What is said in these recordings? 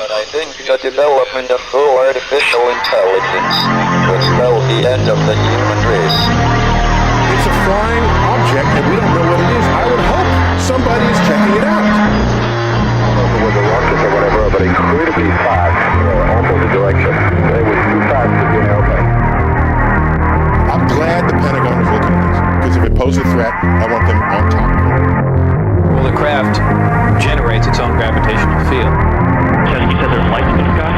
but I think the development of full artificial intelligence would spell the end of the human race. It's a flying object, and we don't know what it is. I would hope somebody is checking it out. I don't know if it was a rocket or whatever, but it could be fast, opposite direction. It was too fast to be an airplane. I'm glad the Pentagon is looking at this, because if it poses a threat, I want them on top of it. Well, the craft generates its own gravitational field. So you said there's lights in the sky?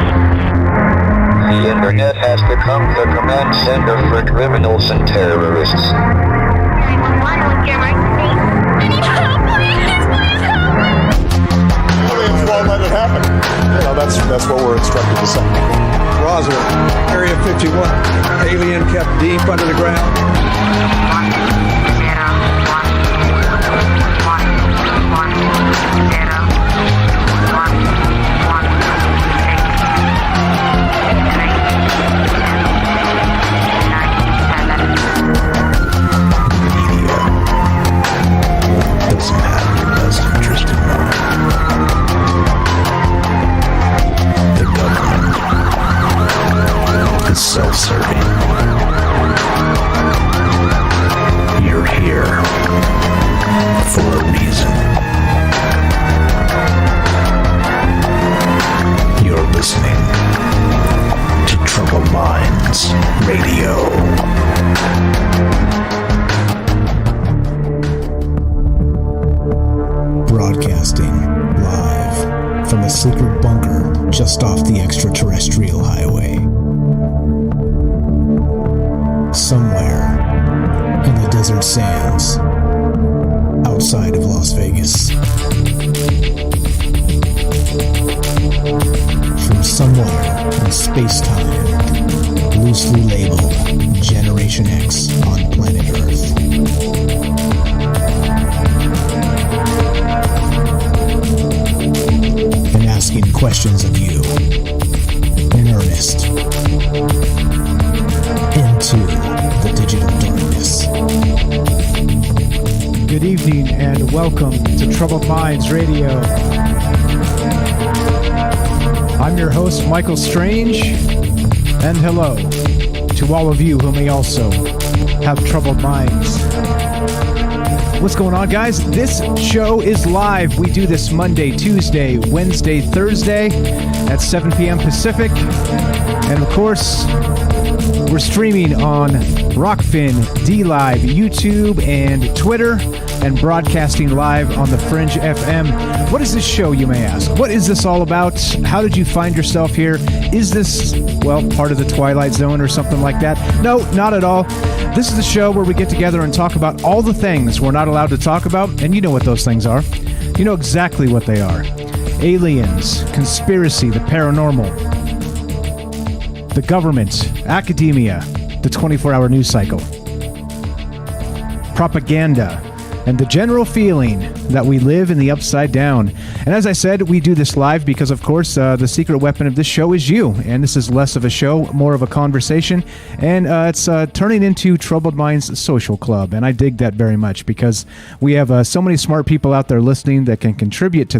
The internet has become the command center for criminals and terrorists. 911, what's your emergency? I need help, please help me! Aliens won't let it happen. You know, that's what we're instructed to say. Roswell, Area 51. Alien kept deep under the ground. Doesn't have your best interest in mind. The government is self-serving. You're here for a reason. You're listening to Troubled Minds Radio. Broadcasting live from a secret bunker just off the extraterrestrial highway. Somewhere in the desert sands outside of Las Vegas. From somewhere in space-time, loosely labeled Generation X on planet Earth. And asking questions of you in earnest into the digital darkness. Good evening and welcome to Troubled Minds Radio. I'm your host, Michael Strange, and hello to all of you who may also have troubled minds. What's going on, guys? This show is live. We do this Monday, Tuesday, Wednesday, Thursday at 7 p.m. Pacific. And of course, we're streaming on Rockfin, DLive, YouTube, and Twitter, and broadcasting live on the Fringe FM. What is this show, you may ask? What is this all about? How did you find yourself here? Is this, well, part of the Twilight Zone or something like that? No, not at all. This is the show where we get together and talk about all the things we're not allowed to talk about, and you know what those things are. You know exactly what they are. Aliens, conspiracy, the paranormal, the government, academia, the 24-hour news cycle, propaganda, and the general feeling that we live in the upside down. And as I said, we do this live because, of course, the secret weapon of this show is you. And this is less of a show, more of a conversation. And it's turning into Troubled Minds Social Club. And I dig that very much because we have so many smart people out there listening that can contribute to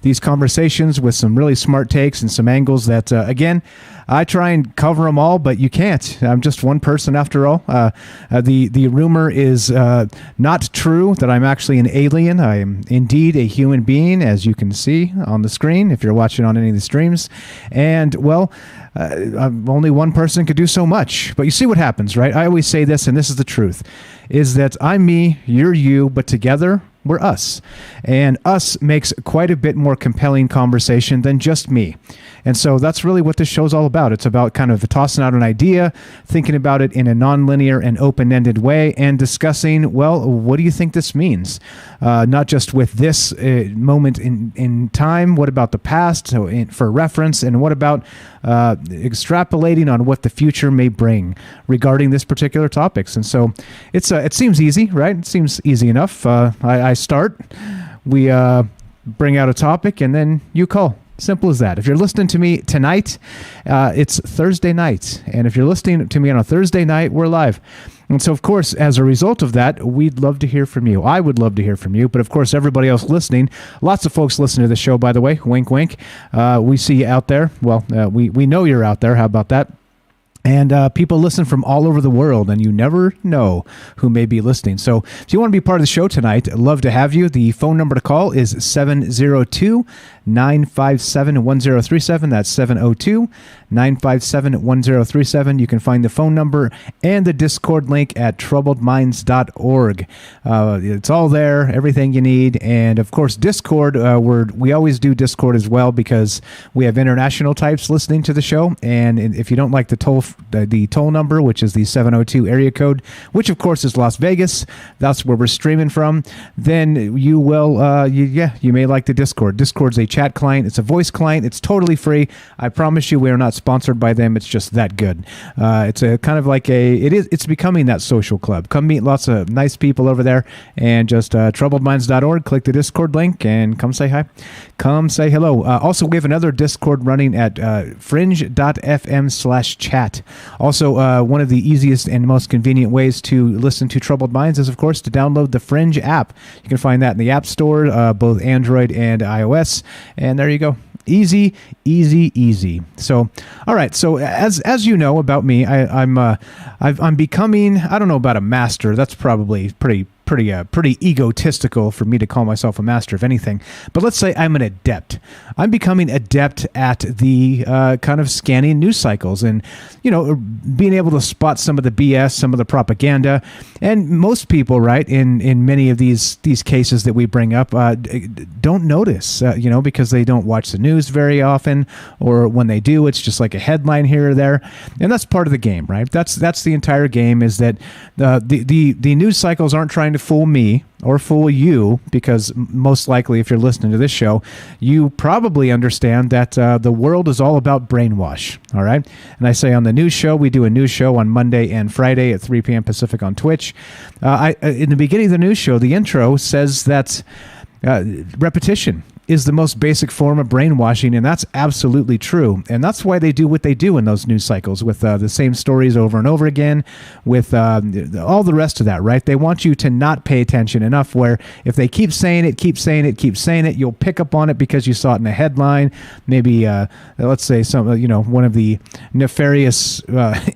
these conversations with some really smart takes and some angles that, again, I try and cover them all, but you can't. I'm just one person after all. The rumor is not true that I'm actually an alien. I am indeed a human being, as you can see on the screen if you're watching on any of the streams. And, well, only one person could do so much. But you see what happens, right? I always say this, and this is the truth, is that I'm me, you're you, but together we're us. And us makes quite a bit more compelling conversation than just me. And so that's really what this show's all about. It's about kind of tossing out an idea, thinking about it in a nonlinear and open-ended way, and discussing, well, what do you think this means? Not just with this moment in time, what about the past for reference, and what about extrapolating on what the future may bring regarding this particular topics. And so it seems easy, right? It seems easy enough. I start, we bring out a topic, and then you call. Simple as that. If you're listening to me tonight, it's Thursday night. And if you're listening to me on a Thursday night, we're live. And so, of course, as a result of that, we'd love to hear from you. I would love to hear from you. But, of course, everybody else listening, lots of folks listen to the show, by the way. Wink, wink. We see you out there. Well, we know you're out there. How about that? And people listen from all over the world, and you never know who may be listening. So if you want to be part of the show tonight, I'd love to have you. The phone number to call is 702-957-1037. That's 702-957-1037. You can find the phone number and the Discord link at troubledminds.org. It's all there, everything you need. And, of course, Discord, we always do Discord as well because we have international types listening to the show. And if you don't like the toll number, which is the 702 area code, which, of course, is Las Vegas, that's where we're streaming from, then you will, you may like the Discord. Discord's a chat client. It's a voice client. It's totally free. I promise you we are not sponsored by them. It's just that good. It's a kind of like it's becoming that social club. Come meet lots of nice people over there, and just troubledminds.org, click the Discord link and come say hi. Come say hello. Also, we have another Discord running at fringe.fm/chat. Also, one of the easiest and most convenient ways to listen to Troubled Minds is, of course, to download the Fringe app. You can find that in the App Store, both Android and iOS. And there you go. Easy, easy, easy. So, all right. So, as you know about me, I'm becoming, I don't know about a master. That's probably pretty egotistical for me to call myself a master of anything. But let's say I'm an adept. I'm becoming adept at the kind of scanning news cycles and, being able to spot some of the BS, some of the propaganda. And most people, right, in many of these cases that we bring up, don't notice, because they don't watch the news very often, or when they do, it's just like a headline here or there. And that's part of the game, right? That's the entire game, is that the news cycles aren't trying to fool me or fool you, because most likely if you're listening to this show, you probably understand that the world is all about brainwash, all right? And I say on the news show, we do a news show on Monday and Friday at 3 p.m. Pacific on Twitch. In the beginning of the news show, the intro says that repetition is the most basic form of brainwashing, and that's absolutely true. And that's why they do what they do in those news cycles, with the same stories over and over again, with all the rest of that, right? They want you to not pay attention enough, where if they keep saying it, you'll pick up on it because you saw it in a headline. Maybe, let's say, one of the nefarious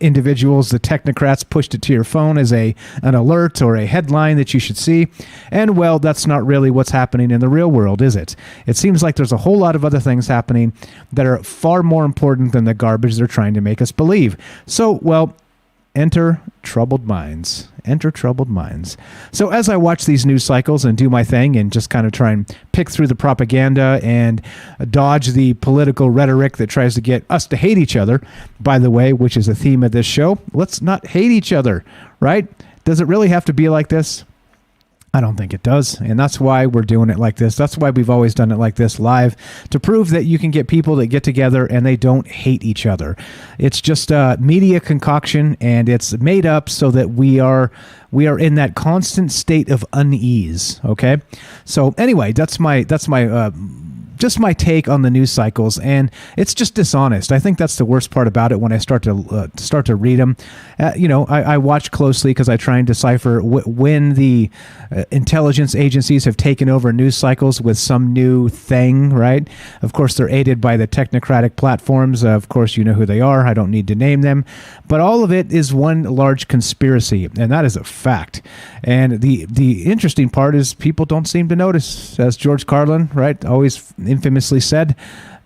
individuals, the technocrats, pushed it to your phone as an alert or a headline that you should see. And, well, that's not really what's happening in the real world, is it? It seems like there's a whole lot of other things happening that are far more important than the garbage they're trying to make us believe. So, well, enter Troubled Minds. Enter Troubled Minds. So as I watch these news cycles and do my thing and just kind of try and pick through the propaganda and dodge the political rhetoric that tries to get us to hate each other, by the way, which is a theme of this show, let's not hate each other, right? Does it really have to be like this? I don't think it does, and that's why we're doing it like this. That's why we've always done it like this, live, to prove that you can get people that get together and they don't hate each other. It's just a media concoction, and it's made up so that we are in that constant state of unease. Okay, so anyway, that's my just my take on the news cycles, and it's just dishonest. I think that's the worst part about it when I start to read them. I watch closely because I try and decipher when the intelligence agencies have taken over news cycles with some new thing, right? Of course, they're aided by the technocratic platforms. Of course, you know who they are. I don't need to name them. But all of it is one large conspiracy, and that is a fact. And the interesting part is people don't seem to notice. As George Carlin, right, always infamously said,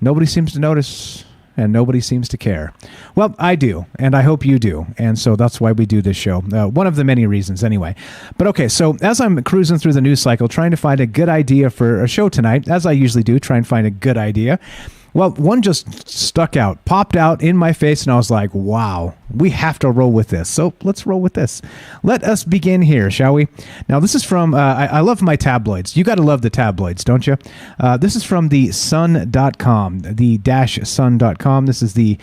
nobody seems to notice and nobody seems to care. Well, I do, and I hope you do, and so that's why we do this show. One of the many reasons, anyway. But okay, so as I'm cruising through the news cycle, trying to find a good idea for a show tonight, as I usually do, try and find a good idea, well, one just stuck out, popped out in my face, and I was like, wow, we have to roll with this. So let's roll with this. Let us begin here, shall we? Now, this is from, I love my tabloids. You got to love the tabloids, don't you? This is from the sun.com, the sun.com. This is the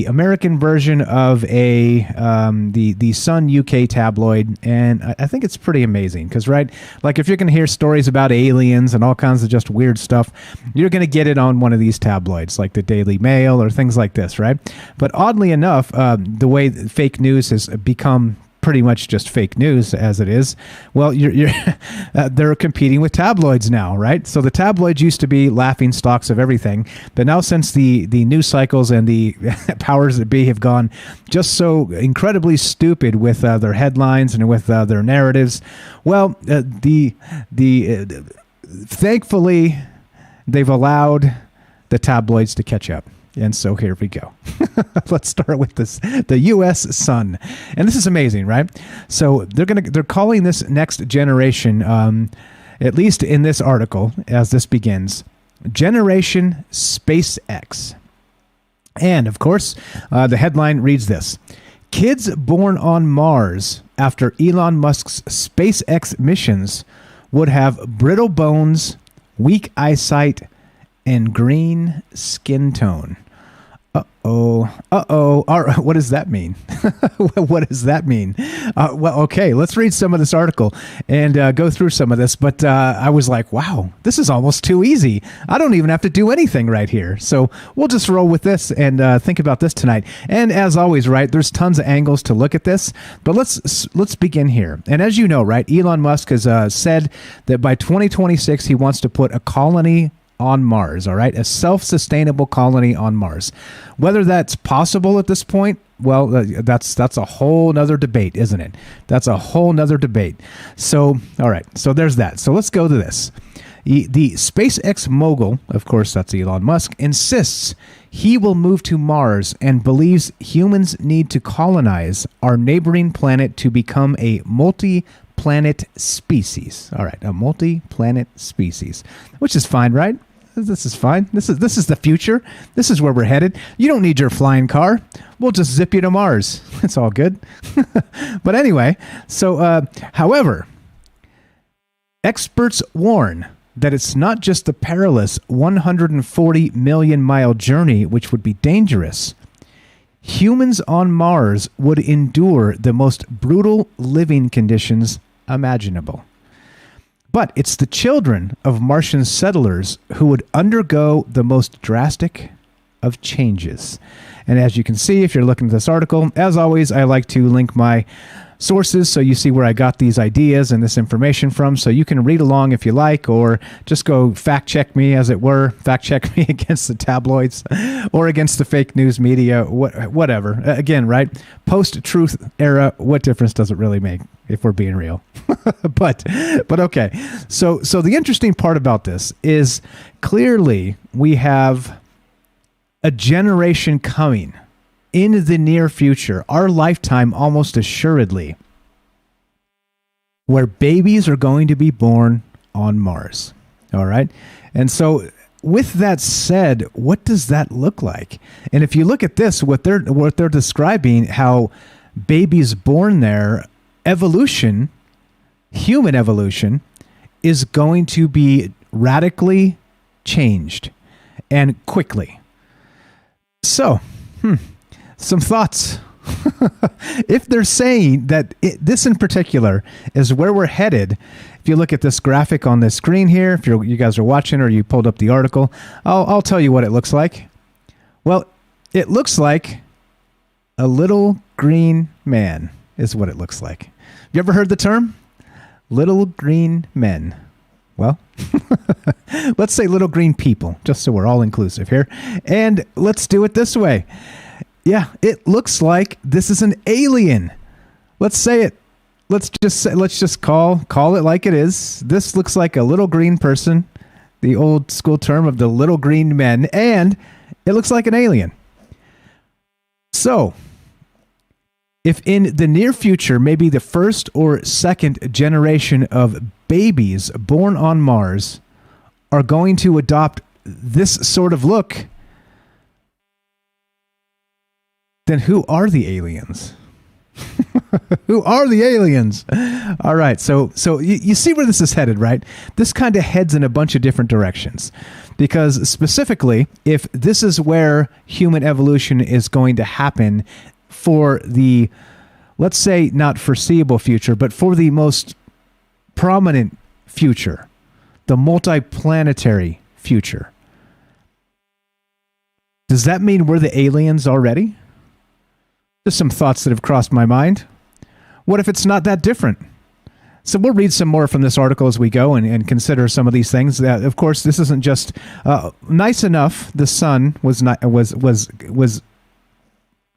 American version of the Sun UK tabloid, and I think it's pretty amazing because, right, like if you're going to hear stories about aliens and all kinds of just weird stuff, you're going to get it on one of these tabloids like the Daily Mail or things like this, right? But oddly enough, the way fake news has become pretty much just fake news as it is. Well, you're they're competing with tabloids now, right? So the tabloids used to be laughing stocks of everything, but now since the news cycles and the powers that be have gone just so incredibly stupid with their headlines and with their narratives, well, thankfully they've allowed the tabloids to catch up. And so here we go. Let's start with this, the U.S. Sun. And this is amazing, right? So they're calling this next generation, at least in this article, as this begins, Generation Spacex. And of course, the headline reads this: kids born on Mars after Elon Musk's SpaceX missions would have brittle bones, weak eyesight, and green skin tone. What does that mean? What does that mean? Well, okay, let's read some of this article and go through some of this. But I was like, wow, this is almost too easy. I don't even have to do anything right here. So we'll just roll with this and think about this tonight. And as always, right, there's tons of angles to look at this. But let's begin here. And as you know, right, Elon Musk has said that by 2026, he wants to put a colony on Mars, all right? A self-sustainable colony on Mars. Whether that's possible at this point, well, that's a whole nother debate, isn't it? That's a whole nother debate. So, all right, so there's that. So let's go to this. The SpaceX mogul, of course, that's Elon Musk, insists he will move to Mars and believes humans need to colonize our neighboring planet to become a multi-planet species. All right, a multi-planet species, which is fine, right? This is fine. This is the future. This is where we're headed. You don't need your flying car. We'll just zip you to Mars. It's all good. But anyway, so however, experts warn that it's not just the perilous 140 million mile journey which would be dangerous. Humans on Mars would endure the most brutal living conditions imaginable. But it's the children of Martian settlers who would undergo the most drastic of changes. And as you can see, if you're looking at this article, as always, I like to link my sources so you see where I got these ideas and this information from, so you can read along if you like, or just go fact check me, as it were, fact check me against the tabloids or against the fake news media, whatever. Again, right? Post-truth era, what difference does it really make if we're being real? but okay. So the interesting part about this is clearly we have a generation coming in the near future, our lifetime almost assuredly, where babies are going to be born on Mars. All right? And so with that said, what does that look like? And if you look at this, what they're describing, how babies born there, evolution, human evolution, is going to be radically changed and quickly. So, some thoughts. If they're saying that this in particular is where we're headed, if you look at this graphic on the screen here, if you guys are watching or you pulled up the article, I'll tell you what it looks like. Well, it looks like a little green man is what it looks like. Have you ever heard the term? Little green men. Well, let's say little green people, just so we're all inclusive here. And let's do it this way. Yeah, it looks like this is an alien. Let's say it. Let's just call it like it is. This looks like a little green person, the old school term of the little green men, and it looks like an alien. So, if in the near future, maybe the first or second generation of babies born on Mars are going to adopt this sort of look, then who are the aliens? Who are the aliens? All right, so you see where this is headed, right? This kind of heads in a bunch of different directions. Because specifically, if this is where human evolution is going to happen for the, let's say, not foreseeable future, but for the most prominent future, the multiplanetary future, does that mean we're the aliens already? Just some thoughts that have crossed my mind. What if it's not that different? So we'll read some more from this article as we go and consider some of these things. Of course, this isn't just nice enough. The Sun was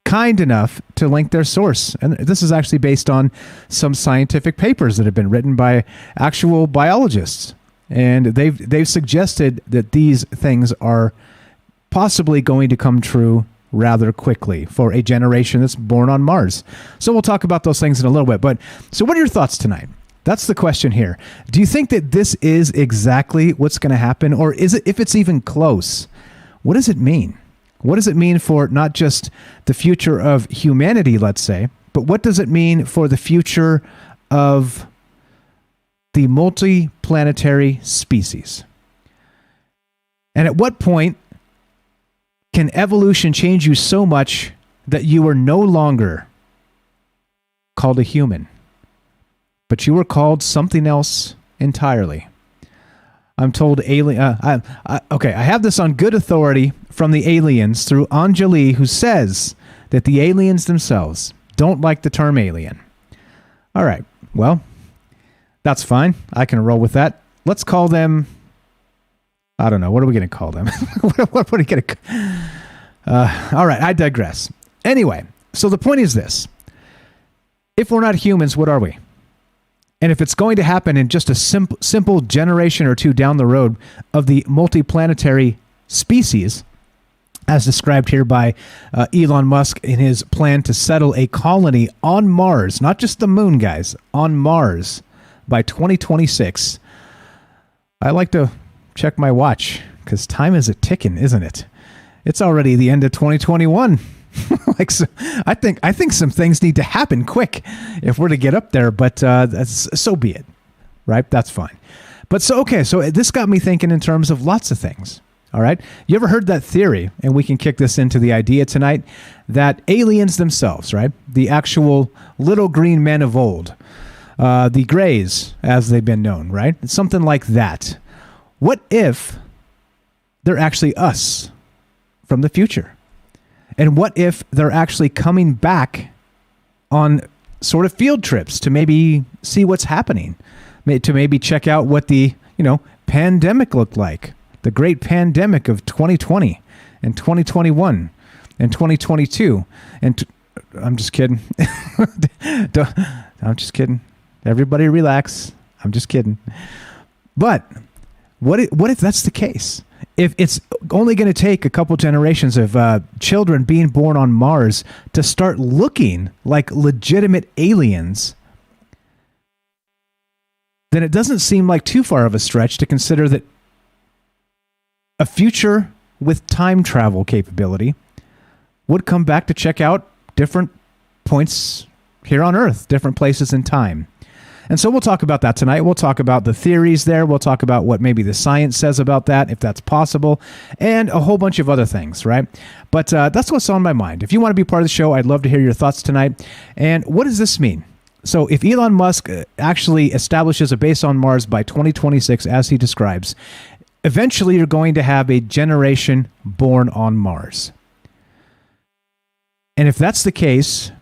kind enough to link their source, and this is actually based on some scientific papers that have been written by actual biologists, and they've suggested that these things are possibly going to come true rather quickly for a generation that's born on Mars. So we'll talk about those things in a little bit. But so what are your thoughts tonight? That's the question here. Do you think that this is exactly what's going to happen? Or is it, if it's even close, what does it mean? What does it mean for not just the future of humanity, let's say, but what does it mean for the future of the multi-planetary species? And at what point can evolution change you so much that you are no longer called a human, but you were called something else entirely? I'm told alien. Okay, I have this on good authority from the aliens through Anjali, who says that the aliens themselves don't like the term alien. All right, well, that's fine. I can roll with that. Let's call them, I don't know. What are we going to call them? what are we going to... all right, I digress. Anyway, so the point is this. If we're not humans, what are we? And if it's going to happen in just a simple generation or two down the road of the multiplanetary species, as described here by Elon Musk in his plan to settle a colony on Mars, not just the moon, guys, on Mars by 2026, I like to check my watch because time is a ticking, isn't it? It's already the end of 2021. So I think some things need to happen quick if we're to get up there, but so be it, right? That's fine. But so this got me thinking in terms of lots of things. All right. You ever heard that theory? And we can kick this into the idea tonight that aliens themselves, right? The actual little green men of old, the Greys, as they've been known, right? It's something like that. What if they're actually us from the future? And what if they're actually coming back on sort of field trips to maybe see what's happening, to maybe check out what the, pandemic looked like, the great pandemic of 2020 and 2021 and 2022. And I'm just kidding. I'm just kidding. Everybody relax. I'm just kidding. But what if that's the case? If it's only going to take a couple generations of children being born on Mars to start looking like legitimate aliens, then it doesn't seem like too far of a stretch to consider that a future with time travel capability would come back to check out different points here on Earth, different places in time. And so we'll talk about that tonight. We'll talk about the theories there. We'll talk about what maybe the science says about that, if that's possible, and a whole bunch of other things, right? But that's what's on my mind. If you want to be part of the show, I'd love to hear your thoughts tonight. And what does this mean? So if Elon Musk actually establishes a base on Mars by 2026, as he describes, eventually you're going to have a generation born on Mars. And if that's the case,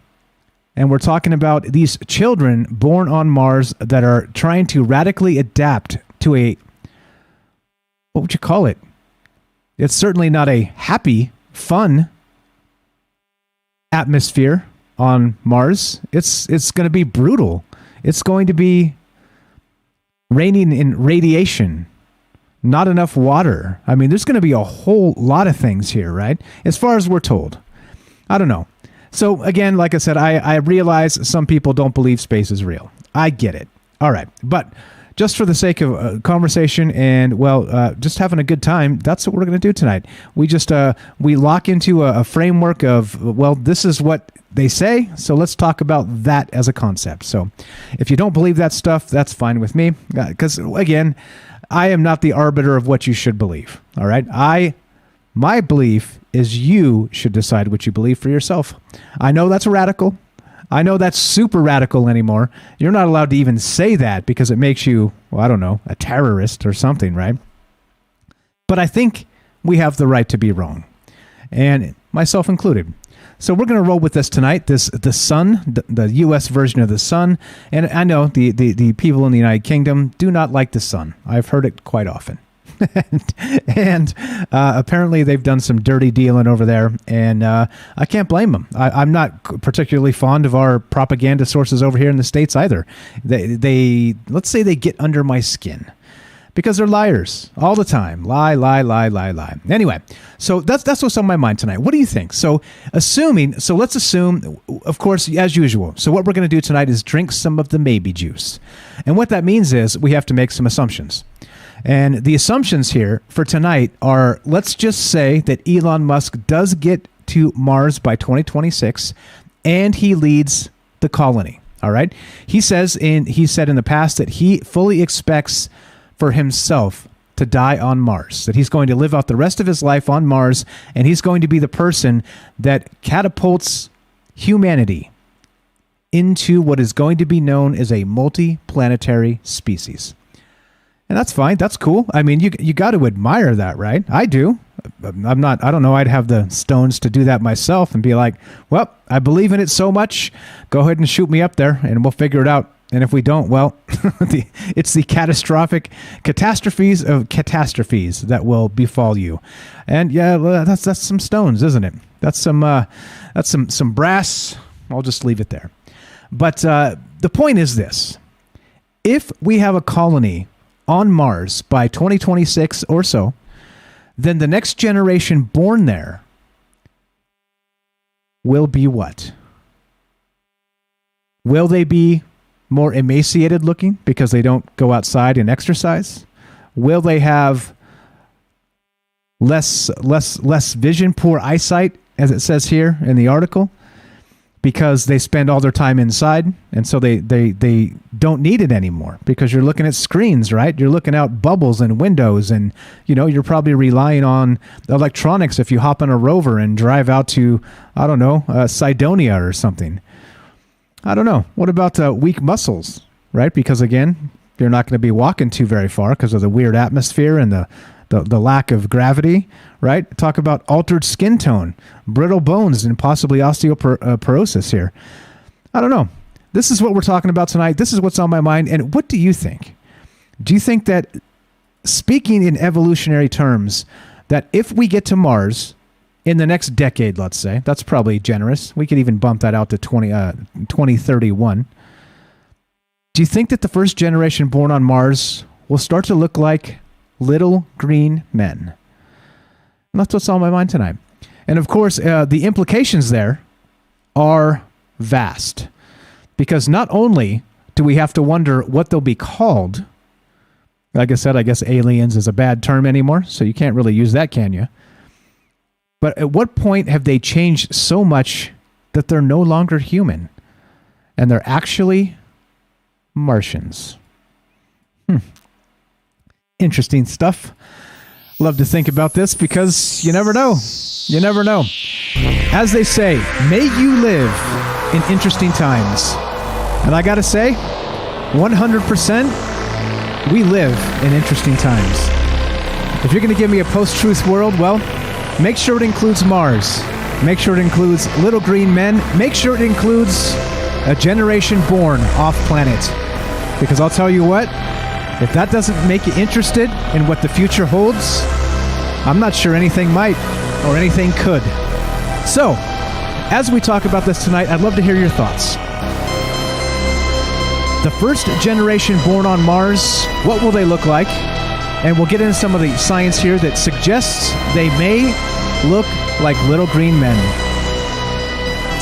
and we're talking about these children born on Mars that are trying to radically adapt to a, what would you call it? It's certainly not a happy, fun atmosphere on Mars. It's going to be brutal. It's going to be raining in radiation, not enough water. I mean, there's going to be a whole lot of things here, right? As far as we're told. I don't know. So again, like I said, I realize some people don't believe space is real. I get it. All right. But just for the sake of conversation and, just having a good time, that's what we're going to do tonight. We just, we lock into a framework of, this is what they say, so let's talk about that as a concept. So if you don't believe that stuff, that's fine with me. Because, again, I am not the arbiter of what you should believe. All right? My belief is you should decide what you believe for yourself. I know that's radical. I know that's super radical anymore. You're not allowed to even say that because it makes you, a terrorist or something, right? But I think we have the right to be wrong, and myself included. So we're going to roll with this tonight. The sun, the U.S. version of the sun. And I know the people in the United Kingdom do not like the sun. I've heard it quite often. and apparently they've done some dirty dealing over there, and I can't blame them. I'm not particularly fond of our propaganda sources over here in the States either. They let's say they get under my skin because they're liars all the time. Lie. Anyway, so that's what's on my mind tonight. What do you think? So let's assume, of course, as usual. So what we're going to do tonight is drink some of the maybe juice, and what that means is we have to make some assumptions. And the assumptions here for tonight are, let's just say that Elon Musk does get to Mars by 2026 and he leads the colony. All right. He said in the past that he fully expects for himself to die on Mars, that he's going to live out the rest of his life on Mars, and he's going to be the person that catapults humanity into what is going to be known as a multi-planetary species. And that's fine. That's cool. I mean, you got to admire that, right? I do. I don't know. I'd have the stones to do that myself and be like, well, I believe in it so much. Go ahead and shoot me up there and we'll figure it out. And if we don't, well, it's the catastrophes of catastrophes that will befall you. And yeah, that's some stones, isn't it? That's some brass. I'll just leave it there. But the point is this: if we have a colony on Mars by 2026 or so, then the next generation born there will be what? Will they be more emaciated looking because they don't go outside and exercise? Will they have less vision, poor eyesight, as it says here in the article, because they spend all their time inside, and so they don't need it anymore because you're looking at screens, right? You're looking out bubbles and windows, and you're probably relying on electronics if you hop on a rover and drive out to, I don't know, Cydonia or something. I don't know. What about weak muscles, right? Because again, you're not going to be walking too very far because of the weird atmosphere and the lack of gravity, right? Talk about altered skin tone, brittle bones, and possibly osteoporosis here. I don't know. This is what we're talking about tonight. This is what's on my mind. And what do you think? Do you think that, speaking in evolutionary terms, that if we get to Mars in the next decade, let's say, that's probably generous. We could even bump that out to 2031. Do you think that the first generation born on Mars will start to look like little green men? And that's what's on my mind tonight. And of course, the implications there are vast, because not only do we have to wonder what they'll be called. Like I said, I guess aliens is a bad term anymore, so you can't really use that, can you? But at what point have they changed so much that they're no longer human and they're actually Martians? Interesting stuff. Love to think about this because you never know. You never know. As they say, may you live in interesting times. And I got to say, 100%, we live in interesting times. If you're going to give me a post-truth world, well, make sure it includes Mars. Make sure it includes little green men. Make sure it includes a generation born off-planet. Because I'll tell you what, if that doesn't make you interested in what the future holds, I'm not sure anything might or anything could. So, as we talk about this tonight, I'd love to hear your thoughts. The first generation born on Mars, what will they look like? And we'll get into some of the science here that suggests they may look like little green men.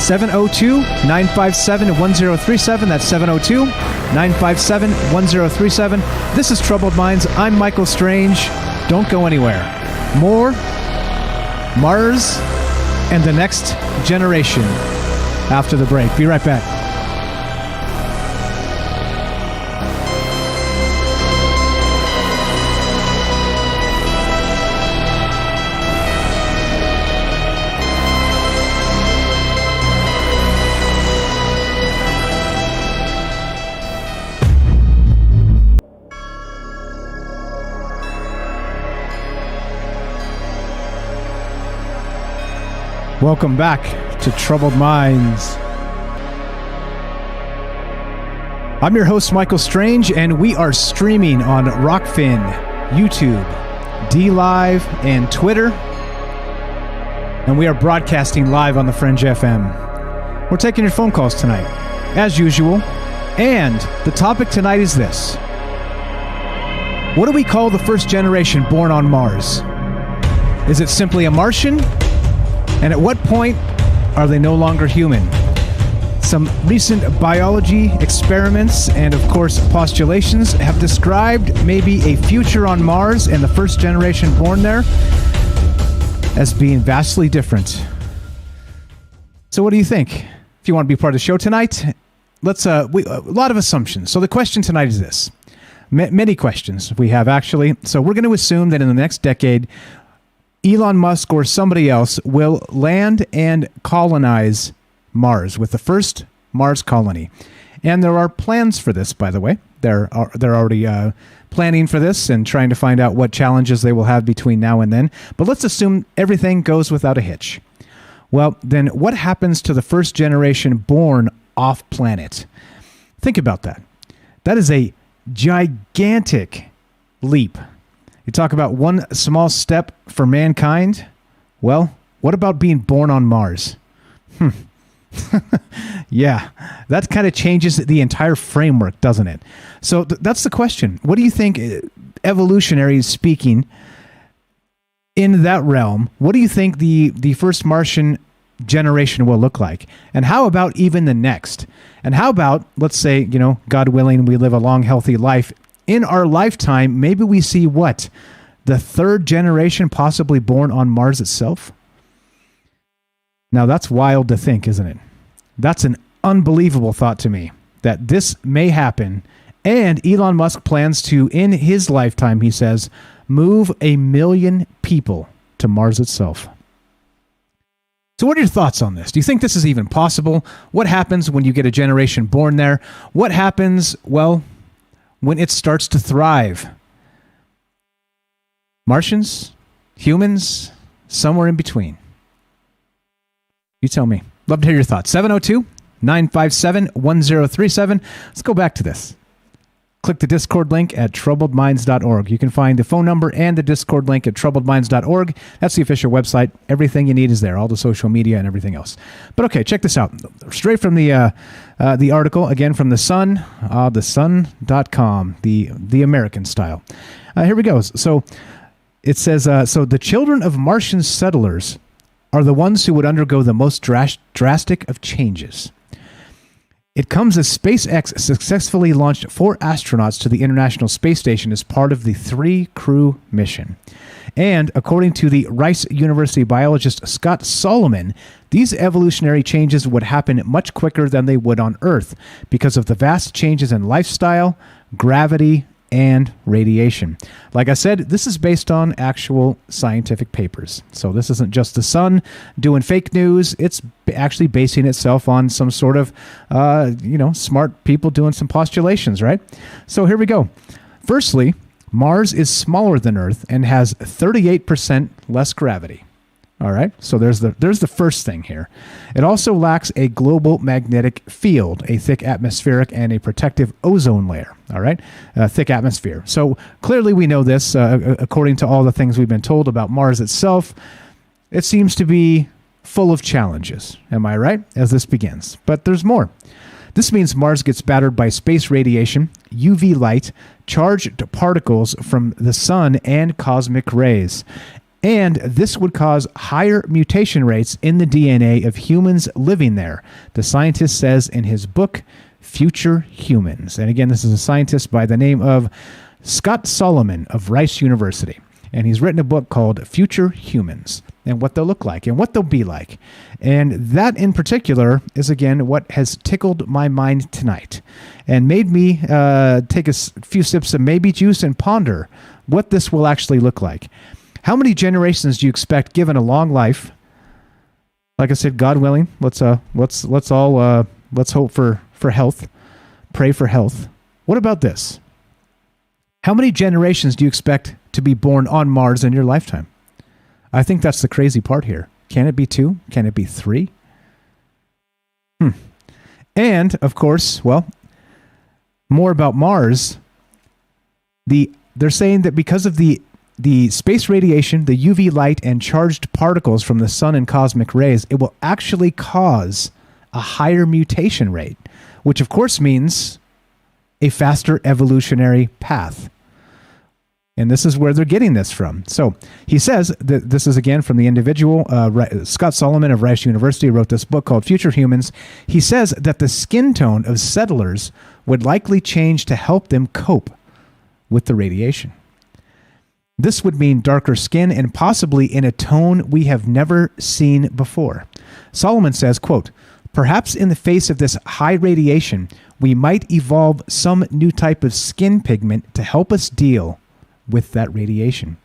702-957-1037. That's 702-957-1037. This is Troubled Minds. I'm Michael Strange. Don't go anywhere. More Mars and the next generation after the break. Be right back. Welcome back to Troubled Minds. I'm your host, Michael Strange, and we are streaming on Rockfin, YouTube, DLive, and Twitter. And we are broadcasting live on the Fringe FM. We're taking your phone calls tonight, as usual. And the topic tonight is this. What do we call the first generation born on Mars? Is it simply a Martian? And at what point are they no longer human? Some recent biology experiments and, of course, postulations have described maybe a future on Mars and the first generation born there as being vastly different. So what do you think? If you want to be part of the show tonight, let's a lot of assumptions. So the question tonight is this. Many questions we have, actually. So we're going to assume that in the next decade, Elon Musk or somebody else will land and colonize Mars with the first Mars colony. And there are plans for this, by the way. They're already planning for this and trying to find out what challenges they will have between now and then. But let's assume everything goes without a hitch. Well, then what happens to the first generation born off planet? Think about that. That is a gigantic leap. You talk about one small step for mankind. Well, what about being born on Mars? Yeah, that kind of changes the entire framework, doesn't it? So that's the question. What do you think, evolutionary speaking, in that realm, what do you think the first Martian generation will look like? And how about even the next? And how about, let's say, God willing, we live a long, healthy life. In our lifetime, maybe we see what? The third generation possibly born on Mars itself? Now, that's wild to think, isn't it? That's an unbelievable thought to me, that this may happen. And Elon Musk plans to, in his lifetime, he says, move 1 million people to Mars itself. So what are your thoughts on this? Do you think this is even possible? What happens when you get a generation born there? What happens, well, when it starts to thrive? Martians? Humans? Somewhere in between? You tell me. Love to hear your thoughts. 702-957-1037. Let's go back to this. Click the Discord link at troubledminds.org. You can find the phone number and the Discord link at troubledminds.org. That's the official website. Everything you need is there, all the social media and everything else. But okay, check this out. Straight from the article, again from The Sun, thesun.com, the American style. Here we go. So it says, so the children of Martian settlers are the ones who would undergo the most drastic of changes. It comes as SpaceX successfully launched 4 astronauts to the International Space Station as part of the 3-crew mission. And according to the Rice University biologist Scott Solomon, these evolutionary changes would happen much quicker than they would on Earth because of the vast changes in lifestyle, gravity, and radiation. Like I said, this is based on actual scientific papers. So this isn't just the Sun doing fake news. It's actually basing itself on some sort of, smart people doing some postulations, right? So here we go. Firstly, Mars is smaller than Earth and has 38% less gravity. All right, so there's the first thing here. It also lacks a global magnetic field, a thick atmospheric, and a protective ozone layer. All right, thick atmosphere. So clearly we know this, according to all the things we've been told about Mars itself. It seems to be full of challenges. Am I right? As this begins. But there's more. This means Mars gets battered by space radiation, UV light, charged particles from the sun, and cosmic rays. And this would cause higher mutation rates in the DNA of humans living there, the scientist says in his book, Future Humans. And again, this is a scientist by the name of Scott Solomon of Rice University. And he's written a book called Future Humans, and what they'll look like and what they'll be like. And that in particular is, again, what has tickled my mind tonight and made me take a few sips of maybe juice and ponder what this will actually look like. How many generations do you expect, given a long life? Like I said, God willing, let's hope for health, pray for health. What about this? How many generations do you expect to be born on Mars in your lifetime? I think that's the crazy part here. Can it be 2? Can it be 3? And, of course, well, more about Mars. They're saying that because of the space radiation, the UV light, and charged particles from the sun and cosmic rays, it will actually cause a higher mutation rate, which, of course, means a faster evolutionary path. And this is where they're getting this from. So he says that this is, again, from the individual. Scott Solomon of Rice University wrote this book called Future Humans. He says that the skin tone of settlers would likely change to help them cope with the radiation. This would mean darker skin and possibly in a tone we have never seen before. Solomon says, quote, "Perhaps in the face of this high radiation, we might evolve some new type of skin pigment to help us deal with that radiation.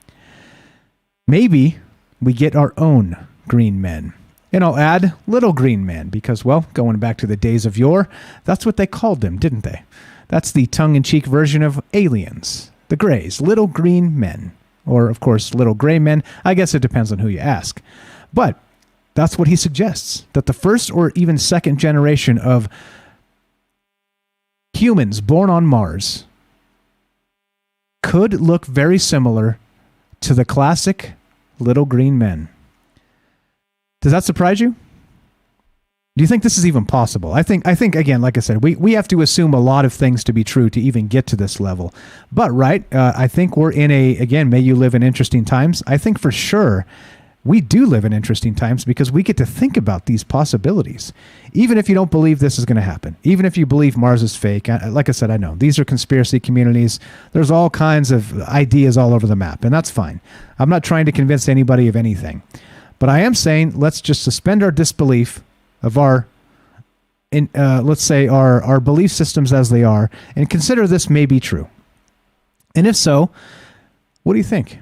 Maybe we get our own green men." And I'll add little green men because, well, going back to the days of yore, that's what they called them, didn't they? That's the tongue-in-cheek version of aliens, the Greys, little green men. Or, of course, little gray men. I guess it depends on who you ask. But that's what he suggests, that the first or even second generation of humans born on Mars could look very similar to the classic little green men. Does that surprise you? Do you think this is even possible? I think again, like I said, we have to assume a lot of things to be true to even get to this level. But, right, I think we're in again, may you live in interesting times. I think for sure we do live in interesting times because we get to think about these possibilities. Even if you don't believe this is going to happen, even if you believe Mars is fake, like I said, I know these are conspiracy communities. There's all kinds of ideas all over the map, and that's fine. I'm not trying to convince anybody of anything. But I am saying let's just suspend our disbelief of our, let's say, our belief systems as they are, and consider this may be true. And if so, what do you think?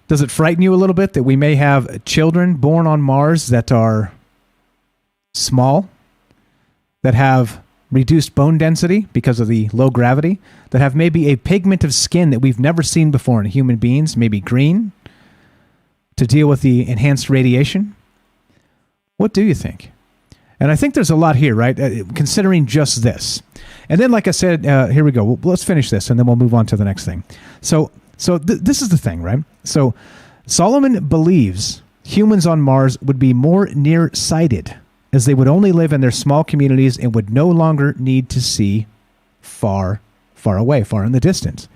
Does it frighten you a little bit that we may have children born on Mars that are small, that have reduced bone density because of the low gravity, that have maybe a pigment of skin that we've never seen before in human beings, maybe green, to deal with the enhanced radiation? What do you think? And I think there's a lot here, right? Considering just this. And then, like I said, here we go. Well, let's finish this, and then we'll move on to the next thing. So this is the thing, right? So Solomon believes humans on Mars would be more nearsighted, as they would only live in their small communities and would no longer need to see far away, far in the distance.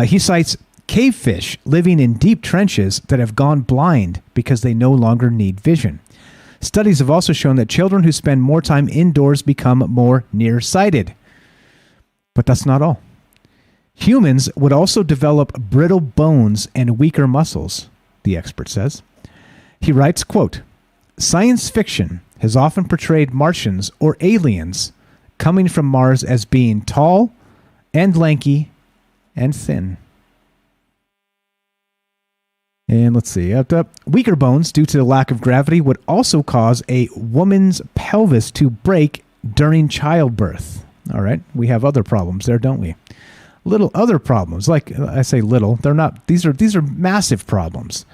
He cites cavefish living in deep trenches that have gone blind because they no longer need vision. Studies have also shown that children who spend more time indoors become more nearsighted. But that's not all. Humans would also develop brittle bones and weaker muscles, the expert says. He writes, quote, "Science fiction has often portrayed Martians or aliens coming from Mars as being tall and lanky and thin." And let's see. Weaker bones due to the lack of gravity would also cause a woman's pelvis to break during childbirth. All right. We have other problems there, don't we? Little other problems. Like I say little, they're not, these are massive problems.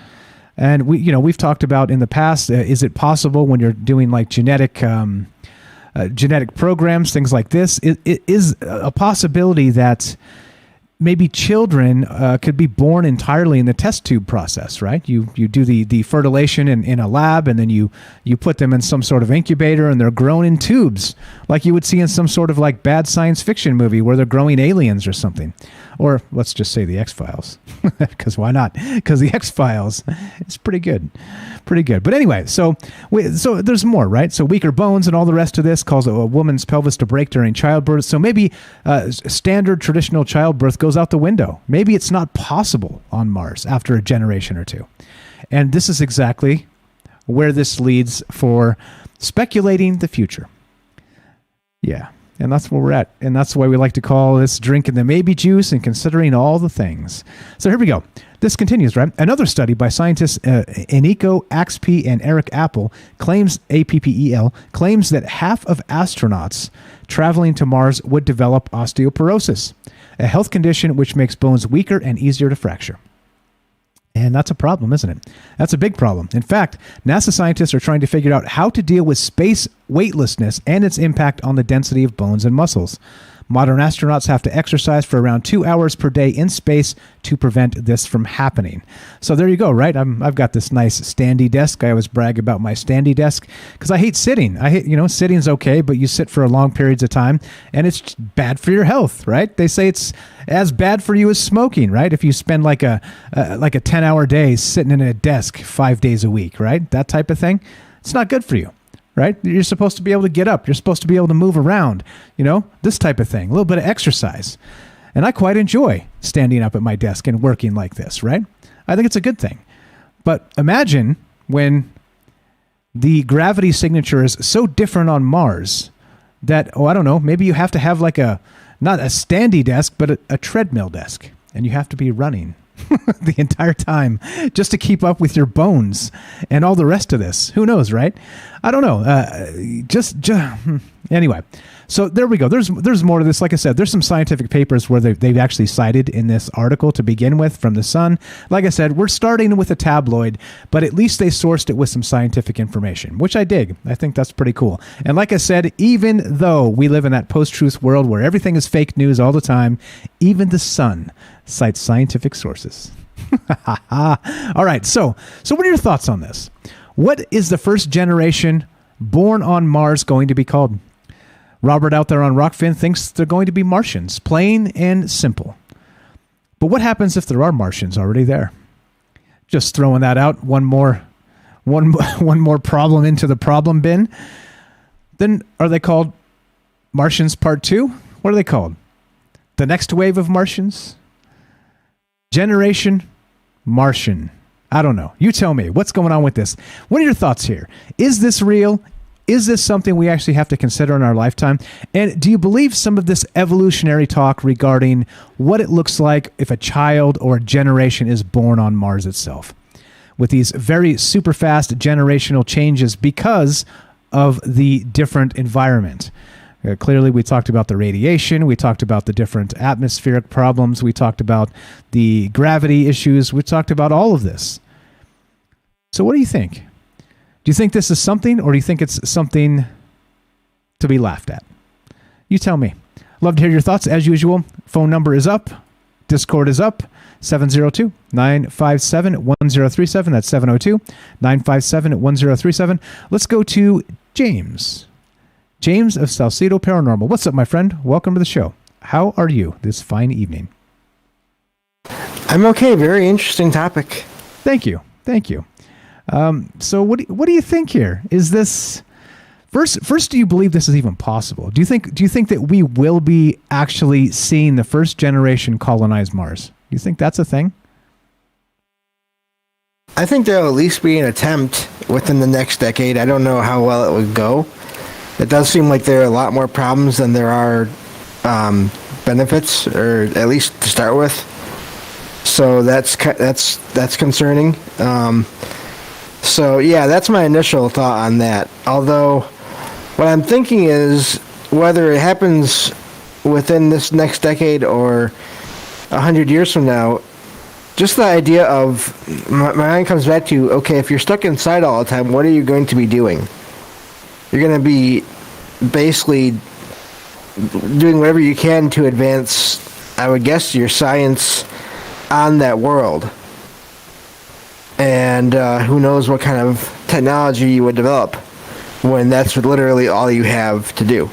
And we've talked about in the past, is it possible when you're doing like genetic programs, things like this, it is a possibility that maybe children could be born entirely in the test tube process, right? You do the fertilization in a lab, and then you put them in some sort of incubator, and they're grown in tubes, like you would see in some sort of like bad science fiction movie where they're growing aliens or something. Or let's just say the X-Files, because why not? Because the X-Files is pretty good. But anyway, so there's more, right? So weaker bones and all the rest of this cause a woman's pelvis to break during childbirth. So maybe standard traditional childbirth goes out the window. Maybe it's not possible on Mars after a generation or two. And this is exactly where this leads for speculating the future. Yeah. And that's where we're at. And that's why we like to call this drinking the maybe juice and considering all the things. So here we go. This continues, right? Another study by scientists Eniko Axpe and Eric Appel claims that half of astronauts traveling to Mars would develop osteoporosis, a health condition which makes bones weaker and easier to fracture. And that's a problem, isn't it? That's a big problem. In fact, NASA scientists are trying to figure out how to deal with space weightlessness and its impact on the density of bones and muscles. Modern astronauts have to exercise for around 2 hours per day in space to prevent this from happening. So there you go, right? I've got this nice standy desk. I always brag about my standy desk because I hate sitting. Sitting's okay, but you sit for long periods of time and it's bad for your health, right? They say it's as bad for you as smoking, right? If you spend like a 10-hour day sitting in a desk 5 days a week, right? That type of thing. It's not good for you. Right? You're supposed to be able to get up. You're supposed to be able to move around, this type of thing, a little bit of exercise. And I quite enjoy standing up at my desk and working like this, right? I think it's a good thing. But imagine when the gravity signature is so different on Mars that, I don't know, maybe you have to have like not a standy desk, but a treadmill desk. And you have to be running the entire time just to keep up with your bones and all the rest of this. Who knows, right? I don't know. Anyway. So there we go. There's more to this. Like I said, there's some scientific papers where they've actually cited in this article to begin with from The Sun. Like I said, we're starting with a tabloid, but at least they sourced it with some scientific information, which I dig. I think that's pretty cool. And like I said, even though we live in that post-truth world where everything is fake news all the time, even The Sun cites scientific sources. All right. So what are your thoughts on this? What is the first generation born on Mars going to be called? Robert out there on Rockfin thinks they're going to be Martians, plain and simple. But what happens if there are Martians already there? Just throwing that out, one more problem into the problem bin. Then are they called Martians Part 2? What are they called? The next wave of Martians? Generation Martian. I don't know. You tell me. What's going on with this? What are your thoughts here? Is this real? Is this something we actually have to consider in our lifetime? And do you believe some of this evolutionary talk regarding what it looks like if a child or a generation is born on Mars itself? With these very super fast generational changes because of the different environment. Clearly, we talked about the radiation. We talked about the different atmospheric problems. We talked about the gravity issues. We talked about all of this. So what do you think? Do you think this is something, or do you think it's something to be laughed at? You tell me. Love to hear your thoughts. As usual, phone number is up. Discord is up. 702-957-1037. That's 702-957-1037. Let's go to James. James of Salcedo Paranormal. What's up, my friend? Welcome to the show. How are you this fine evening? I'm okay. Very interesting topic. Thank you. So what do you think here? Is this first? Do you believe this is even possible? Do you think that we will be actually seeing the first generation colonize Mars? Do you think that's a thing? I think there'll at least be an attempt within the next decade. I don't know how well it would go. It does seem like there are a lot more problems than there are benefits, or at least to start with. So that's concerning. So yeah, that's my initial thought on that. Although, what I'm thinking is whether it happens within this next decade or 100 years from now, just the idea of my mind comes back to, okay, if you're stuck inside all the time, what are you going to be doing? You're going to be basically doing whatever you can to advance, I would guess, your science on that world. And who knows what kind of technology you would develop when that's literally all you have to do.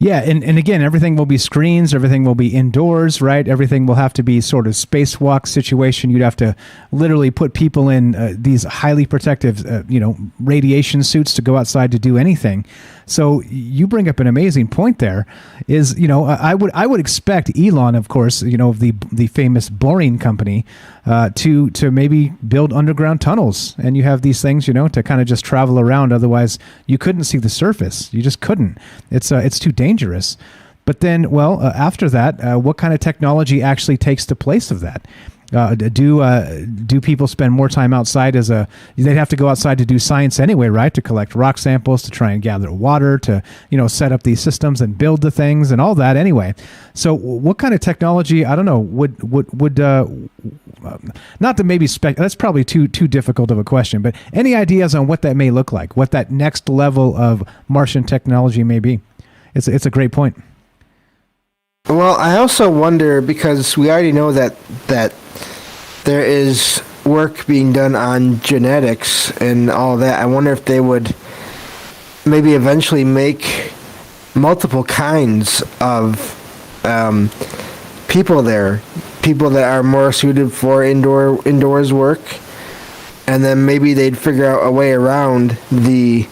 Yeah, and again, everything will be screens, everything will be indoors, right? Everything will have to be sort of spacewalk situation. You'd have to literally put people in these highly protective, radiation suits to go outside to do anything. So you bring up an amazing point there. Is I would expect Elon, of course, the famous boring company, to maybe build underground tunnels, and you have these things, to kind of just travel around. Otherwise, you couldn't see the surface. You just couldn't. It's too dangerous. But then, after that, what kind of technology actually takes the place of that? Do people spend more time outside they'd have to go outside to do science anyway, right? To collect rock samples, to try and gather water, to, set up these systems and build the things and all that anyway. So what kind of technology, I don't know, would not to maybe that's probably too difficult of a question, but any ideas on what that may look like, what that next level of Martian technology may be? It's a great point. Well, I also wonder, because we already know that there is work being done on genetics and all that. I wonder if they would maybe eventually make multiple kinds of people there, people that are more suited for indoors work, and then maybe they'd figure out a way around the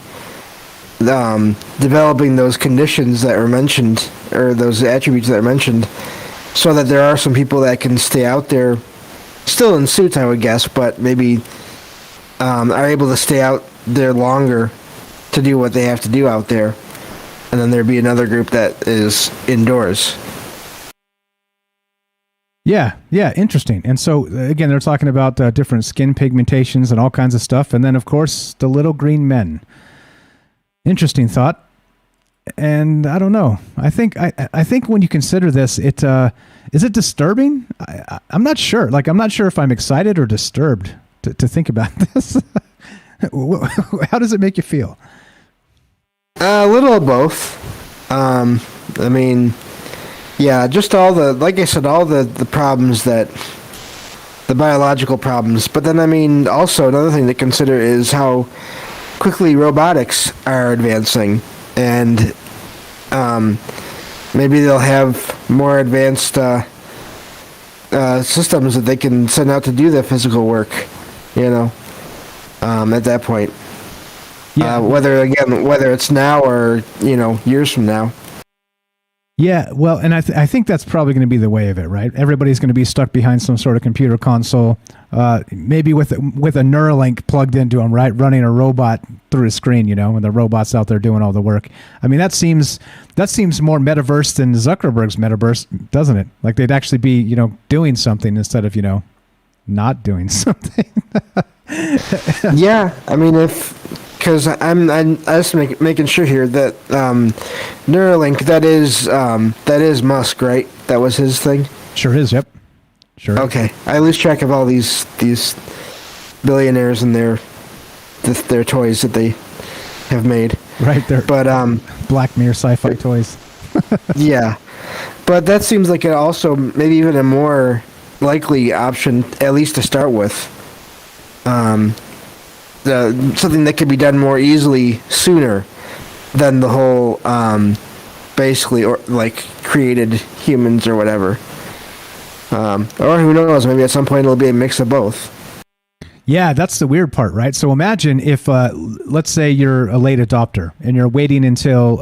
developing those conditions that were mentioned, or those attributes that are mentioned, so that there are some people that can stay out there, still in suits, I would guess, but maybe are able to stay out there longer to do what they have to do out there. And then there'd be another group that is indoors. Yeah, interesting. And so, again, they're talking about different skin pigmentations and all kinds of stuff. And then, of course, the little green men. Interesting thought. And I don't know. I think when you consider this, is it disturbing? I'm not sure. I'm not sure if I'm excited or disturbed to think about this. How does it make you feel? A little of both. Yeah, just all the, like I said, all the problems the biological problems. But then, also another thing to consider is how quickly robotics are advancing. And maybe they'll have more advanced systems that they can send out to do the physical work, at that point. Yeah. Whether it's now or, years from now. Yeah, well, and I think that's probably going to be the way of it, right? Everybody's going to be stuck behind some sort of computer console, maybe with a Neuralink plugged into them, right? Running a robot through a screen, and the robot's out there doing all the work. That seems more metaverse than Zuckerberg's metaverse, doesn't it? Like they'd actually be, doing something instead of, not doing something. Yeah, because I'm just making sure here that Neuralink, that is Musk, right? That was his thing? Sure is, yep. Sure. Okay. I lose track of all these billionaires and their toys that they have made. Right there. But Black Mirror sci-fi toys. Yeah. But that seems like it also maybe even a more likely option, at least to start with. Something that could be done more easily sooner than the whole basically or created humans or whatever. Or who knows, maybe at some point it'll be a mix of both. Yeah, that's the weird part, right? So imagine if, let's say you're a late adopter and you're waiting until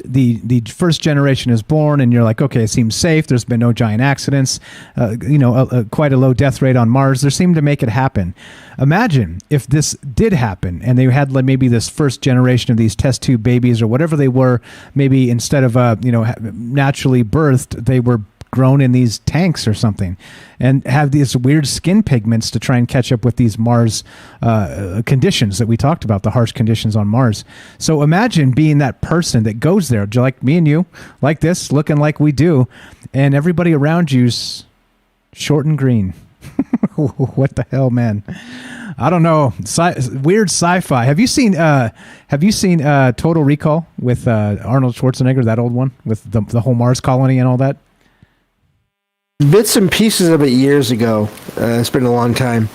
the first generation is born and you're like, okay, it seems safe. There's been no giant accidents, quite a low death rate on Mars. There seemed to make it happen. Imagine if this did happen and they had maybe this first generation of these test tube babies or whatever they were, maybe instead of, naturally birthed, they were grown in these tanks or something and have these weird skin pigments to try and catch up with these Mars conditions that we talked about, the harsh conditions on Mars. So imagine being that person that goes there, like me and you, like this, looking like we do, and everybody around you's short and green. What the hell, man? I don't know. Weird sci-fi. Have you seen Total Recall with Arnold Schwarzenegger, that old one with the whole Mars colony and all that? Bits and pieces of it years ago. It's been a long time.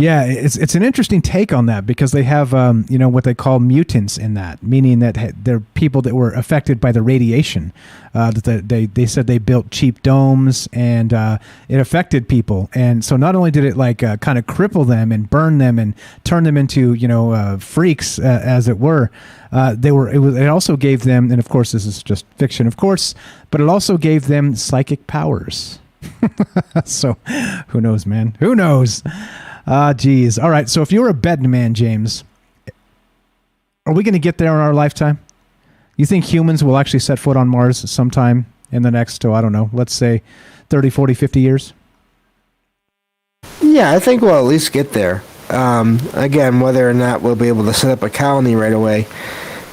Yeah, it's an interesting take on that because they have what they call mutants in that, meaning that they're people that were affected by the radiation. They said they built cheap domes and it affected people, and so not only did it kind of cripple them and burn them and turn them into freaks as it were. It also gave them, and of course this is just fiction, of course, but it also gave them psychic powers. So who knows, man? Who knows? Geez. All right. So if you're a betting man, James, are we going to get there in our lifetime? You think humans will actually set foot on Mars sometime in the next, I don't know, let's say 30, 40, 50 years? Yeah, I think we'll at least get there. Again, whether or not we'll be able to set up a colony right away,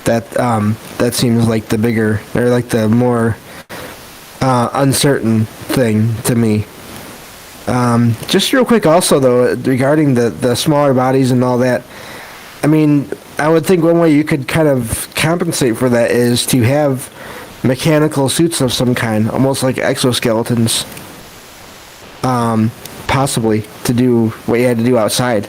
that seems like the bigger, or like the more uncertain thing to me. Just real quick also, though, regarding the smaller bodies and all that, I mean, I would think one way you could kind of compensate for that is to have mechanical suits of some kind, almost like exoskeletons, possibly, to do what you had to do outside.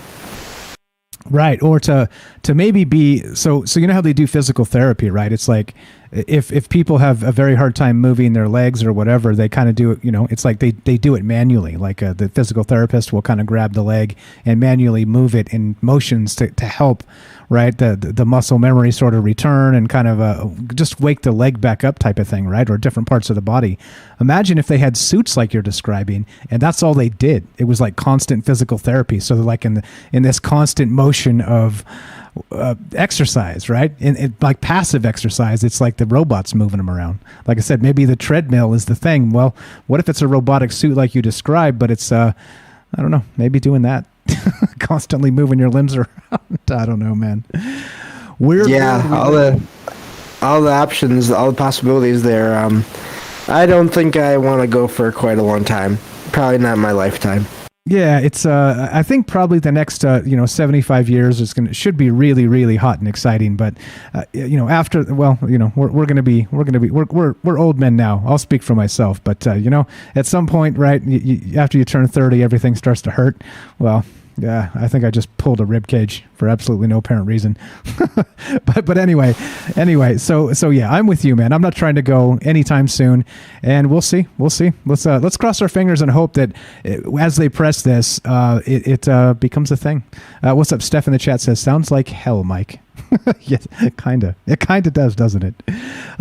Right, or to maybe be so you know how they do physical therapy, right? It's like if people have a very hard time moving their legs or whatever, they kind of do it, it's like they do it manually. Like the physical therapist will kind of grab the leg and manually move it in motions to help, right? The muscle memory sort of return and kind of just wake the leg back up type of thing, right? Or different parts of the body. Imagine if they had suits like you're describing, and that's all they did. It was like constant physical therapy. So they're like in this constant motion of exercise, right? In like passive exercise, it's like the robots moving them around. Like I said, maybe the treadmill is the thing. Well, what if it's a robotic suit like you described, but it's I don't know, maybe doing that, constantly moving your limbs around. I don't know, man. All the options, all the possibilities there. I don't think I want to go for quite a long time. Probably not in my lifetime. Yeah, it's. I think probably the next 75 years should be really, really hot and exciting. But after, well, we're old men now. I'll speak for myself. But at some point, right, after you turn 30, everything starts to hurt. Well, yeah, I think I just pulled a rib cage for absolutely no apparent reason. but anyway, so yeah, I'm with you, man. I'm not trying to go anytime soon, and we'll see. Let's cross our fingers and hope that as they press this, it becomes a thing. What's up? Steph in the chat says, "Sounds like hell, Mike." Yes, kinda. It kinda does, doesn't it?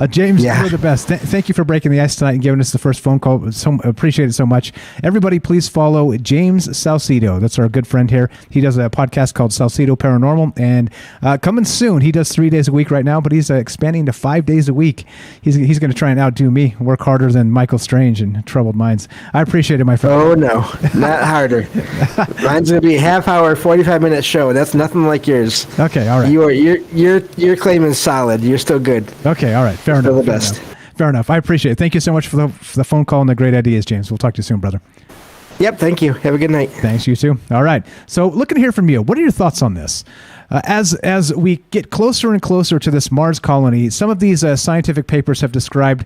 James, you're the best. Thank you for breaking the ice tonight and giving us the first phone call. Appreciate it so much. Everybody, please follow James Salcedo. That's our good friend here. He does a podcast called Salcedo Paranormal, and coming soon. He does 3 days a week right now, but he's expanding to 5 days a week. He's going to try and outdo me, work harder than Michael Strange and Troubled Minds. I appreciate it, my friend. Oh no, not harder. Mine's going to be a half-hour, 45-minute show. That's nothing like yours. Okay, all right. Your claim is solid. You're still good. Okay, all right. Fair enough. Still the best. Fair enough. I appreciate it. Thank you so much for the phone call and the great ideas, James. We'll talk to you soon, brother. Yep, thank you. Have a good night. Thanks, you too. All right. So looking to hear from you. What are your thoughts on this? As we get closer and closer to this Mars colony, some of these scientific papers have described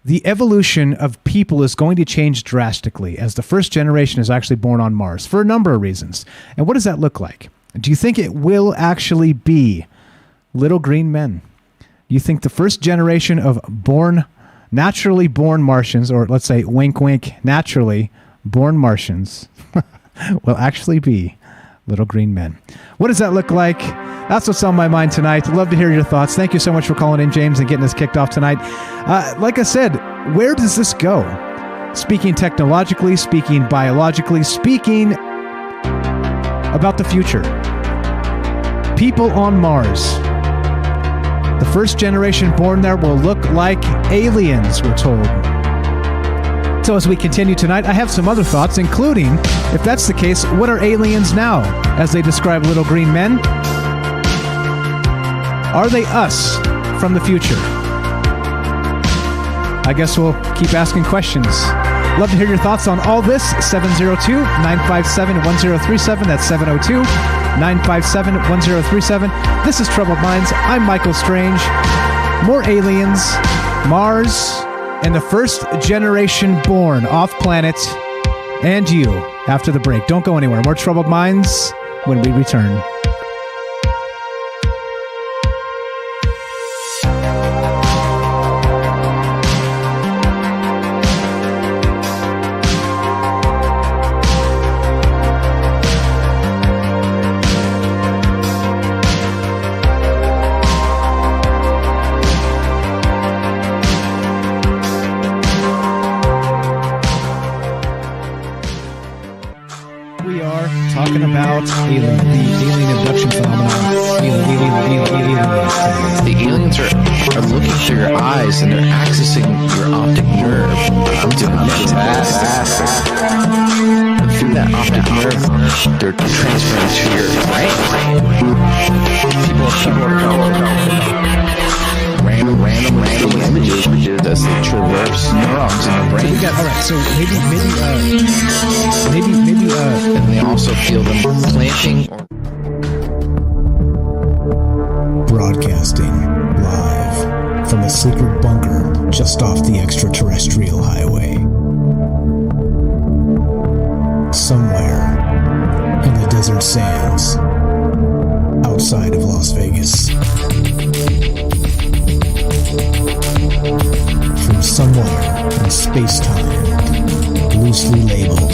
the evolution of people is going to change drastically as the first generation is actually born on Mars for a number of reasons. And what does that look like? Do you think it will actually be little green men? You think the first generation of naturally born Martians, or let's say, wink, wink, naturally born Martians, will actually be little green men? What does that look like? That's what's on my mind tonight. I'd love to hear your thoughts. Thank you so much for calling in, James, and getting us kicked off tonight. Like I said, where does this go? Speaking technologically, speaking biologically, speaking about the future. People on Mars. The first generation born there will look like aliens, we're told. So as we continue tonight, I have some other thoughts, including, if that's the case, what are aliens now, as they describe little green men? Are they us from the future? I guess we'll keep asking questions. Love to hear your thoughts on all this. 702-957-1037. That's 702-957-1037. This is Troubled Minds. I'm Michael Strange. More aliens, Mars, and the first generation born off planet, and you after the break. Don't go anywhere. More Troubled Minds when we return. The alien abduction phenomenon. The aliens are looking through your eyes and they're accessing your optic nerve. I'm doing fantastic. through that optic nerve, they're transferring to your brain. People random images as they traverse neurons in the brain. We got, all right, so maybe, and they also feel them planting. Broadcasting live from a secret bunker just off the extraterrestrial highway. Somewhere in the desert sands outside of Las Vegas. From somewhere in space-time, loosely labeled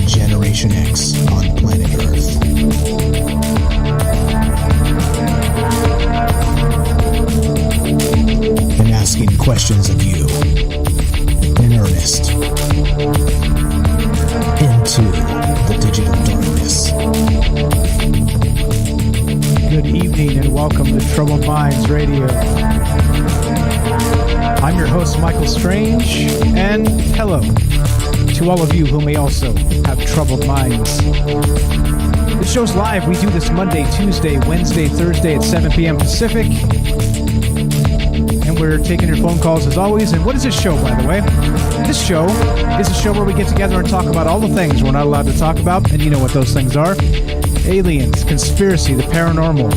Generation X on planet Earth. And asking questions of you in earnest into the digital darkness. good evening and welcome to Troubled Minds Radio. I'm your host, Michael Strange, and hello to all of you who may also have troubled minds. This show's live. We do this Monday, Tuesday, Wednesday, Thursday at 7 p.m. Pacific. And we're taking your phone calls as always. And what is this show, by the way? This show is a show where we get together and talk about all the things we're not allowed to talk about. And you know what those things are. Aliens, conspiracy, the paranormal,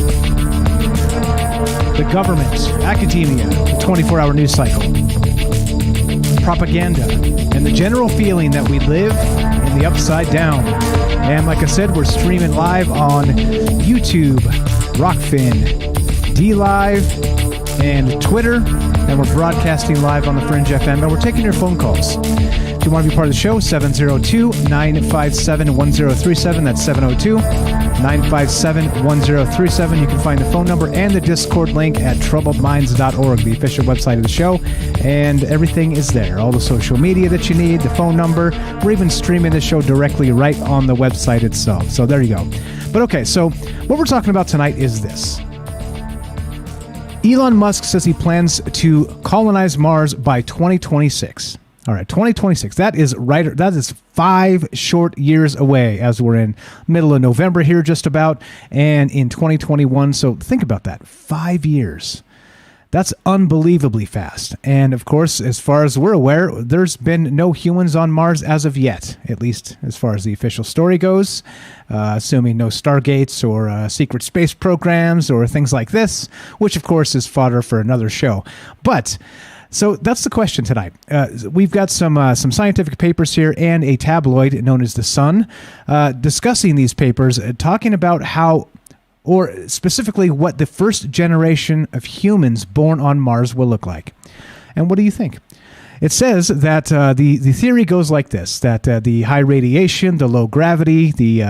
the government, academia, the 24-hour news cycle, propaganda, and the general feeling that we live in the upside down. And like I said, we're streaming live on YouTube, Rockfin, DLive, and Twitter, and we're broadcasting live on the Fringe FM, and we're taking your phone calls. If you want to be part of the show, 702-957-1037. That's 702-957-1037. You can find the phone number and the Discord link at troubledminds.org, the official website of the show, and everything is there. All the social media that you need, the phone number. We're even streaming the show directly right on the website itself. So there you go. But okay, so what we're talking about tonight is this. Elon Musk says he plans to colonize Mars by 2026. All right, 2026. That is right. That is 5 short years away, as we're in middle of November here, just about, and in 2021. So think about that. 5 years. That's unbelievably fast. And of course, as far as we're aware, there's been no humans on Mars as of yet, at least as far as the official story goes, assuming no Stargates or secret space programs or things like this, which of course is fodder for another show. But so that's the question tonight. We've got some scientific papers here and a tabloid known as The Sun discussing these papers, talking about how, or specifically what the first generation of humans born on Mars will look like. And what do you think? It says that the theory goes like this, that the high radiation, the low gravity, the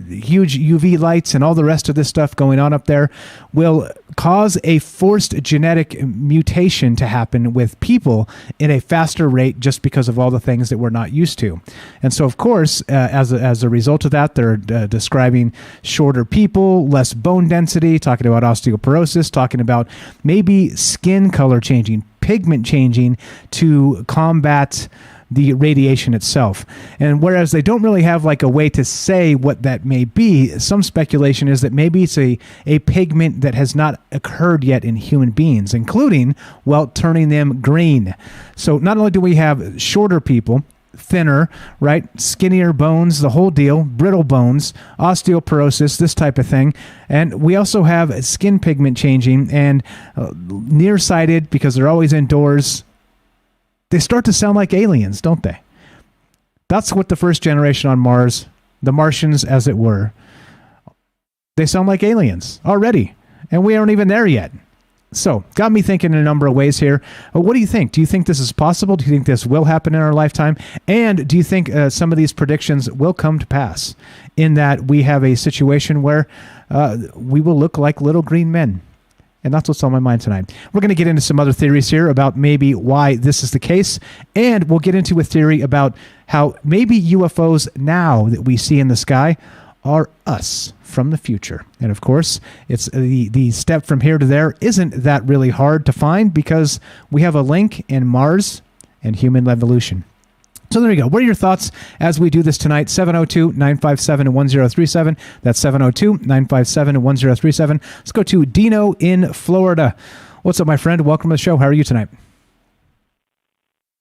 huge UV lights, and all the rest of this stuff going on up there will cause a forced genetic mutation to happen with people in a faster rate just because of all the things that we're not used to. And so, of course, as a result of that, they're describing shorter people, less bone density, talking about osteoporosis, talking about maybe skin color changing, pigment changing to combat the radiation itself. And whereas they don't really have like a way to say what that may be, some speculation is that maybe it's a pigment that has not occurred yet in human beings, including, well, turning them green. So not only do we have shorter people, thinner, right, skinnier bones, the whole deal, brittle bones, osteoporosis, this type of thing, and we also have skin pigment changing and nearsighted because they're always indoors. They start to sound like aliens, don't they? That's what the first generation on Mars, the Martians as it were, they sound like aliens already, and we aren't even there yet. So, got me thinking in a number of ways here. What do you think? Do you think this is possible? Do you think this will happen in our lifetime? And do you think some of these predictions will come to pass in that we have a situation where we will look like little green men? And that's what's on my mind tonight. We're going to get into some other theories here about maybe why this is the case. And we'll get into a theory about how maybe UFOs now that we see in the sky are us from the future. And of course, it's the step from here to there isn't that really hard to find because we have a link in Mars and human evolution. So there you go. What are your thoughts as we do this tonight? 702-957-1037. That's 702-957-1037. Let's go to Dino in Florida. What's up, my friend? Welcome to the show. How are you tonight?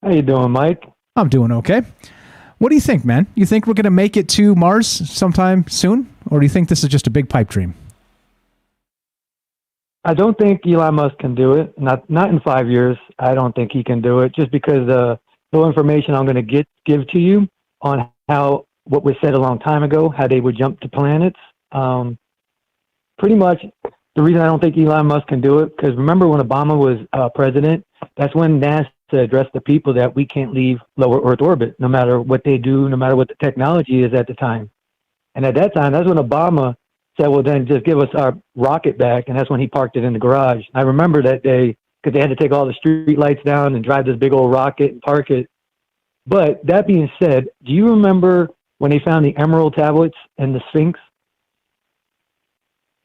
How you doing, Mike? I'm doing okay. What do you think, man? You think we're going to make it to Mars sometime soon? Or do you think this is just a big pipe dream? I don't think Elon Musk can do it. Not in 5 years. I don't think he can do it, just because the information I'm going to give to you on what was said a long time ago, how they would jump to planets. Pretty much the reason I don't think Elon Musk can do it, because remember when Obama was president, that's when NASA addressed the people that we can't leave lower Earth orbit, no matter what they do, no matter what the technology is at the time. And at that time, that's when Obama said, well, then just give us our rocket back. And that's when he parked it in the garage. I remember that day, because they had to take all the street lights down and drive this big old rocket and park it. But that being said, do you remember when they found the emerald tablets and the Sphinx?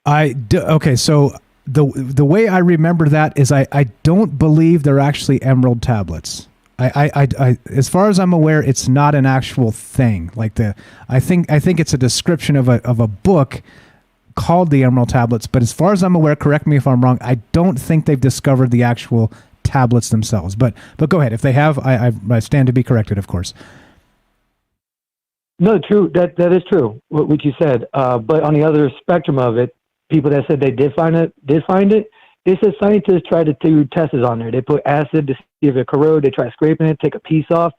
Okay, so the way I remember that is I don't believe they're actually emerald tablets. I as far as I'm aware, it's not an actual thing. Like I think it's a description of a book called the Emerald Tablets, but as far as I'm aware, correct me if I'm wrong, I don't think they've discovered the actual tablets themselves. But go ahead. If they have, I stand to be corrected, of course. No, true. That is true, what you said. But on the other spectrum of it, people that said they did find it. They said scientists tried to do tests on there. They put acid to see if it corrode. They tried scraping it, take a piece off.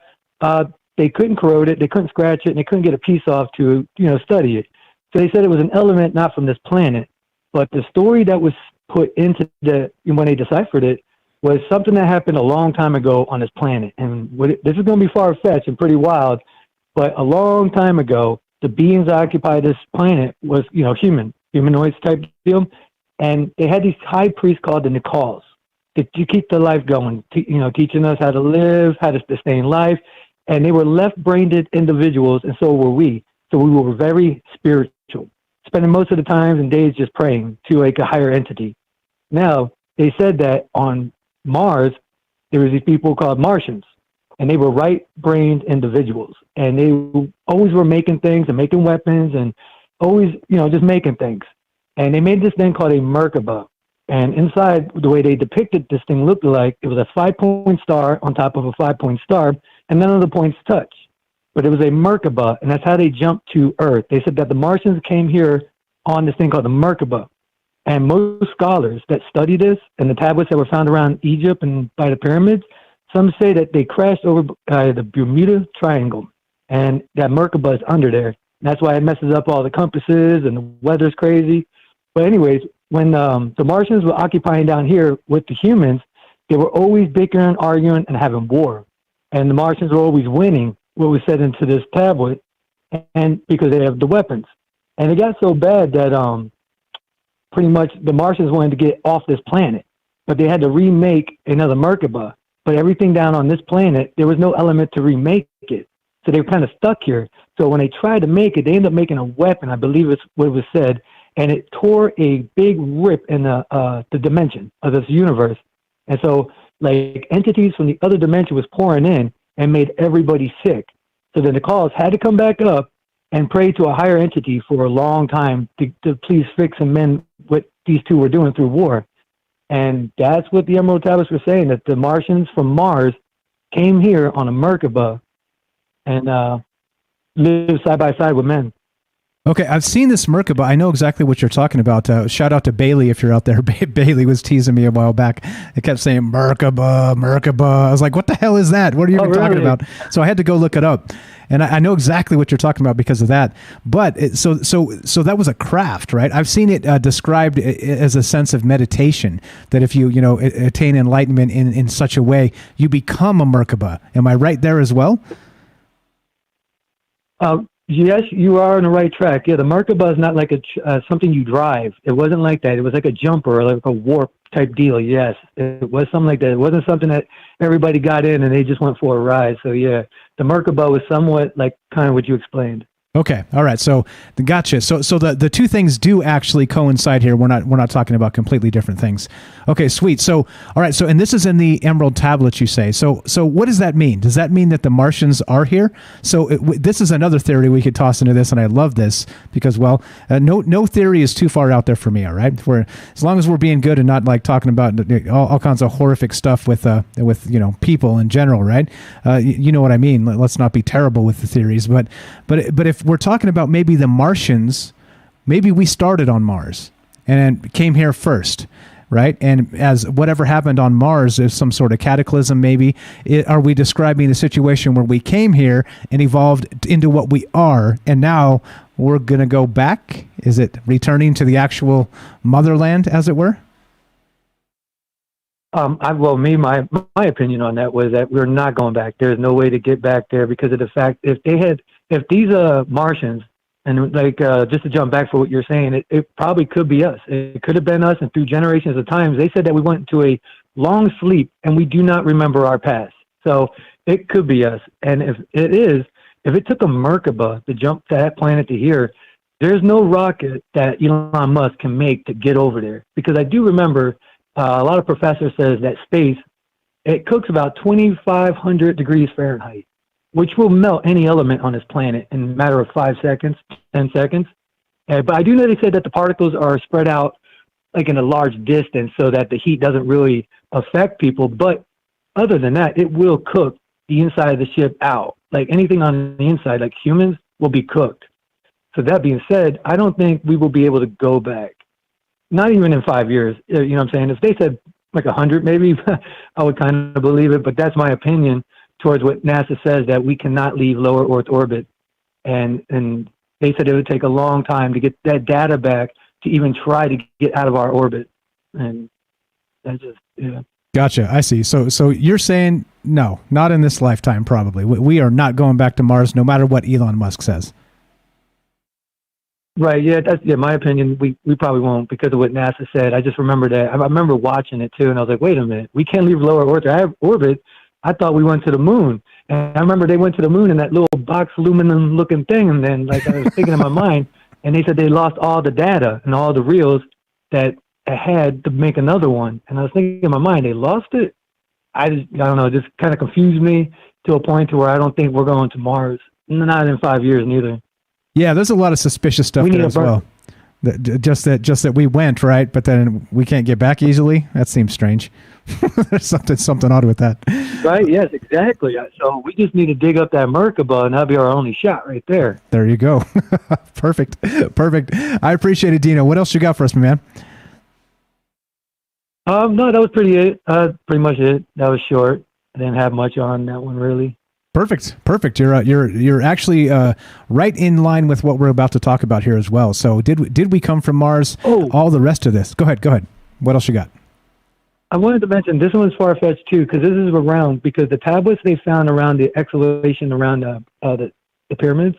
They couldn't corrode it. They couldn't scratch it, and they couldn't get a piece off to study it. So they said it was an element not from this planet. But the story that was put into when they deciphered it was something that happened a long time ago on this planet. And this is going to be far-fetched and pretty wild, but a long time ago, the beings that occupy this planet was, humanoids type deal. And they had these high priests called the Nicals to keep the life going, teaching us how to live, how to stay in life. And they were left-brained individuals, and so were we. So we were very spiritual, spending most of the times and days just praying to like a higher entity. Now, they said that on Mars, there was these people called Martians, and they were right-brained individuals. And they always were making things and making weapons and always, just making things. And they made this thing called a Merkaba. And inside, the way they depicted this thing looked like, it was a 5-point star on top of a 5-point star, and none of the points touch. But it was a Merkaba, and that's how they jumped to Earth. They said that the Martians came here on this thing called the Merkaba. And most scholars that study this, and the tablets that were found around Egypt and by the pyramids, some say that they crashed over the Bermuda Triangle, and that Merkaba is under there. And that's why it messes up all the compasses, and the weather's crazy. But anyways, when the Martians were occupying down here with the humans, they were always bickering, arguing, and having war. And the Martians were always winning what was said into this tablet, and because they have the weapons. And it got so bad that pretty much the Martians wanted to get off this planet, but they had to remake another Merkaba. But everything down on this planet, there was no element to remake it. So they were kind of stuck here. So when they tried to make it, they ended up making a weapon, I believe it's what was said, and it tore a big rip in the dimension of this universe. And so, like, entities from the other dimension was pouring in and made everybody sick. So the Nicals had to come back up and pray to a higher entity for a long time to please fix and mend what these two were doing through war. And that's what the Emerald Tablets were saying, that the Martians from Mars came here on a Merkaba and lived side by side with men. Okay, I've seen this Merkaba. I know exactly what you're talking about. Shout out to Bailey if you're out there. Bailey was teasing me a while back. It kept saying Merkaba, Merkaba. I was like, what the hell is that? What are you even talking about? So I had to go look it up. And I know exactly what you're talking about because of that. But so that was a craft, right? I've seen it described as a sense of meditation, that if you attain enlightenment in such a way, you become a Merkaba. Am I right there as well? Yes, you are on the right track. Yeah, the Merkaba is not like something you drive. It wasn't like that. It was like a jumper or like a warp type deal. Yes, it was something like that. It wasn't something that everybody got in and they just went for a ride. So yeah, the Merkaba was somewhat like kind of what you explained. Okay. All right. So gotcha. So the two things do actually coincide here. We're not talking about completely different things. Okay, sweet. So all right. So and this is in the Emerald tablets, you say. So what does that mean? Does that mean that the Martians are here? So this is another theory we could toss into this, and I love this because no theory is too far out there for me. All right. As long as we're being good and not like talking about all kinds of horrific stuff with people in general, right? You know what I mean. Let's not be terrible with the theories, but if we're talking about maybe the Martians, maybe we started on Mars and came here first, right? And as whatever happened on Mars is some sort of cataclysm, maybe. Are we describing the situation where we came here and evolved into what we are, and now we're going to go back? Is it returning to the actual motherland, as it were? My opinion on that was that we're not going back. There's no way to get back there because of the fact if these Martians, and just to jump back for what you're saying, it probably could be us. It could have been us, and through generations of times, they said that we went into a long sleep and we do not remember our past. So it could be us. And if it took a Merkaba to jump to that planet to here, there's no rocket that Elon Musk can make to get over there. Because I do remember a lot of professors says that space, it cooks about 2,500 degrees Fahrenheit, which will melt any element on this planet in a matter of 5 seconds, 10 seconds. But I do know they said that the particles are spread out like in a large distance so that the heat doesn't really affect people. But other than that, it will cook the inside of the ship out. Like anything on the inside, like humans, will be cooked. So that being said, I don't think we will be able to go back. Not even in 5 years. You know what I'm saying? If they said like 100 maybe, I would kind of believe it. But that's my opinion towards what NASA says, that we cannot leave lower Earth orbit. And they said it would take a long time to get that data back to even try to get out of our orbit. And that's just, yeah. Gotcha. I see. So you're saying, no, not in this lifetime, probably. We are not going back to Mars, no matter what Elon Musk says. Right. Yeah. That's my opinion. We probably won't because of what NASA said. I just remember that. I remember watching it too. And I was like, wait a minute, we can't leave lower orbit. I thought we went to the moon. And I remember they went to the moon in that little box aluminum looking thing. And then I was thinking in my mind, and they said they lost all the data and all the reels that I had to make another one. And I was thinking in my mind, they lost it. I don't know. It just kind of confused me to a point to where I don't think we're going to Mars. Not in 5 years neither. Yeah, there's a lot of suspicious stuff there as well. Just that we went, right? But then we can't get back easily. That seems strange. There's something odd with that. Right? Yes, exactly. So we just need to dig up that Merkaba, and that'll be our only shot right there. There you go. Perfect. I appreciate it, Dino. What else you got for us, my man? No, that was pretty much it. That was short. I didn't have much on that one, really. Perfect. You're actually right in line with what we're about to talk about here as well. So did we come from Mars? Oh. All the rest of this. Go ahead. What else you got? I wanted to mention this one is far-fetched too, because this is around because the tablets they found around the exhalation around the pyramids,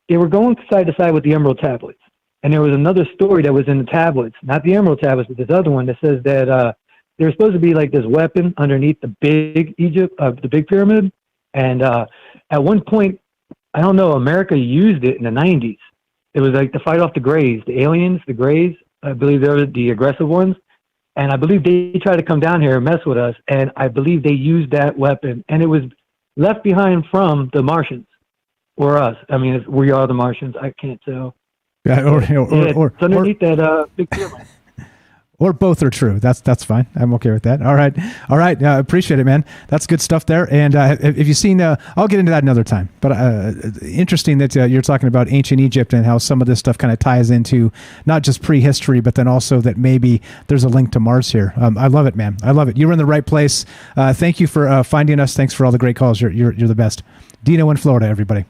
they were going side to side with the Emerald tablets. And there was another story that was in the tablets, not the Emerald tablets, but this other one that says that there was supposed to be like this weapon underneath the big the big pyramid. And at one point, I don't know, America used it in the 90s. It was like to fight off the Greys, the aliens, the Greys. I believe they were the aggressive ones. And I believe they tried to come down here and mess with us. And I believe they used that weapon. And it was left behind from the Martians or us. I mean, we are the Martians. I can't tell. Yeah, it's underneath that big pyramid. Or both are true. That's fine. I'm okay with that. All right. Appreciate it, man. That's good stuff there. And if you've seen, I'll get into that another time. But interesting that you're talking about ancient Egypt and how some of this stuff kind of ties into not just prehistory, but then also that maybe there's a link to Mars here. I love it, man. I love it. You're in the right place. Thank you for finding us. Thanks for all the great calls. You're the best. Dino in Florida, everybody.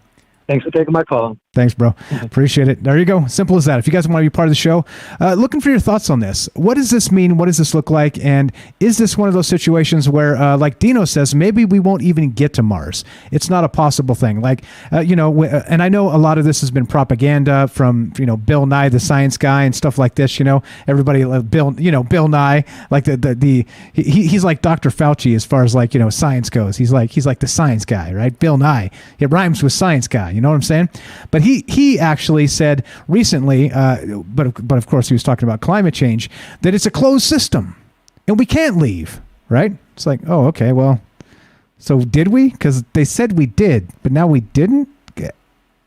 Thanks for taking my call. Thanks, bro. Appreciate it. There you go. Simple as that. If you guys want to be part of the show, looking for your thoughts on this. What does this mean? What does this look like? And is this one of those situations where, like Dino says, maybe we won't even get to Mars? It's not a possible thing. Like, and I know a lot of this has been propaganda from, Bill Nye, the science guy and stuff like this, everybody, Bill Nye, like he's like Dr. Fauci as far as like, science goes. He's like the science guy, right? Bill Nye. It rhymes with science guy. You know what I'm saying? But he actually said recently, but of course he was talking about climate change, that it's a closed system and we can't leave, right? It's like, oh, okay, well, so did we? Because they said we did, but now we didn't?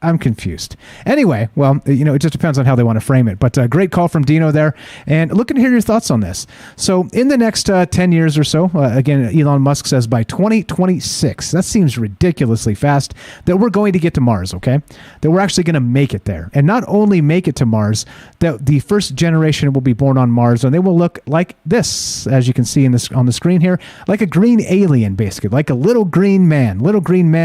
I'm confused. Anyway, well, it just depends on how they want to frame it. But great call from Dino there. And looking to hear your thoughts on this. So in the next 10 years or so, again, Elon Musk says by 2026, that seems ridiculously fast, that we're going to get to Mars, okay? That we're actually going to make it there. And not only make it to Mars, that the first generation will be born on Mars, and they will look like this, as you can see on the screen here, like a green alien, basically, like a little green man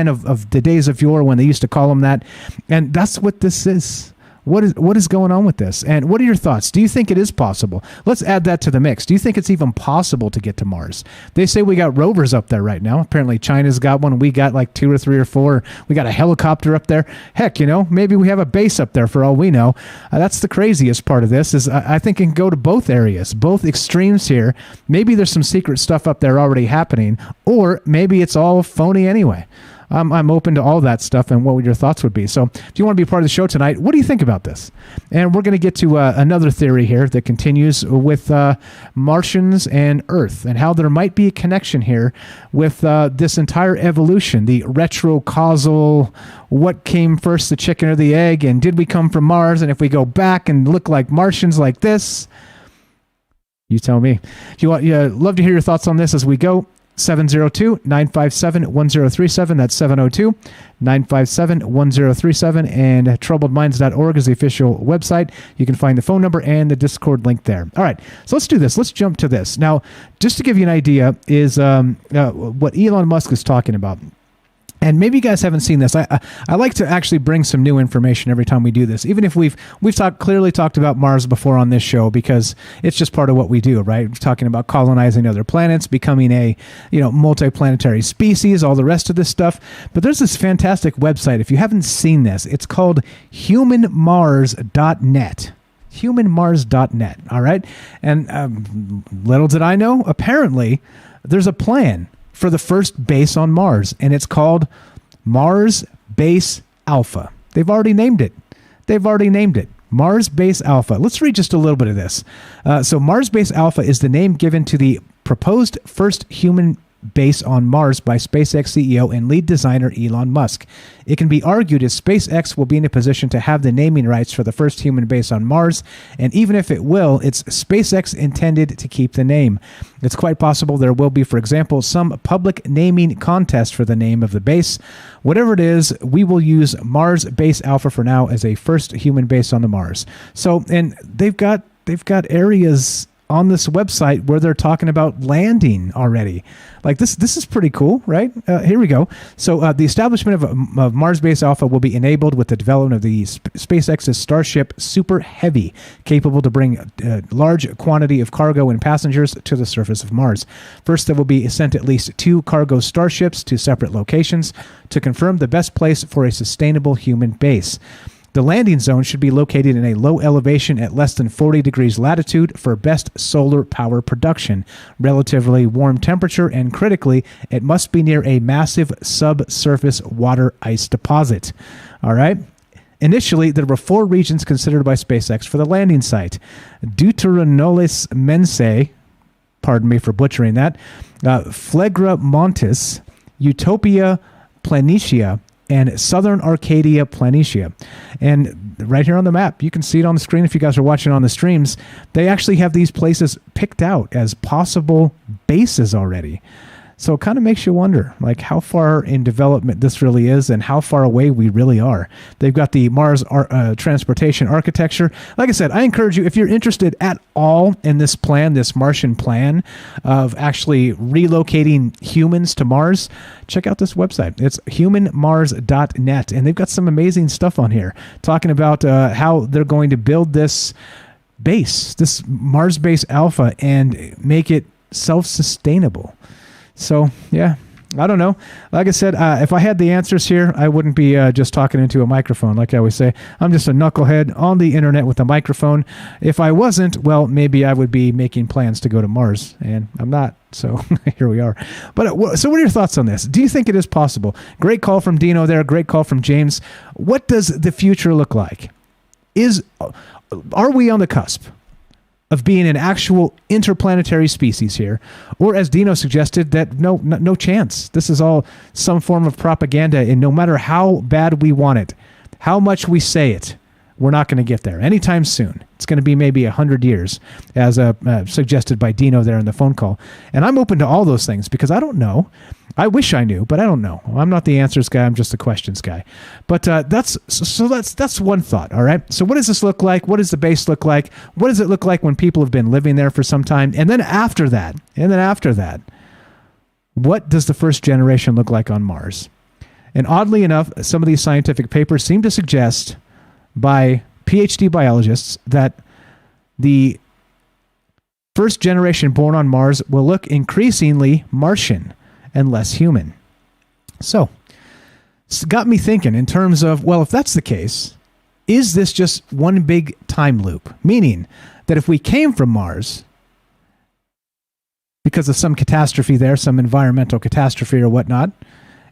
of the days of yore when they used to call him that. And that's what this is. What is going on with this? And what are your thoughts? Do you think it is possible? Let's add that to the mix. Do you think it's even possible to get to Mars? They say we got rovers up there right now. Apparently China's got one. We got like 2 or 3 or 4. We got a helicopter up there. Heck, maybe we have a base up there for all we know. That's the craziest part of this is I think it can go to both areas, both extremes here. Maybe there's some secret stuff up there already happening, or maybe it's all phony anyway. I'm open to all that stuff and what your thoughts would be. So if you want to be part of the show tonight, what do you think about this? And we're going to get to another theory here that continues with Martians and Earth and how there might be a connection here with this entire evolution, the retrocausal, what came first, the chicken or the egg, and did we come from Mars? And if we go back and look like Martians like this, you tell me. If you want, love to hear your thoughts on this as we go. 702-957-1037. That's 702-957-1037. And troubledminds.org is the official website. You can find the phone number and the Discord link there. All right, so let's do this. Let's jump to this. Now, just to give you an idea is what Elon Musk is talking about. And maybe you guys haven't seen this. I like to actually bring some new information every time we do this, even if we've clearly talked about Mars before on this show, because it's just part of what we do, right? We're talking about colonizing other planets, becoming a multiplanetary species, all the rest of this stuff. But there's this fantastic website. If you haven't seen this, it's called humanmars.net. Humanmars.net. All right. And little did I know, apparently there's a plan for the first base on Mars, and it's called Mars Base Alpha. They've already named it. Mars Base Alpha. Let's read just a little bit of this. So Mars Base Alpha is the name given to the proposed first human base on Mars by SpaceX CEO and lead designer Elon Musk. It can be argued as SpaceX will be in a position to have the naming rights for the first human base on Mars, and even if it will, it's SpaceX intended to keep the name. It's quite possible there will be, for example, some public naming contest for the name of the base. Whatever it is, we will use Mars Base Alpha for now as a first human base on the Mars. So, and they've got areas on this website where they're talking about landing already. Like this is pretty cool, right? Here we go. So the establishment of Mars Base Alpha will be enabled with the development of the SpaceX's Starship Super Heavy, capable to bring a large quantity of cargo and passengers to the surface of Mars. First, there will be sent at least 2 cargo starships to separate locations to confirm the best place for a sustainable human base. The landing zone should be located in a low elevation at less than 40 degrees latitude for best solar power production, relatively warm temperature, and critically, it must be near a massive subsurface water ice deposit. All right? Initially, there were 4 regions considered by SpaceX for the landing site. Deuteronolis Mensae, pardon me for butchering that, Phlegra Montis, Utopia Planitia, and Southern Arcadia Planitia. And right here on the map, you can see it on the screen if you guys are watching on the streams, they actually have these places picked out as possible bases already. So it kind of makes you wonder, like, how far in development this really is and how far away we really are. They've got the Mars transportation architecture. Like I said, I encourage you, if you're interested at all in this plan, this Martian plan of actually relocating humans to Mars, check out this website. It's humanmars.net, and they've got some amazing stuff on here talking about how they're going to build this base, this Mars Base Alpha, and make it self-sustainable. So, yeah, I don't know. Like I said, if I had the answers here, I wouldn't be just talking into a microphone. Like I always say, I'm just a knucklehead on the internet with a microphone. If I wasn't, well, maybe I would be making plans to go to Mars, and I'm not. So here we are. But so what are your thoughts on this? Do you think it is possible? Great call from Dino there. Great call from James. What does the future look like? Are we on the cusp of being an actual interplanetary species here? Or as Dino suggested, that no chance. This is all some form of propaganda, and no matter how bad we want it, how much we say it, we're not going to get there anytime soon. It's going to be maybe 100 years, as suggested by Dino there in the phone call. And I'm open to all those things because I don't know. I wish I knew, but I don't know. I'm not the answers guy. I'm just the questions guy. But that's one thought. All right. So what does this look like? What does the base look like? What does it look like when people have been living there for some time? And then after that, what does the first generation look like on Mars? And oddly enough, some of these scientific papers seem to suggest by PhD biologists that the first generation born on Mars will look increasingly Martian and less human. So, it's got me thinking in terms of, well, if that's the case, is this just one big time loop? Meaning that if we came from Mars because of some catastrophe there, some environmental catastrophe or whatnot,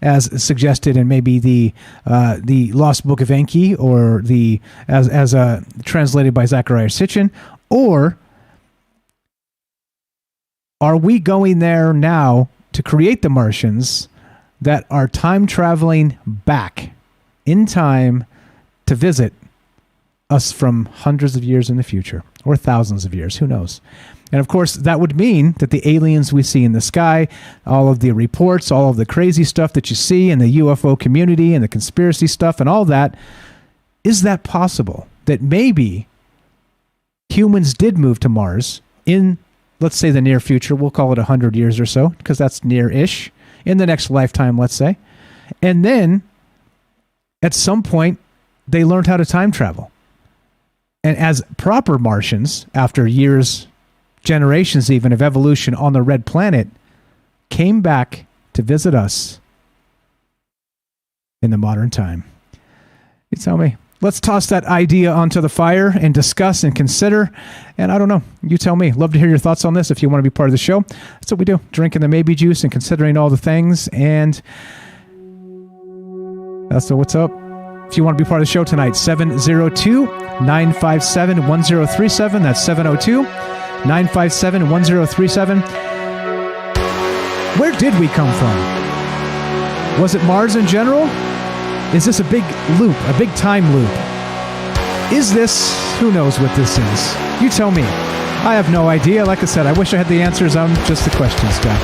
as suggested in maybe the Lost Book of Enki, or as translated by Zachariah Sitchin, or are we going there now to create the Martians that are time traveling back in time to visit us from hundreds of years in the future, or thousands of years, who knows? And of course, that would mean that the aliens we see in the sky, all of the reports, all of the crazy stuff that you see in the UFO community and the conspiracy stuff and all that, is that possible? That maybe humans did move to Mars in, let's say, the near future. We'll call it 100 years or so, because that's near-ish, in the next lifetime, let's say. And then, at some point, they learned how to time travel. And as proper Martians, after years, generations even, of evolution on the red planet, came back to visit us in the modern time. You tell me. Let's toss that idea onto the fire and discuss and consider. And I don't know. You tell me. Love to hear your thoughts on this if you want to be part of the show. That's what we do. Drinking the maybe juice and considering all the things. And that's the what's up. If you want to be part of the show tonight, 702-957-1037. That's 702-957-1037. Where did we come from? Was it Mars in general? Is this a big loop, a big time loop? Is this, who knows what this is? You tell me. I have no idea. Like I said, I wish I had the answers. I'm just the questions guy.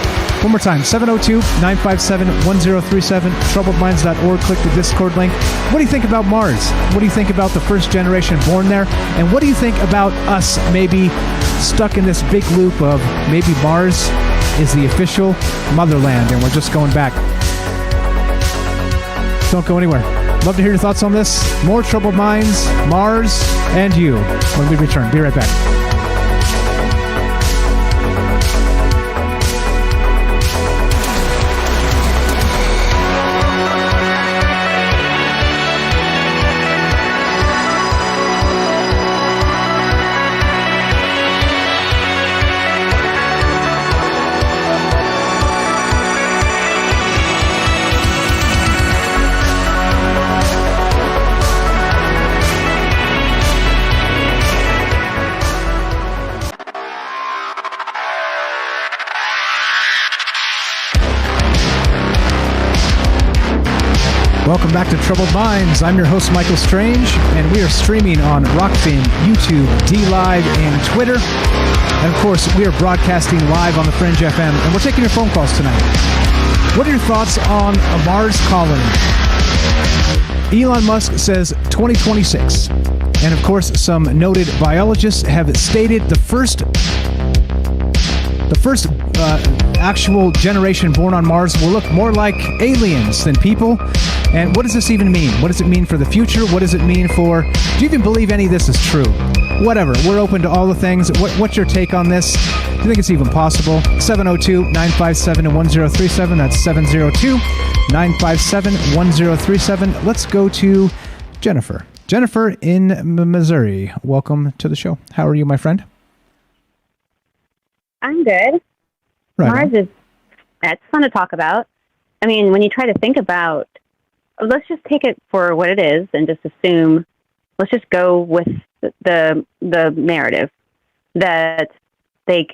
One more time, 702-957-1037, troubledminds.org. Click the Discord link. What do you think about Mars? What do you think about the first generation born there? And what do you think about us maybe stuck in this big loop of maybe Mars is the official motherland and we're just going back? Don't go anywhere. Love to hear your thoughts on this. More Troubled Minds, Mars, and you when we return. Be right back. Welcome back to Troubled Minds. I'm your host, Michael Strange, and we are streaming on Rockfin, YouTube, D-Live, and Twitter. And of course, we are broadcasting live on the Fringe FM, and we're taking your phone calls tonight. What are your thoughts on a Mars colony? Elon Musk says 2026. And of course, some noted biologists have stated the first actual generation born on Mars will look more like aliens than people. And what does this even mean? What does it mean for the future? What does it mean for... Do you even believe any of this is true? Whatever. We're open to all the things. What's your take on this? Do you think it's even possible? 702-957-1037. That's 702-957-1037. Let's go to Jennifer. Jennifer in Missouri. Welcome to the show. How are you, my friend? I'm good. Right. Mars that's fun to talk about. I mean, when you try to think about, let's just take it for what it is and just assume, let's just go with the narrative that they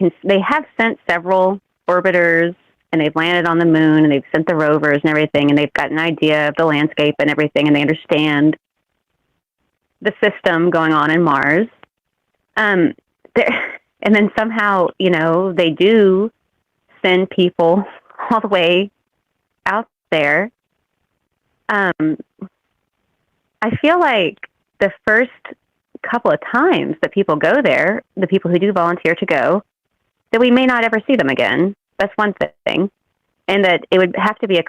have sent several orbiters and they've landed on the moon and they've sent the rovers and everything and they've got an idea of the landscape and everything and they understand the system going on in Mars. And then somehow, they do send people all the way out there. I feel like the first couple of times that people go there, the people who do volunteer to go, that we may not ever see them again. That's one thing. And that it would have to be it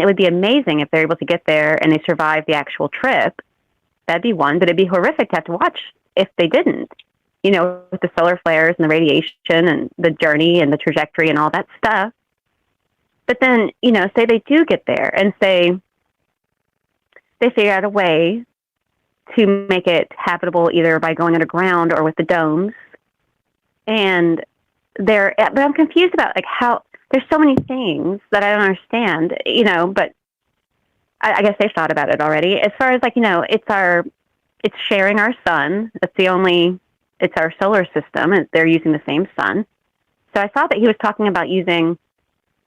would be amazing if they're able to get there and they survive the actual trip. That'd be one, but it'd be horrific to have to watch if they didn't. With the solar flares and the radiation and the journey and the trajectory and all that stuff. But then, say they do get there and say they figure out a way to make it habitable either by going underground or with the domes. But I'm confused about how there's so many things that I don't understand, but I guess they've thought about it already. As far as it's sharing our sun. It's our solar system, and they're using the same sun. So I saw that he was talking about using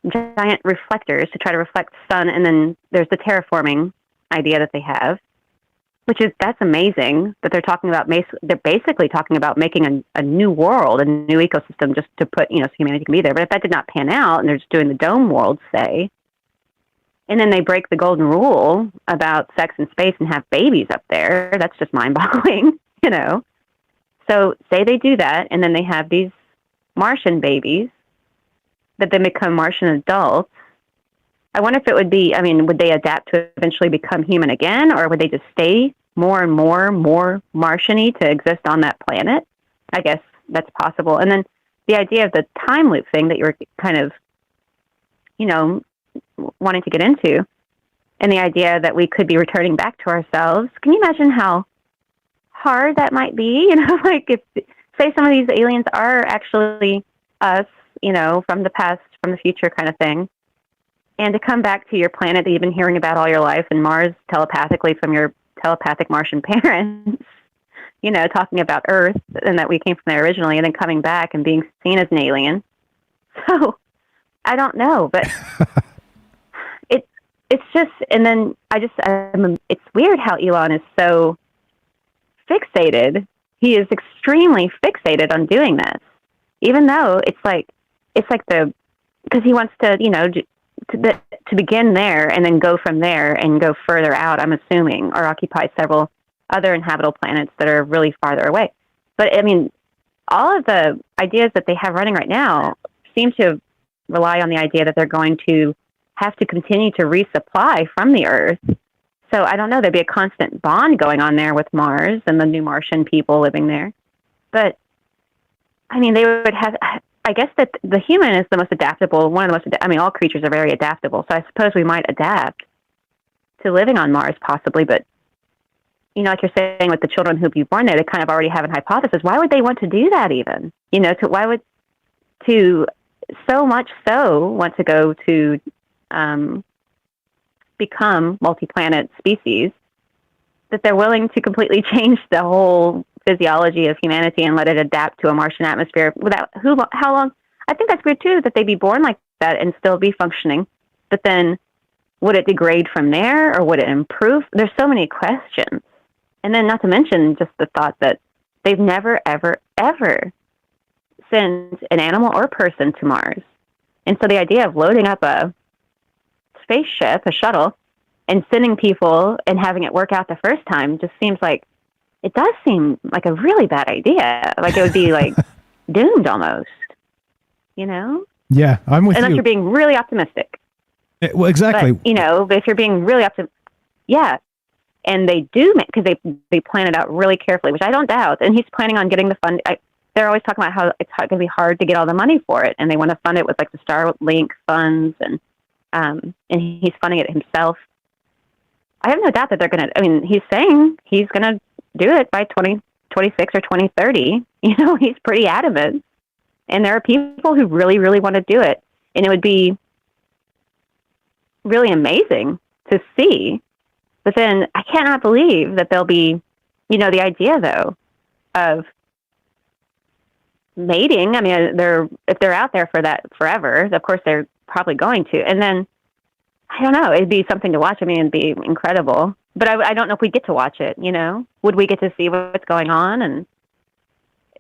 giant reflectors to try to reflect the sun, and then there's the terraforming idea that they have, that's amazing that they're talking about. They're basically talking about making a new world, a new ecosystem, just to put, so humanity can be there. But if that did not pan out, and they're just doing the dome world, say, and then they break the golden rule about sex and space and have babies up there, that's just mind-boggling, So say they do that, and then they have these Martian babies that then become Martian adults. I wonder if it would be, would they adapt to eventually become human again, or would they just stay more and more Martian-y to exist on that planet? I guess that's possible. And then the idea of the time loop thing that you were kind of, wanting to get into, and the idea that we could be returning back to ourselves. Can you imagine how hard that might be? If say some of these aliens are actually us, from the past, from the future kind of thing, and to come back to your planet that you've been hearing about all your life, and Mars telepathically from your telepathic Martian parents, talking about Earth and that we came from there originally, and then coming back and being seen as an alien. So I don't know, but it's just, and then it's weird how Elon is so fixated. He is extremely fixated on doing this, even though because he wants to, to begin there and then go from there and go further out, I'm assuming, or occupy several other inhabitable planets that are really farther away. But all of the ideas that they have running right now seem to rely on the idea that they're going to have to continue to resupply from the Earth. So I don't know, there'd be a constant bond going on there with Mars and the new Martian people living there. But, they would have, I guess that the human is the most adaptable, one of the most, all creatures are very adaptable. So I suppose we might adapt to living on Mars possibly. But, like you're saying with the children who be born there, they kind of already have an hypothesis. Why would they want to do that even? So much so want to go to become multi-planet species that they're willing to completely change the whole physiology of humanity and let it adapt to a Martian atmosphere how long? I think that's weird too, that they'd be born like that and still be functioning. But then would it degrade from there, or would it improve? There's so many questions. And then not to mention just the thought that they've never, ever, ever sent an animal or person to Mars. And so the idea of loading up a spaceship, a shuttle, and sending people and having it work out the first time just seems like, it does seem like a really bad idea. Like it would be like doomed almost, Yeah, I'm with you. Unless you're being really optimistic. Well, exactly. But, but if you're being really yeah. And they do, because they plan it out really carefully, which I don't doubt. And he's planning on getting the fund. They're always talking about how it's going to be hard to get all the money for it. And they want to fund it with like the Starlink funds. And he's funding it himself. I have no doubt that they're going to, he's saying he's going to do it by 2026 or 2030. He's pretty adamant. And there are people who really, really want to do it. And it would be really amazing to see. But then I cannot believe that there'll be, the idea, though, of mating. If they're out there for that forever, of course they're probably going to. And then, I don't know, it'd be something to watch. It'd be incredible. But I don't know if we'd get to watch it, Would we get to see what's going on? And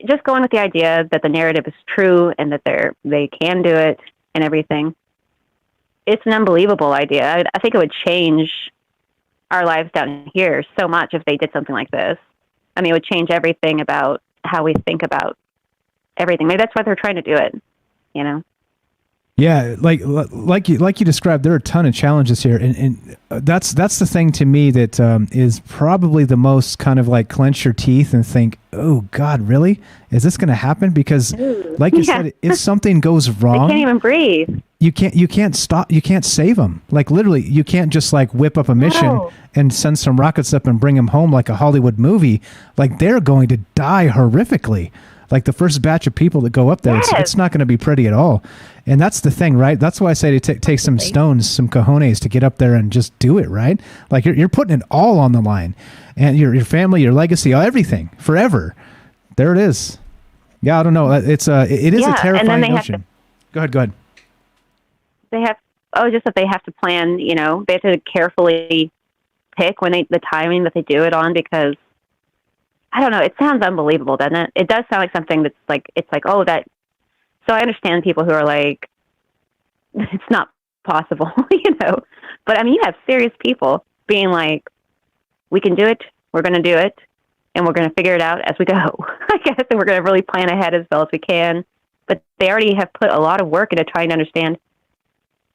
just going with the idea that the narrative is true and that they can do it and everything. It's an unbelievable idea. I think it would change our lives down here so much if they did something like this. It would change everything about how we think about everything. Maybe that's why they're trying to do it, Yeah, like you described, there are a ton of challenges here, and that's the thing to me that is probably the most kind of like clench your teeth and think, oh God, really? Is this going to happen? Because, like you said, if something goes wrong, they can't even breathe. You can't stop. You can't save them. Like literally, you can't just like whip up a mission and send some rockets up and bring them home like a Hollywood movie. Like they're going to die horrifically. Like the first batch of people that go up there, it's not going to be pretty at all. And that's the thing, right? That's why I say to take some stones, some cojones to get up there and just do it, right? Like you're putting it all on the line, and your family, your legacy, everything, forever. There it is. Yeah, I don't know. It is a terrifying notion. Go ahead. They have just that they have to plan. They have to carefully pick the timing that they do it on, because I don't know. It sounds unbelievable, doesn't it? It does sound like something that's like, it's like, that. So I understand people who are like, it's not possible, But you have serious people being like, we can do it. We're going to do it. And we're going to figure it out as we go, I guess. And we're going to really plan ahead as well as we can. But they already have put a lot of work into trying to understand,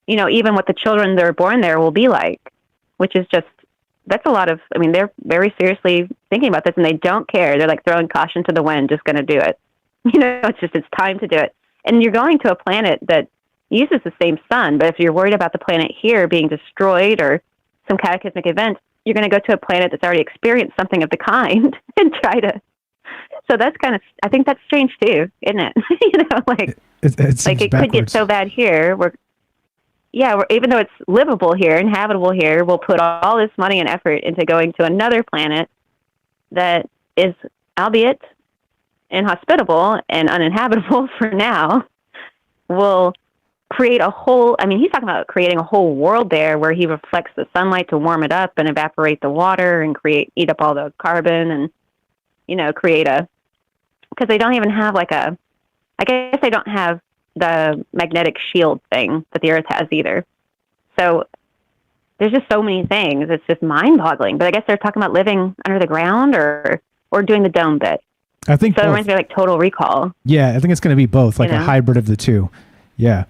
even what the children that are born there will be like, which is just, that's a lot of, they're very seriously thinking about this, and they don't care. They're like throwing caution to the wind, just going to do it. It's time to do it. And you're going to a planet that uses the same sun, but if you're worried about the planet here being destroyed or some cataclysmic event, you're going to go to a planet that's already experienced something of the kind and try to. So that's kind of, I think that's strange too, isn't it? It could get so bad here. Even though it's livable here, inhabitable here, we'll put all this money and effort into going to another planet that is, albeit inhospitable and uninhabitable for now, will create a whole, he's talking about creating a whole world there where he reflects the sunlight to warm it up and evaporate the water and eat up all the carbon and, create because they don't even have I guess they don't have the magnetic shield thing that the Earth has either. So there's just so many things. It's just mind-boggling. But I guess they're talking about living under the ground or doing the dome bit. I think so. Both. It reminds me of Total Recall. Yeah, I think it's going to be both, a hybrid of the two. Yeah.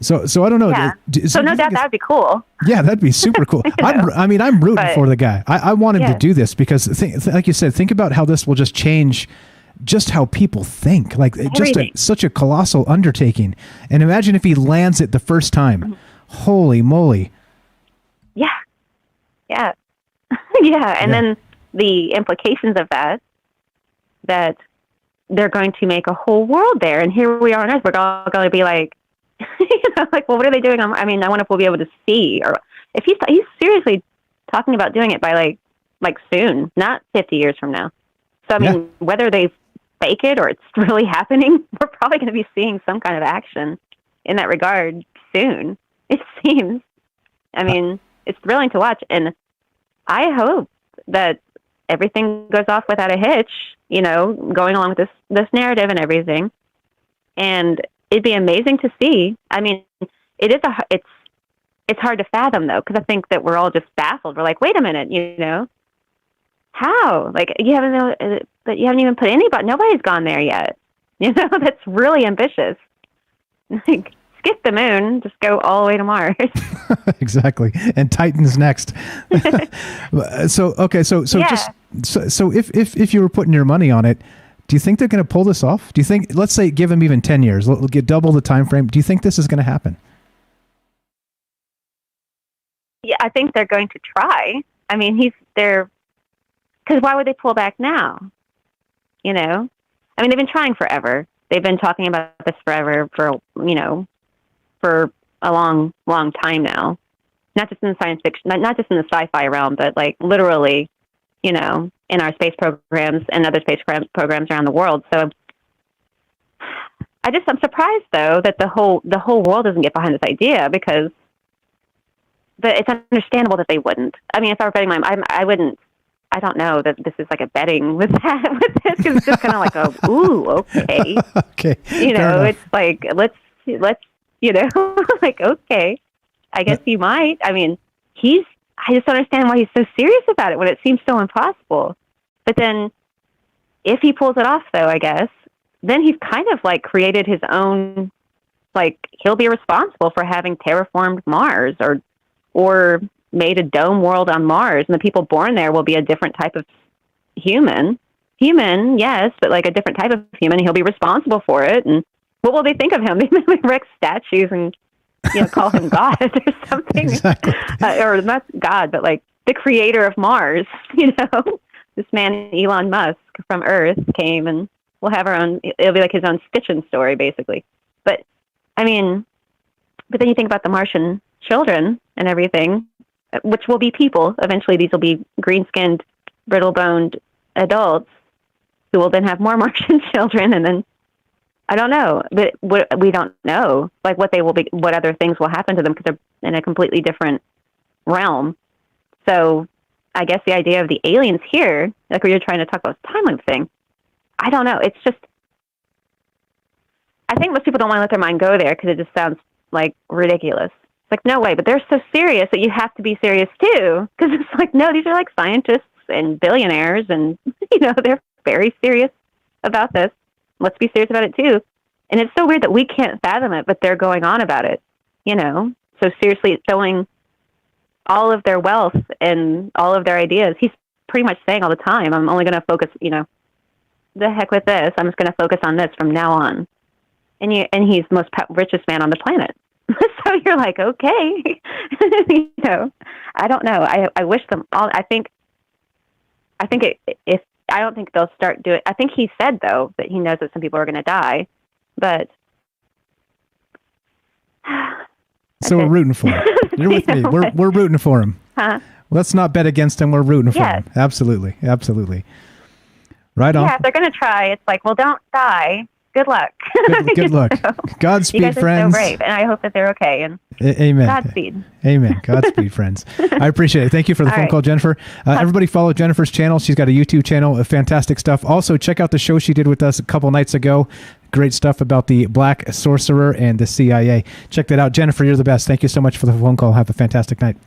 So I don't know. Yeah. So no doubt that would be cool. Yeah, that'd be super cool. I'm rooting for the guy. I want him to do this because, like you said, think about how this will just change just how people think. Such a colossal undertaking. And imagine if he lands it the first time. Mm-hmm. Holy moly. Yeah. Yeah. Yeah. And then the implications of that they're going to make a whole world there. And here we are on Earth. We're all going to be like, well, what are they doing? I wonder if we'll be able to see, or if he's seriously talking about doing it by like soon, not 50 years from now. So, whether they fake it or it's really happening, we're probably going to be seeing some kind of action in that regard soon. It seems. It's thrilling to watch. And I hope that everything goes off without a hitch, going along with this narrative and everything. And it'd be amazing to see. It's hard to fathom though, because I think that we're all just baffled. We're like, wait a minute, how? You haven't even put anybody. Nobody's gone there yet. That's really ambitious. It's skip the moon, just go all the way to Mars. Exactly. And Titan's next. So Yeah. so if you were putting your money on it, do you think they're going to pull this off? Do you think, let's say, give them even 10 years, we'll get double the time frame. Do you think this is going to happen? Yeah, I think they're going to try. I mean, because why would they pull back now? You know? I mean, they've been trying forever. They've been talking about this forever for a long, long time now. Not just in the science fiction, not just in the sci-fi realm, but like literally, you know, in our space programs and other space programs around the world. So I'm surprised though that the whole world doesn't get behind this idea, because it's understandable that they wouldn't. I mean, if I were betting I wouldn't. I don't know that this is like a betting with this, because it's just kind of like, okay. Okay. You know, it's like, let's, you know, like, okay, I guess he might. I mean, I just don't understand why he's so serious about it when it seems so impossible. But then if he pulls it off, though, I guess, then he's kind of like created his own, like, he'll be responsible for having terraformed Mars or made a dome world on Mars, and the people born there will be a different type of human. Human, yes, but like a different type of human. He'll be responsible for it. And what will they think of him? They may erect statues and, you know, call him God or something. Exactly. Or not God, but like the creator of Mars, you know. This man, Elon Musk, from Earth came, and we'll have our own, it'll be like his own stitching story, basically. But, I mean, but then you think about the Martian children and everything, which will be people. Eventually, these will be green-skinned, brittle-boned adults who will then have more Martian children, and then I don't know, but we don't know, like what they will be, what other things will happen to them, because they're in a completely different realm. So, I guess the idea of the aliens here, like we were trying to talk about this time loop thing, I don't know. It's just, I think most people don't want to let their mind go there because it just sounds like ridiculous. It's like, no way, but they're so serious that you have to be serious too. Because it's like, no, these are like scientists and billionaires, and, you know, they're very serious about this. Let's be serious about it too. And it's so weird that we can't fathom it, but they're going on about it, you know? So seriously, showing all of their wealth and all of their ideas. He's pretty much saying all the time, I'm only going to focus, you know, the heck with this. I'm just going to focus on this from now on. And he's the most richest man on the planet. So you're like, okay, you know, I don't know. I wish them all. I don't think they'll start doing. I think he said though that he knows that some people are going to die, but. So we're rooting for him. You're with me. We're rooting for him. Huh? Let's not bet against him. We're rooting for him. Absolutely, absolutely. Right on. Yeah, if they're going to try, it's like, well, don't die. Good luck. Good luck. Godspeed, you guys friends. are so brave, and I hope that they're okay. And amen. Godspeed. Amen. Godspeed, friends. I appreciate it. Thank you for the phone call, Jennifer. Everybody follow Jennifer's channel. She's got a YouTube channel of fantastic stuff. Also, check out the show she did with us a couple nights ago. Great stuff about the Black Sorcerer and the CIA. Check that out. Jennifer, you're the best. Thank you so much for the phone call. Have a fantastic night.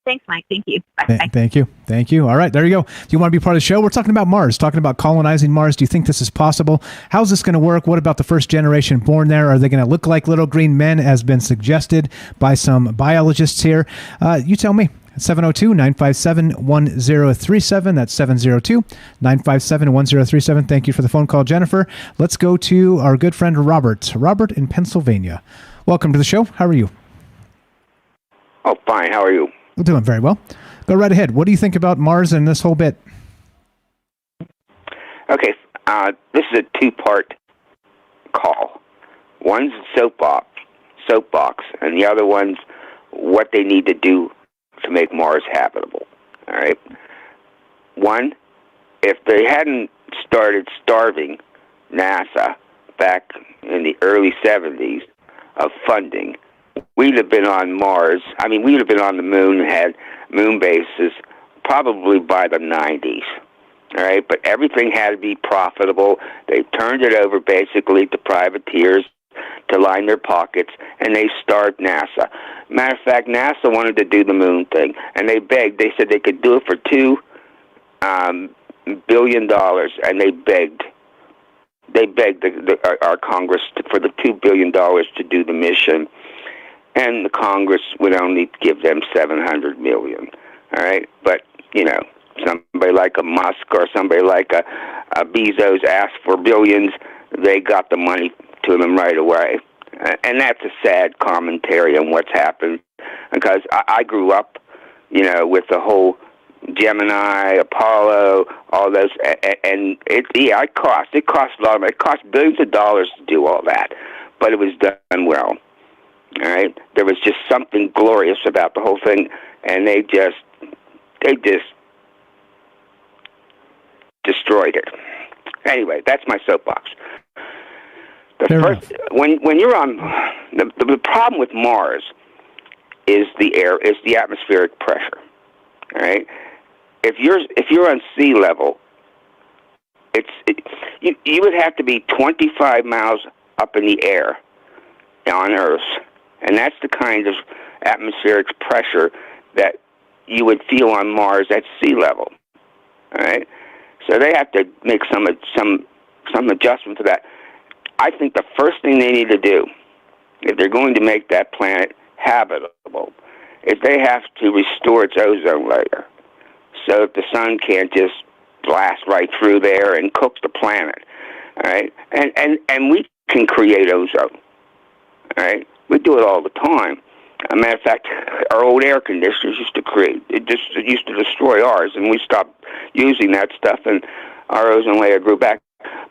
Thanks, Mike. Thank you. Bye. Thank you. Thank you. All right, there you go. Do you want to be part of the show? We're talking about Mars, talking about colonizing Mars. Do you think this is possible? How's this going to work? What about the first generation born there? Are they going to look like little green men, as been suggested by some biologists here? You tell me. 702-957-1037. That's 702-957-1037. Thank you for the phone call, Jennifer. Let's go to our good friend Robert. Robert in Pennsylvania. Welcome to the show. How are you? Oh, fine. How are you? We're doing very well. Go right ahead. What do you think about Mars and this whole bit? Okay, this is a two-part call. One's soapbox, and the other one's what they need to do to make Mars habitable. All right? One, if they hadn't started starving NASA back in the early 70s of funding, we'd have been on Mars. I mean, we'd have been on the moon and had moon bases probably by the 90s. All right, but everything had to be profitable. They turned it over basically to privateers to line their pockets, and they starved NASA. Matter of fact, NASA wanted to do the moon thing, and they begged. They said they could do it for $2 billion, and they begged they begged our Congress for the $2 billion to do the mission, and the Congress would only give them $700 million. All right, but somebody like a Musk or somebody like a Bezos asked for billions. They got the money to them right away, and that's a sad commentary on what's happened. Because I grew up, with the whole Gemini, Apollo, all those, and it cost a lot of money. It cost billions of dollars to do all that, but it was done well. All right, there was just something glorious about the whole thing, and they just destroyed it. Anyway, that's my soapbox. When you're on the problem with Mars is the atmospheric pressure. All right, if you're on sea level, you would have to be 25 miles up in the air on Earth, and that's the kind of atmospheric pressure that you would feel on Mars at sea level. All right, so they have to make some adjustment to that. I think the first thing they need to do, if they're going to make that planet habitable, is they have to restore its ozone layer, so that the sun can't just blast right through there and cook the planet. All right, and we can create ozone. All right, we do it all the time. As a matter of fact, our old air conditioners used to destroy ours, and we stopped using that stuff, and our ozone layer grew back.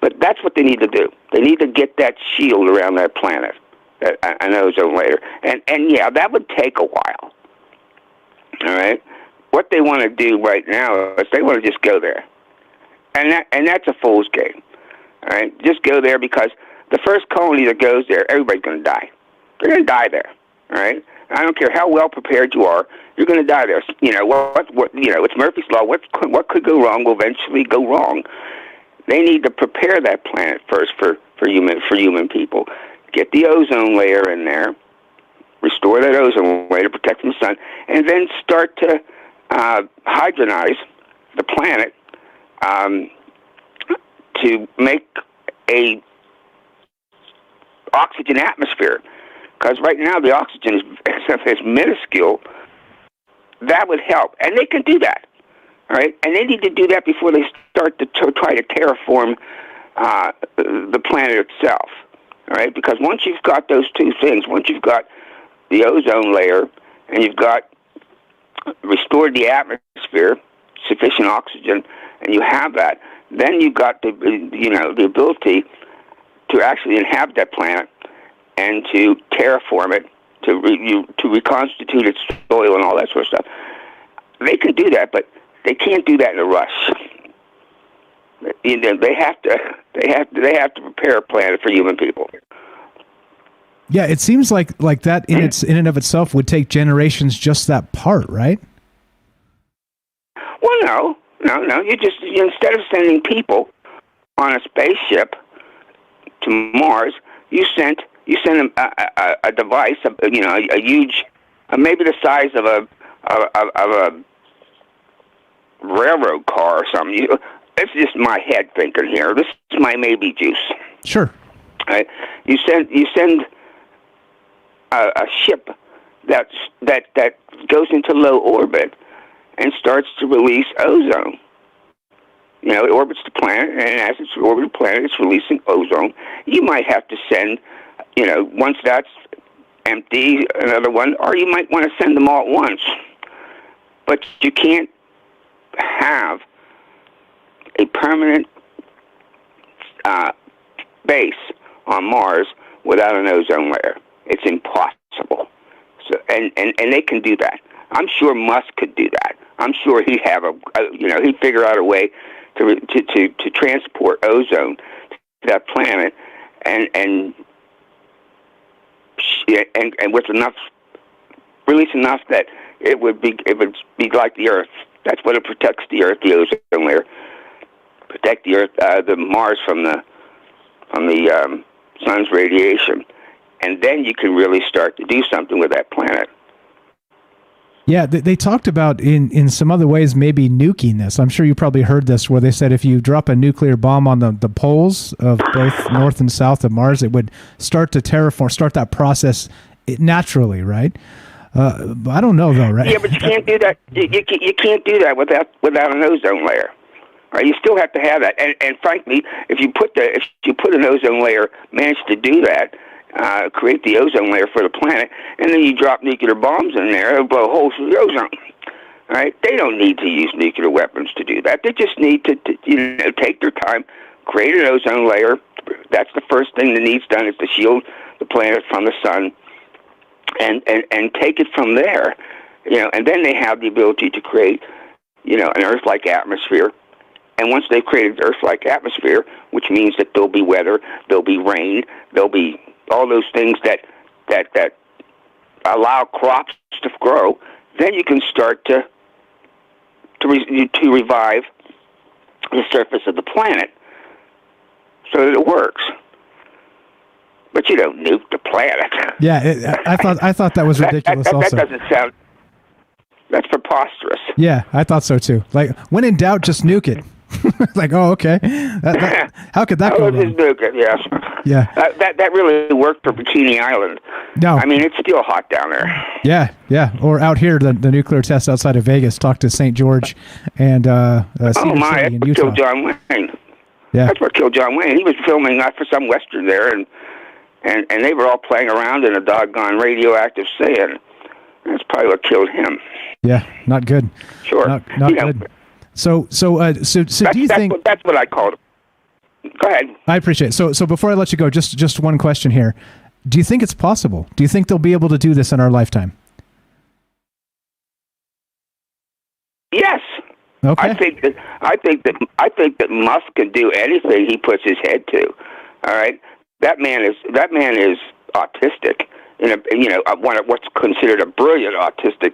But that's what they need to do. They need to get that shield around that planet, an ozone layer, and yeah, that would take a while. All right, what they want to do right now is they want to just go there, and that's a fool's game. All right, just go there, because the first colony that goes there, everybody's going to die. They're going to die there. All right. I don't care how well prepared you are, you're going to die there. It's Murphy's Law. What could go wrong will eventually go wrong. They need to prepare that planet first for human people. Get the ozone layer in there, restore that ozone layer to protect from the sun, and then start to hydronize the planet to make a oxygen atmosphere. Because right now the oxygen is minuscule. That would help, and they can do that. All right, and they need to do that before they start to try to terraform the planet itself. All right, because once you've got those two things, once you've got the ozone layer and you've got restored the atmosphere, sufficient oxygen, and you have that, then you've got the ability to actually inhabit that planet and to terraform it, to reconstitute its soil and all that sort of stuff. They can do that, but they can't do that in a rush. They have to prepare a planet for human people. Yeah, it seems like that in and of itself would take generations, just that part, right? Well, no. You instead of sending people on a spaceship to Mars, you send them a device, a huge, maybe the size of a railroad car or something. It's just my head thinking here. This is my maybe juice. Sure. Right? You send a ship that goes into low orbit and starts to release ozone. It orbits the planet, and as it's orbiting the planet, it's releasing ozone. You might have to send, once that's empty, another one, or you might want to send them all at once. But you can't have a permanent base on Mars without an ozone layer. It's impossible. So, and they can do that. I'm sure Musk could do that. I'm sure he'd have he'd figure out a way to transport ozone to that planet, and with release enough that it would be like the Earth. That's what it protects the Earth, the ozone layer. Protect the Earth, the Mars from the sun's radiation, and then you can really start to do something with that planet. Yeah, they talked about in some other ways maybe nuking this. I'm sure you probably heard this, where they said if you drop a nuclear bomb on the poles of both north and south of Mars, it would start to terraform, start that process naturally, right? I don't know though, right? Yeah, but you can't do that. You can't do that without an ozone layer. Right? You still have to have that. And frankly, if you put an ozone layer, manage to do that, create the ozone layer for the planet, and then you drop nuclear bombs in there, it'll blow holes through the ozone. Right? They don't need to use nuclear weapons to do that. They just need to take their time, create an ozone layer. That's the first thing that needs done, is to shield the planet from the sun, and take it from there. And then they have the ability to create, an Earth-like atmosphere. And once they've created an Earth-like atmosphere, which means that there'll be weather, there'll be rain, there'll be all those things that allow crops to grow, then you can start to revive the surface of the planet so that it works. But you don't nuke the planet. Yeah, I thought that was ridiculous. Also, that doesn't sound. That's preposterous. Yeah, I thought so too. Like, when in doubt, just nuke it. Like, oh, okay. How could that go wrong? Just nuke it. Yes. Yeah. That really worked for Bikini Island. No. I mean, it's still hot down there. Yeah. Or out here, the nuclear test outside of Vegas. Talk to St. George and Cedar City in Utah. Killed John Wayne. Yeah. That's what killed John Wayne. He was filming for some Western there, and they were all playing around in a doggone radioactive sand. That's probably what killed him. Yeah, not good. Sure. Not good. So do you think... That's what I called it. Go ahead. I appreciate it. So before I let you go, just one question here. Do you think it's possible? Do you think they'll be able to do this in our lifetime? Yes. Okay. I think that Musk can do anything he puts his head to. All right. That man is autistic. What's considered a brilliant autistic.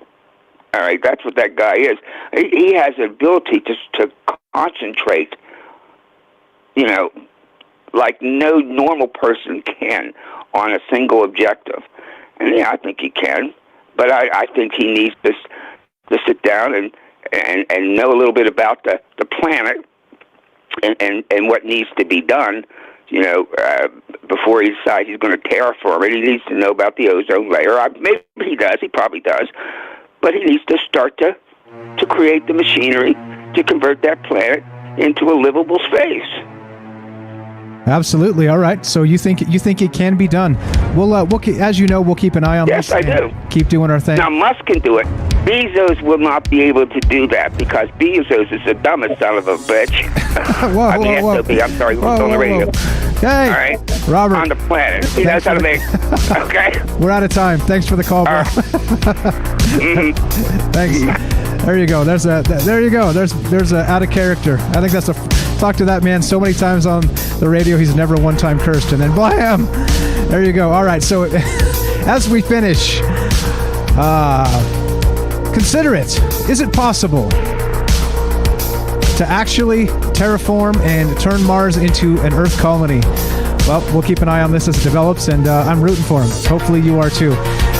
All right, that's what that guy is. He has the ability to concentrate, like no normal person can, on a single objective. And yeah, I think he can. But I think he needs to sit down and know a little bit about the planet and what needs to be done, before he decides he's going to terraform it. He needs to know about the ozone layer. Maybe he does. He probably does. But he needs to start to create the machinery to convert that planet into a livable space. Absolutely. All right. So you think it can be done? We'll as you know, we'll keep an eye on this. Yes, I do. Keep doing our thing. Now, Musk can do it. Bezos will not be able to do that because Bezos is the dumbest son of a bitch. Whoa. I'm sorry, on the radio. Hey, all right, Robert. On the planet. He knows how to make. Okay. We're out of time. Thanks for the call, bro. Thanks. There you go. There you go. There's a out of character. I think that's talked to that man so many times on the radio. He's never one time cursed, and then blam. There you go. All right. So as we finish, consider it. Is it possible to actually terraform and turn Mars into an Earth colony? Well, we'll keep an eye on this as it develops, and I'm rooting for him. Hopefully you are too.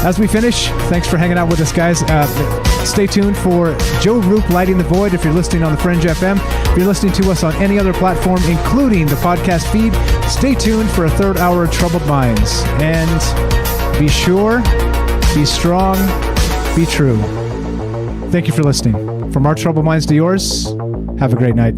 As we finish, thanks for hanging out with us, guys. Stay tuned for Joe Roop Lighting the Void if you're listening on the Fringe FM. If you're listening to us on any other platform, including the podcast feed, stay tuned for a third hour of Troubled Minds. And be sure, be strong, be true. Thank you for listening. From our Troubled Minds to yours, have a great night.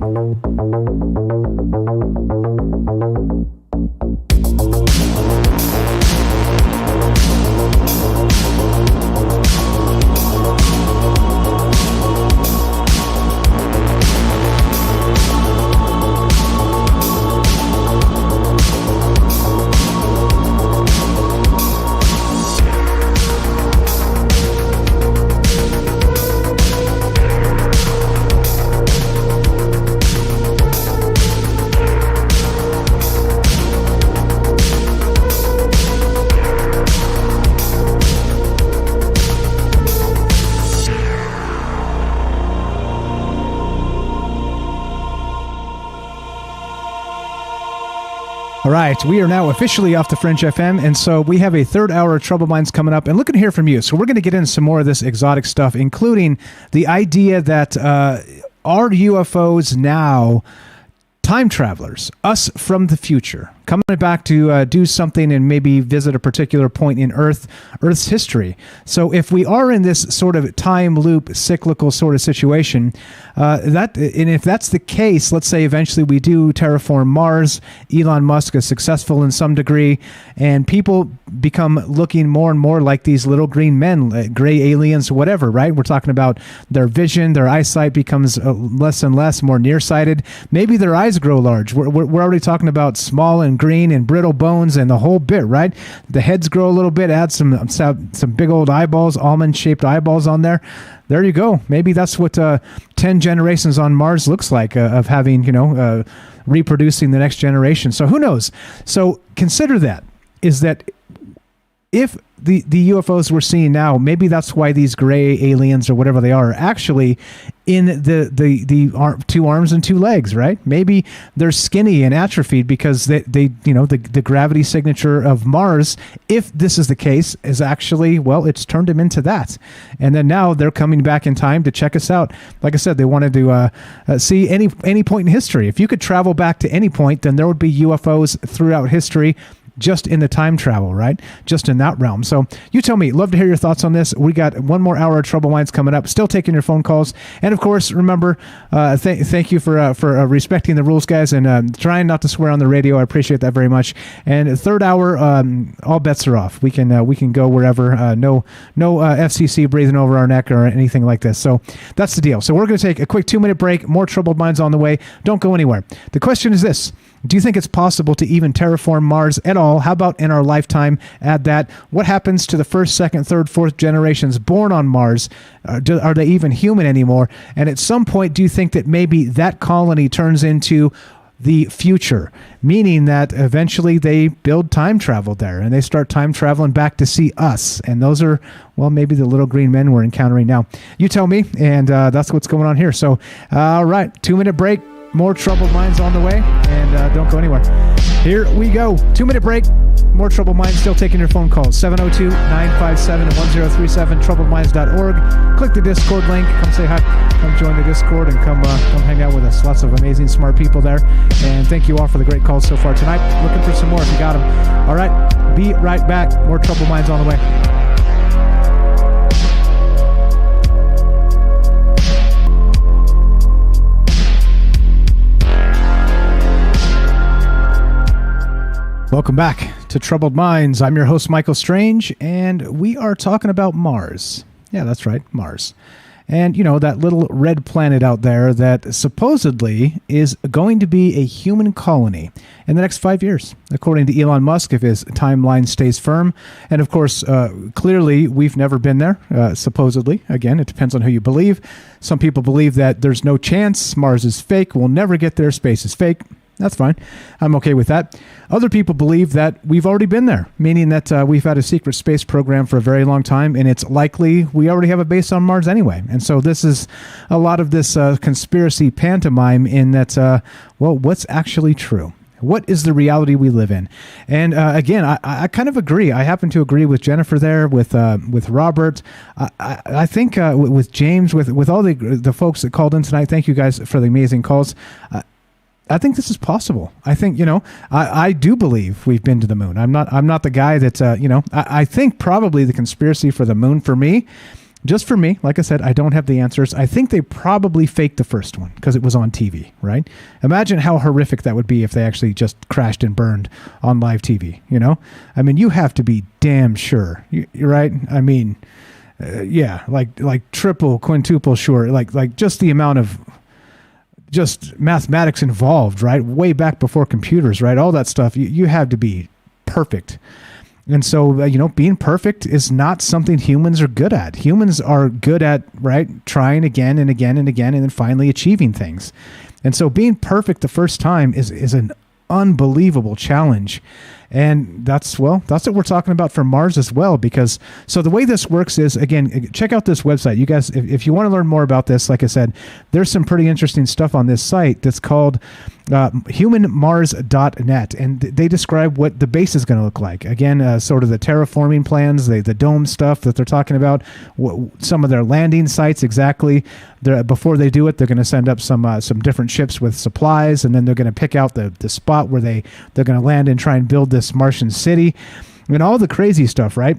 All right, we are now officially off the Fringe FM, and so we have a third hour of Troubled Minds coming up, and looking to hear from you. So we're going to get into some more of this exotic stuff, including the idea that are UFOs now time travelers, us from the future, coming back to do something and maybe visit a particular point in Earth's history. So if we are in this sort of time loop, cyclical sort of situation, and if that's the case, let's say eventually we do terraform Mars, Elon Musk is successful in some degree, and people become looking more and more like these little green men, gray aliens, whatever, right? We're talking about their vision, their eyesight becomes less and less, more nearsighted. Maybe their eyes grow large. We're already talking about small and green and brittle bones and the whole bit, right? The heads grow a little bit, add some big old eyeballs, almond-shaped eyeballs on there. There you go. Maybe that's what 10 generations on Mars looks like, of having, reproducing the next generation. So who knows? So consider that, is that if the UFOs we're seeing now, maybe that's why these gray aliens or whatever they are actually in the two arms and two legs, right? Maybe they're skinny and atrophied because the gravity signature of Mars, if this is the case, is actually, well, it's turned them into that. And then now they're coming back in time to check us out. Like I said, they wanted to see any point in history. If you could travel back to any point, then there would be UFOs throughout history, just in the time travel, right? Just in that realm. So you tell me. Love to hear your thoughts on this. We got one more hour of Trouble Minds coming up. Still taking your phone calls. And of course, remember, thank you for respecting the rules, guys, and trying not to swear on the radio. I appreciate that very much. And third hour, all bets are off. We can go wherever. No FCC breathing over our neck or anything like this. So that's the deal. So we're going to take a quick 2-minute break. More Troubled Minds on the way. Don't go anywhere. The question is this: do you think it's possible to even terraform Mars at all? How about in our lifetime? Add that. What happens to the first, second, third, fourth generations born on Mars? Are they even human anymore? And at some point, do you think that maybe that colony turns into the future, meaning that eventually they build time travel there and they start time traveling back to see us? And those are, well, maybe the little green men we're encountering now. You tell me, and that's what's going on here. So, all right, 2-minute break. More Troubled Minds on the way, and don't go anywhere. Here we go. 2-minute break. More Troubled Minds. Still taking your phone calls. 702-957-1037, troubledminds.org. Click the Discord link. Come say hi. Come join the Discord and come hang out with us. Lots of amazing, smart people there. And thank you all for the great calls so far tonight. Looking for some more if you got them. All right. Be right back. More Troubled Minds on the way. Welcome back to Troubled Minds. I'm your host, Michael Strange, and we are talking about Mars. Yeah, that's right, Mars. And, that little red planet out there that supposedly is going to be a human colony in the next 5 years, according to Elon Musk, if his timeline stays firm. And, of course, clearly, we've never been there, supposedly. Again, it depends on who you believe. Some people believe that there's no chance. Mars is fake. We'll never get there. Space is fake. That's fine. I'm okay with that. Other people believe that we've already been there, meaning that we've had a secret space program for a very long time, and it's likely we already have a base on Mars anyway. And so this is a lot of this conspiracy pantomime in that, what's actually true? What is the reality we live in? And again, I kind of agree. I happen to agree with Jennifer there, with Robert. I think with James, with all the folks that called in tonight. Thank you guys for the amazing calls. I think this is possible. I think, I do believe we've been to the moon. I'm not the guy that, I think probably the conspiracy for the moon for me, just for me, like I said, I don't have the answers. I think they probably faked the first one because it was on TV, right? Imagine how horrific that would be if they actually just crashed and burned on live TV, I mean, you have to be damn sure, you're right? I mean, yeah, like triple, quintuple sure, like just the amount of just mathematics involved, right? Way back before computers, right? All that stuff. You have to be perfect. And so, being perfect is not something humans are good at. Humans are good at, right, trying again and again and again and then finally achieving things. And so being perfect the first time is an unbelievable challenge. And that's what we're talking about for Mars as well, because so the way this works is, again, check out this website. You guys, if you want to learn more about this, like I said, there's some pretty interesting stuff on this site that's called humanmars.net, and they describe what the base is going to look like. Again, sort of the terraforming plans, the dome stuff that they're talking about, some of their landing sites exactly. Before they do it, they're going to send up some different ships with supplies, and then they're going to pick out the spot where they're going to land and try and build this Martian city, and all the crazy stuff, right?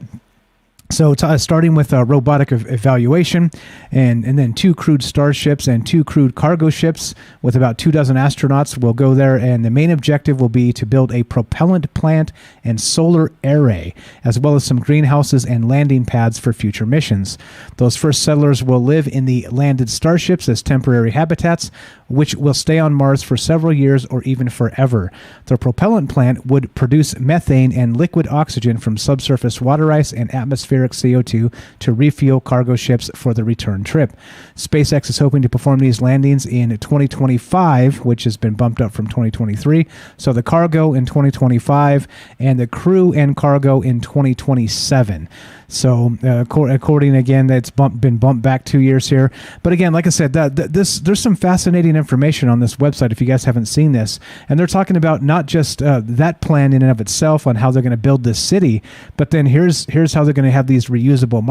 So starting with robotic evaluation, and then 2 crewed starships and 2 crewed cargo ships with about 24 astronauts will go there, and the main objective will be to build a propellant plant and solar array, as well as some greenhouses and landing pads for future missions. Those first settlers will live in the landed starships as temporary habitats, which will stay on Mars for several years or even forever. The propellant plant would produce methane and liquid oxygen from subsurface water ice and atmospheric CO2 to refuel cargo ships for the return trip. SpaceX is hoping to perform these landings in 2025, which has been bumped up from 2023. So the cargo in 2025 and the crew and cargo in 2027. So according, again, that's been bumped back 2 years here. But again, like I said, there's some fascinating information on this website if you guys haven't seen this. And they're talking about not just that plan in and of itself on how they're going to build this city, but then here's how they're going to have these reusable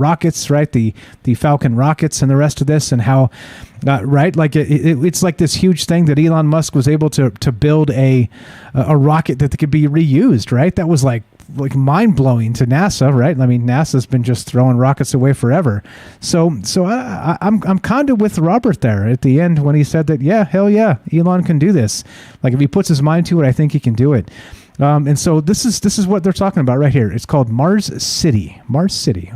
rockets, right? The Falcon rockets and the rest of this, and how, right? Like it's like this huge thing that Elon Musk was able to build a rocket that could be reused, right? That was like mind-blowing to NASA, right? I mean, NASA's been just throwing rockets away forever. So I'm kind of with Robert there at the end when he said that, yeah, hell yeah, Elon can do this. Like, if he puts his mind to it, I think he can do it. And so this is what they're talking about right here. It's called Mars City,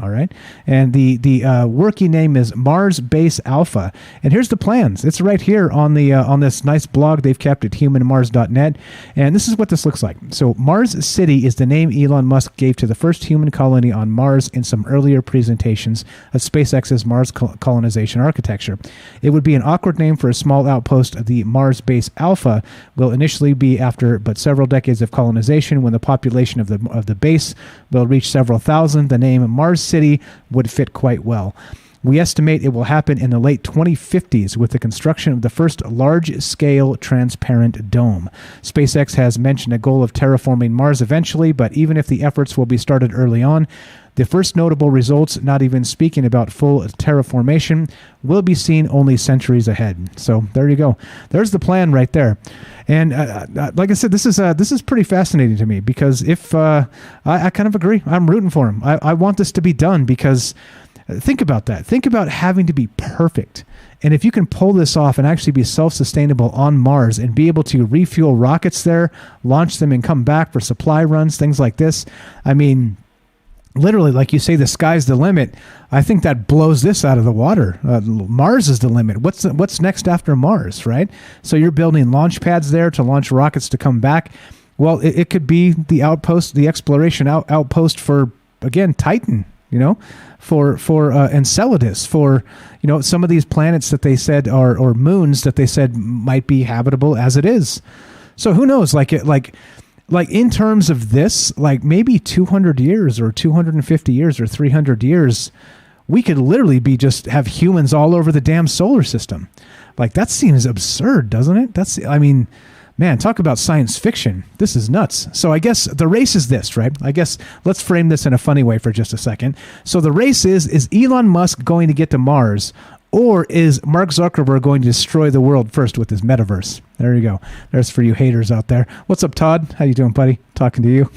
all right? And the working name is Mars Base Alpha. And here's the plans. It's right here on the on this nice blog they've kept at humanmars.net. And this is what this looks like. So Mars City is the name Elon Musk gave to the first human colony on Mars in some earlier presentations of SpaceX's Mars colonization architecture. It would be an awkward name for a small outpost. Of the Mars Base Alpha will initially be after but several decades of colonization. When the population of the base will reach several thousand, the name Mars City would fit quite well. We estimate it will happen in the late 2050s with the construction of the first large-scale transparent dome. SpaceX has mentioned a goal of terraforming Mars eventually, but even if the efforts will be started early on, the first notable results, not even speaking about full terraformation, will be seen only centuries ahead. So there you go. There's the plan right there. And like I said, this is pretty fascinating to me, because if I kind of agree, I'm rooting for him. I want this to be done, because think about that. Think about having to be perfect. And if you can pull this off and actually be self-sustainable on Mars and be able to refuel rockets there, launch them and come back for supply runs, things like this, I mean, literally, like you say, the sky's the limit. I think that blows this out of the water. Mars is the limit. What's next after Mars, right? So you're building launch pads there to launch rockets to come back. Well, it could be the outpost, the exploration outpost for, again, Titan, for Enceladus, for, some of these planets that they said are, or moons that they said might be habitable as it is. So who knows? Like in terms of this, like maybe 200 years or 250 years or 300 years, we could literally just have humans all over the damn solar system. Like, that seems absurd, doesn't it? Man, talk about science fiction. This is nuts. So I guess the race is this, right? I guess let's frame this in a funny way for just a second. So the race is Elon Musk going to get to Mars, or is Mark Zuckerberg going to destroy the world first with his metaverse? There you go. There's for you haters out there. What's up, Todd? How you doing, buddy? Talking to you.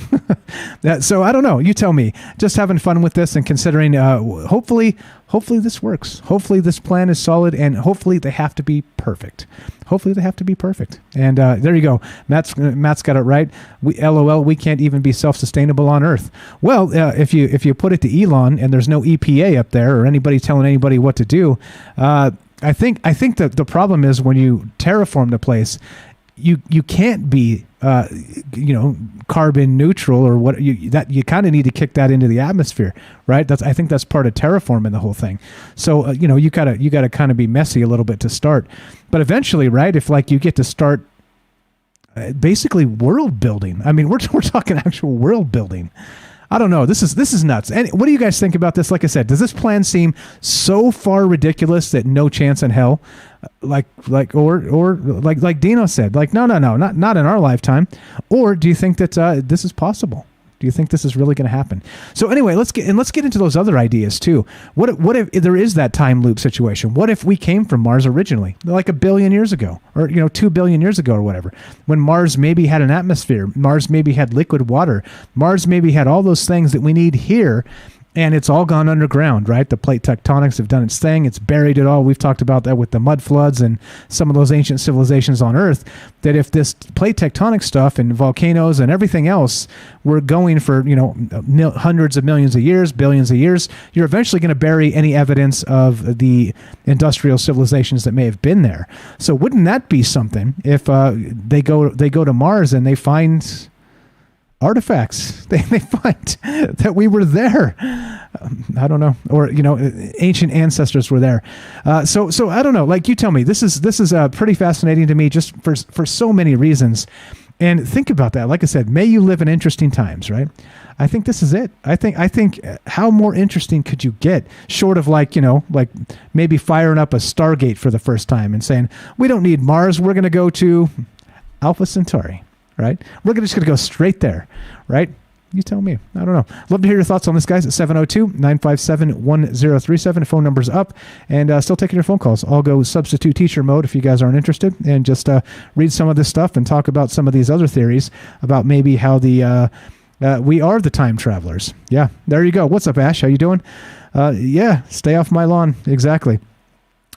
So I don't know. You tell me. Just having fun with this and considering. Hopefully this works. Hopefully this plan is solid, and hopefully they have to be perfect. And there you go. Matt's got it right. LOL. We can't even be self-sustainable on Earth. Well, if you put it to Elon and there's no EPA up there or anybody telling anybody what to do. I think that the problem is when you terraform the place, you can't be carbon neutral or what you kind of need to kick that into the atmosphere, right? I think that's part of terraforming the whole thing. So you gotta kind of be messy a little bit to start, but eventually, right? If like you get to start basically world building. I mean, we're talking actual world building. I don't know. This is nuts. And what do you guys think about this? Like I said, does this plan seem so far ridiculous that no chance in hell? Like Dino said, like, no, not in our lifetime. Or do you think that this is possible? Do you think this is really going to happen? So anyway, let's get into those other ideas too. What if there is that time loop situation? What if we came from Mars originally, like 1 billion years ago, or 2 billion years ago, or whatever, when Mars maybe had an atmosphere, Mars maybe had liquid water, Mars maybe had all those things that we need here, and it's all gone underground, right? The plate tectonics have done its thing. It's buried it all. We've talked about that with the mud floods and some of those ancient civilizations on Earth, that if this plate tectonic stuff and volcanoes and everything else were going for, hundreds of millions of years, billions of years, you're eventually going to bury any evidence of the industrial civilizations that may have been there. So wouldn't that be something if they go to Mars and they find artifacts? They find that we were there. I don't know, or ancient ancestors were there. So I don't know. Like, you tell me. This is pretty fascinating to me, just for so many reasons. And think about that. Like I said, may you live in interesting times, right? I think this is it. I think how more interesting could you get, short of like maybe firing up a Stargate for the first time and saying, we don't need Mars. We're going to go to Alpha Centauri. Right? We're just going to go straight there, right? You tell me. I don't know. Love to hear your thoughts on this, guys, at 702-957-1037. Phone number's up, and still taking your phone calls. I'll go substitute teacher mode if you guys aren't interested, and just read some of this stuff and talk about some of these other theories about maybe how we are the time travelers. Yeah, there you go. What's up, Ash? How you doing? Yeah, stay off my lawn. Exactly.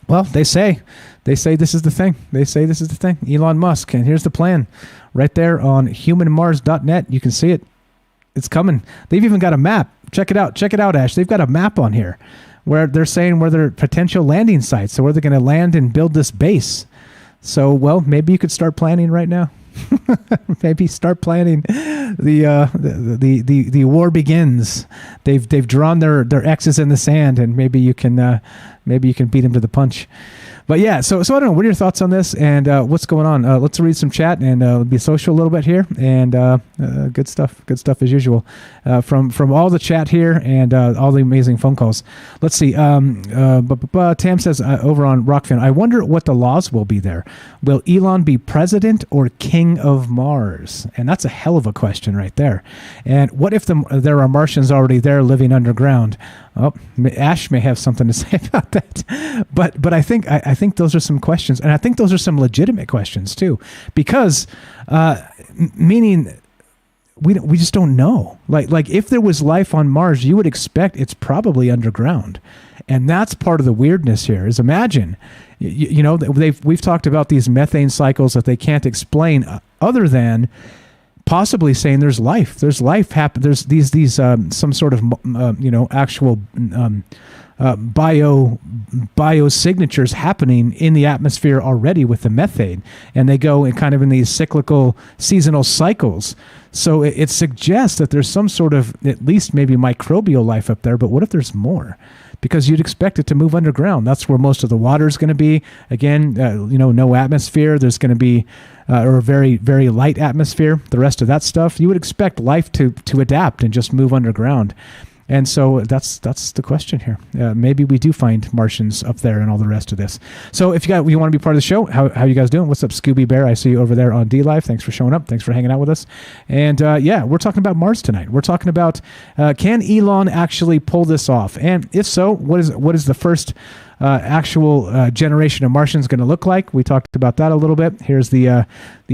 Well, they say this is the thing. They say this is the thing. Elon Musk, and here's the plan. Right there on humanmars.net. You can see it. It's coming. They've even got a map. Check it out. Check it out, Ash. They've got a map on here where they're saying where their potential landing sites, so where they're going to land and build this base. So, well, maybe you could start planning right now. Maybe start planning. The war begins. They've drawn their X's in the sand, and maybe you can beat them to the punch. But yeah, so I don't know. What are your thoughts on this, and what's going on? Let's read some chat and be social a little bit here, and good stuff as usual from all the chat here and all the amazing phone calls. Let's see. Tam says over on Rockfin, I wonder what the laws will be there. Will Elon be president or king of Mars? And that's a hell of a question right there. And what if there are Martians already there living underground? Oh, Ash may have something to say about that, but I think those are some questions, and I think those are some legitimate questions too, because meaning we just don't know. Like if there was life on Mars, you would expect it's probably underground, and that's part of the weirdness here. Is imagine, we've talked about these methane cycles that they can't explain other than possibly saying there's life. There's life happen. There's these some sort of actual biosignatures happening in the atmosphere already with the methane, and they go in kind of in these cyclical seasonal cycles. So it suggests that there's some sort of at least maybe microbial life up there. But what if there's more? Because you'd expect it to move underground. That's where most of the water is going to be. Again, no atmosphere. There's going to be or a very, very light atmosphere. The rest of that stuff, you would expect life to adapt and just move underground. And so that's the question here. Maybe we do find Martians up there and all the rest of this. So if you want to be part of the show, how you guys doing? What's up, Scooby Bear? I see you over there on D Live. Thanks for showing up. Thanks for hanging out with us. And we're talking about Mars tonight. We're talking about can Elon actually pull this off? And if so, what is the first actual generation of Martians going to look like? We talked about that a little bit. Here's the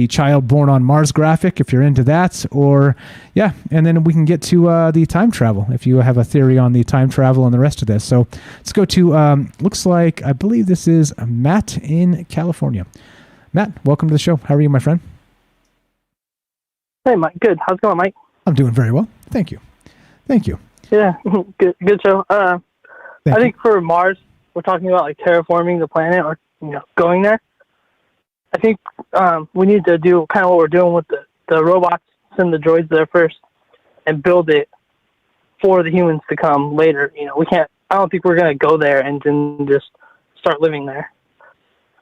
child born on Mars graphic, if you're into that. And then we can get to the time travel, if you have a theory on the time travel and the rest of this. So let's go to, looks like, I believe this is Matt in California. Matt, welcome to the show. How are you, my friend? Hey, Mike. Good. How's it going, Mike? I'm doing very well. Thank you. Yeah, good show. I think for Mars, we're talking about like terraforming the planet or going there. I think we need to do kind of what we're doing with the robots, send the droids there first, and build it for the humans to come later. We can't. I don't think we're gonna go there and then just start living there.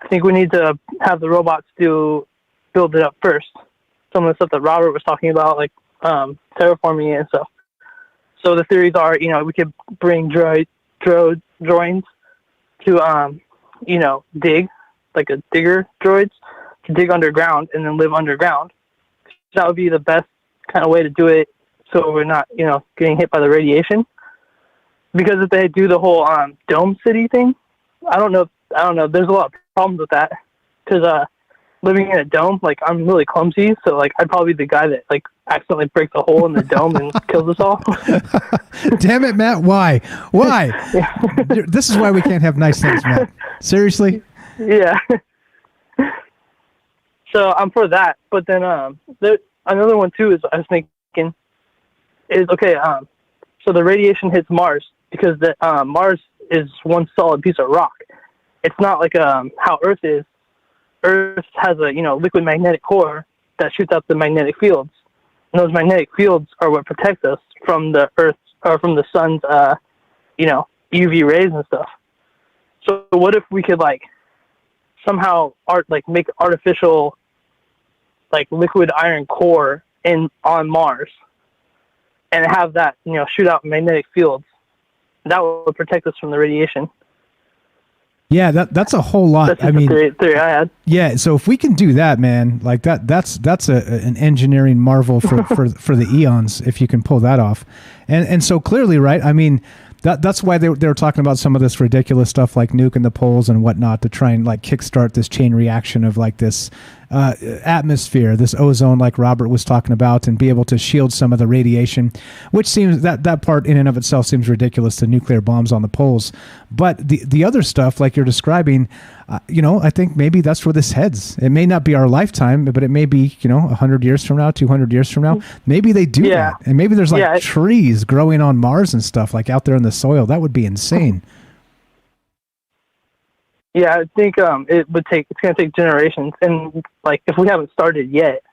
I think we need to have the robots build it up first, some of the stuff that Robert was talking about, like terraforming it and stuff. So the theories are, we could bring droids to, dig, like a digger droids, to dig underground and then live underground. That would be the best kind of way to do it, so we're not, getting hit by the radiation. Because if they do the whole dome city thing, I don't know. There's a lot of problems with that. Because living in a dome, like, I'm really clumsy, so like I'd probably be the guy that like accidentally breaks a hole in the dome and kills us all. Damn it, Matt! Why? This is why we can't have nice things, Matt. Seriously? Yeah. So I'm for that, but then another one too is I was thinking is okay. So the radiation hits Mars because Mars is one solid piece of rock. It's not like how Earth is. Earth has a liquid magnetic core that shoots out the magnetic fields, and those magnetic fields are what protects us from the Earth or from the sun's UV rays and stuff. So what if we could like somehow make artificial like liquid iron core on Mars and have that shoot out magnetic fields? That would protect us from the radiation. Yeah, that's a whole lot. That's the theory I had. Yeah, so if we can do that, man, like that's an engineering marvel for the eons if you can pull that off. And so clearly, right? I mean, that's why they were talking about some of this ridiculous stuff like nuking the poles and whatnot to try and like kickstart this chain reaction of like this atmosphere, this ozone like Robert was talking about, and be able to shield some of the radiation, which seems that part in and of itself seems ridiculous, the nuclear bombs on the poles. But the other stuff like you're describing, I think maybe that's where this heads. It may not be our lifetime, but it may be 100 years from now, 200 years from now. Maybe they do that, and maybe there's like trees growing on Mars and stuff like out there in the soil. That would be insane. Yeah, I think it's going to take generations, and like if we haven't started yet,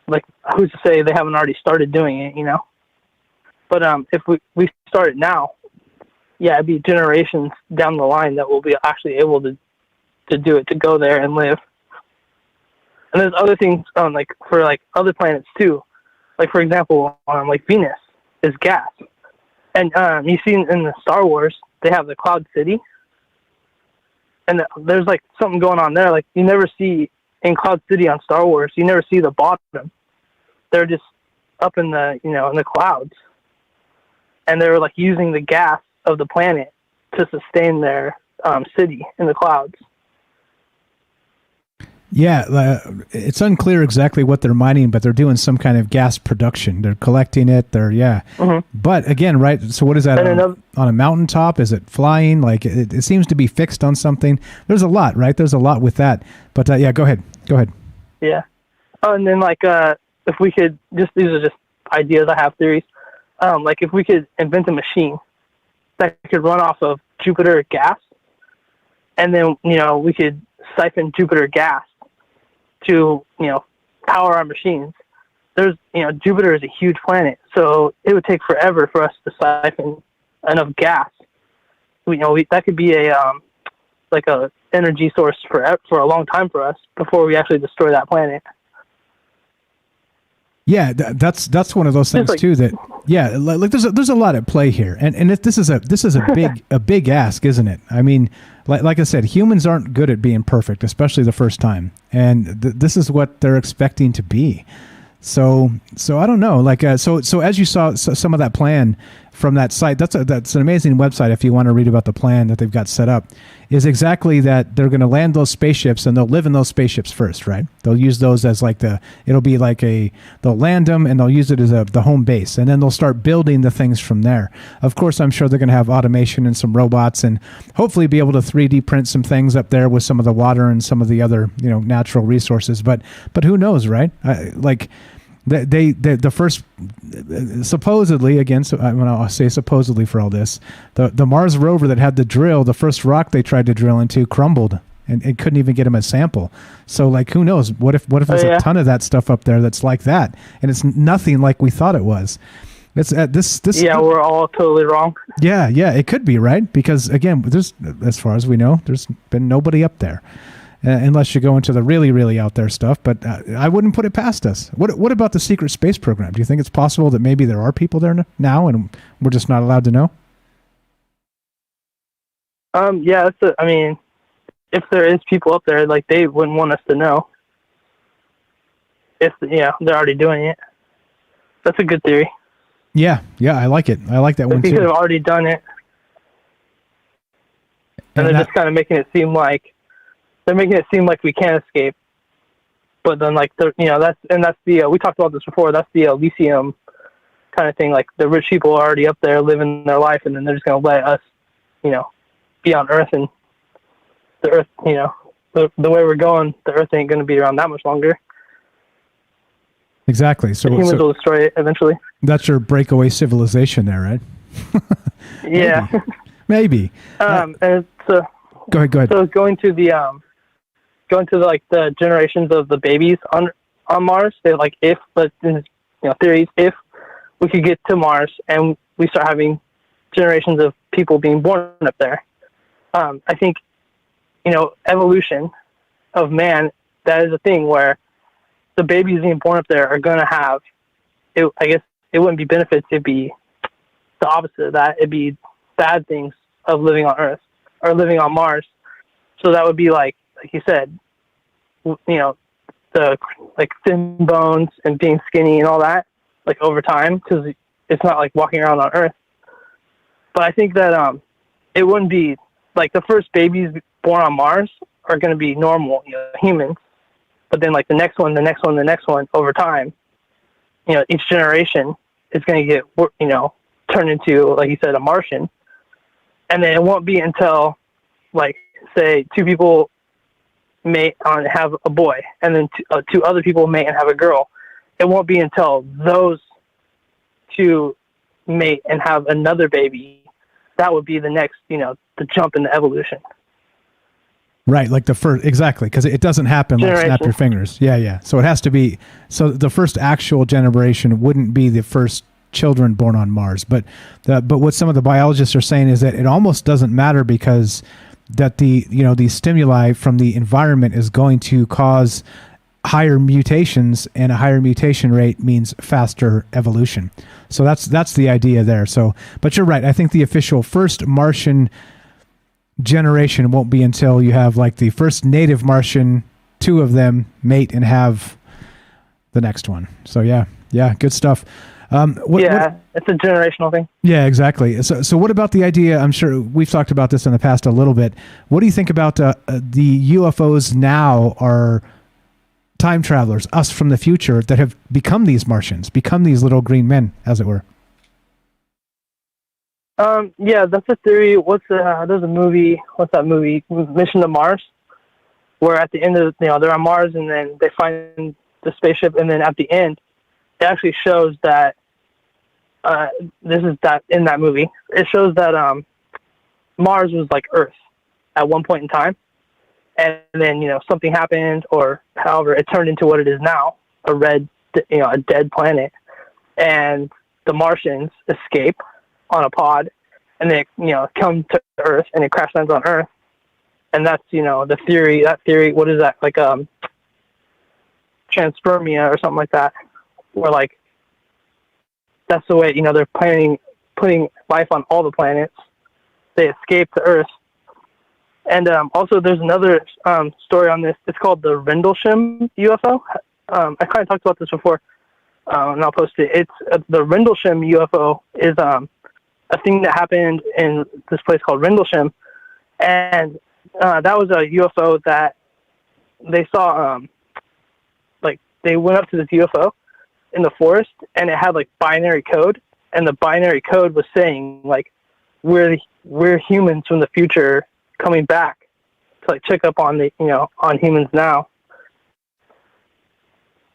like who's to say they haven't already started doing it, But if we start it now, yeah, it'd be generations down the line that we'll be actually able to do it, to go there and live. And there's other things like for like other planets too, like for example, like Venus is gas, and you see in the Star Wars they have the Cloud City. And there's like something going on there. Like you never see in Cloud City on Star Wars, you never see the bottom. They're just up in the in the clouds, and they're like using the gas of the planet to sustain their city in the clouds. Yeah, it's unclear exactly what they're mining, but they're doing some kind of gas production. They're collecting it. Mm-hmm. But again, right? So what is that on a mountaintop? Is it flying? Like it seems to be fixed on something. There's a lot, right? There's a lot with that. But yeah, go ahead. Yeah. And then like if we could these are just ideas I have, theories. Like if we could invent a machine that could run off of Jupiter gas, and then we could siphon Jupiter gas to power our machines. There's Jupiter is a huge planet, so it would take forever for us to siphon enough gas. That could be a like a energy source for a long time for us before we actually destroy that planet. Yeah, that's one of those things too. That like there's a lot at play here, and this is a big ask, isn't it? I mean, like I said, humans aren't good at being perfect, especially the first time, and this is what they're expecting to be. So I don't know. Like so as you saw some of that plan from that site, that's an amazing website. If you want to read about the plan that they've got set up, is exactly that they're going to land those spaceships and they'll live in those spaceships first, right? They'll use those as like they'll land them and they'll use it as the home base, and then they'll start building the things from there. Of course, I'm sure they're going to have automation and some robots, and hopefully be able to 3D print some things up there with some of the water and some of the other natural resources. But who knows, right? The first supposedly, again, so I'll say supposedly for all this, the Mars rover that had the drill, the first rock they tried to drill into crumbled and it couldn't even get them a sample. So like, who knows? What if there's a ton of that stuff up there that's like that, and it's nothing like we thought it was. It's this. Yeah, we're all totally wrong. Yeah, it could be, right? Because again, as far as we know, there's been nobody up there. unless you go into the really, really out there stuff. But I wouldn't put it past us. What about the secret space program? Do you think it's possible that maybe there are people there now and we're just not allowed to know? Yeah, I mean, if there is people up there, like, they wouldn't want us to know. If, they're already doing it. That's a good theory. Yeah, I like it. I like that one too. They could have already done it. And they're just kind of making it seem like we can't escape. But then, like, that's the we talked about this before. That's the Elysium kind of thing. Like, the rich people are already up there living their life, and then they're just going to let us, be on Earth, and the Earth, the way we're going, the Earth ain't going to be around that much longer. Exactly. So humans will destroy it eventually. That's your breakaway civilization there, right? Yeah. Maybe. And so go ahead. So going to the generations of the babies on Mars, they're like, theories, if we could get to Mars and we start having generations of people being born up there. I think, evolution of man, that is a thing where the babies being born up there are going to have, I guess it wouldn't be benefits, it'd be the opposite of that. It'd be bad things of living on Earth or living on Mars. So that would be like you said, the like thin bones and being skinny and all that, like over time, because it's not like walking around on Earth. But I think that it wouldn't be like the first babies born on Mars are going to be normal, humans. But then like the next one over time, each generation is going to get, turned into, like you said, a Martian. And then it won't be until, like, say, two people mate and have a boy, and then two other people mate and have a girl. It won't be until those two mate and have another baby. That would be the next, the jump in the evolution. Right, like the first, exactly, because it doesn't happen like snap your fingers. Yeah. So it has to be, so the first actual generation wouldn't be the first children born on Mars. But what some of the biologists are saying is that it almost doesn't matter, because that the stimuli from the environment is going to cause higher mutations, and a higher mutation rate means faster evolution. So that's the idea there. So, but you're right. I think the official first Martian generation won't be until you have like the first native Martian, two of them mate and have the next one. So yeah, good stuff. It's a generational thing. Yeah, exactly. So what about the idea? I'm sure we've talked about this in the past a little bit. What do you think about the UFOs now are time travelers, us from the future, that have become these Martians, become these little green men, as it were? Yeah, that's a theory. There's a movie, what's that movie? Mission to Mars, where at the end of, they're on Mars and then they find the spaceship, and then at the end, it actually shows that, in that movie, it shows that, Mars was like Earth at one point in time, and then, something happened, or however, it turned into what it is now, a dead planet, and the Martians escape on a pod, and they come to Earth, and it crash lands on Earth, and that's the theory. That theory, what is that, like transpermia or something like that, where like that's the way they're putting life on all the planets. They escape to Earth, and also there's another story on this. It's called the Rendlesham UFO. I kind of talked about this before, and I'll post it. It's the Rendlesham UFO is a thing that happened in this place called Rendlesham, and that was a UFO that they saw. Like they went up to this UFO in the forest, and it had like binary code, and the binary code was saying like we're humans from the future coming back to like check up on on humans now.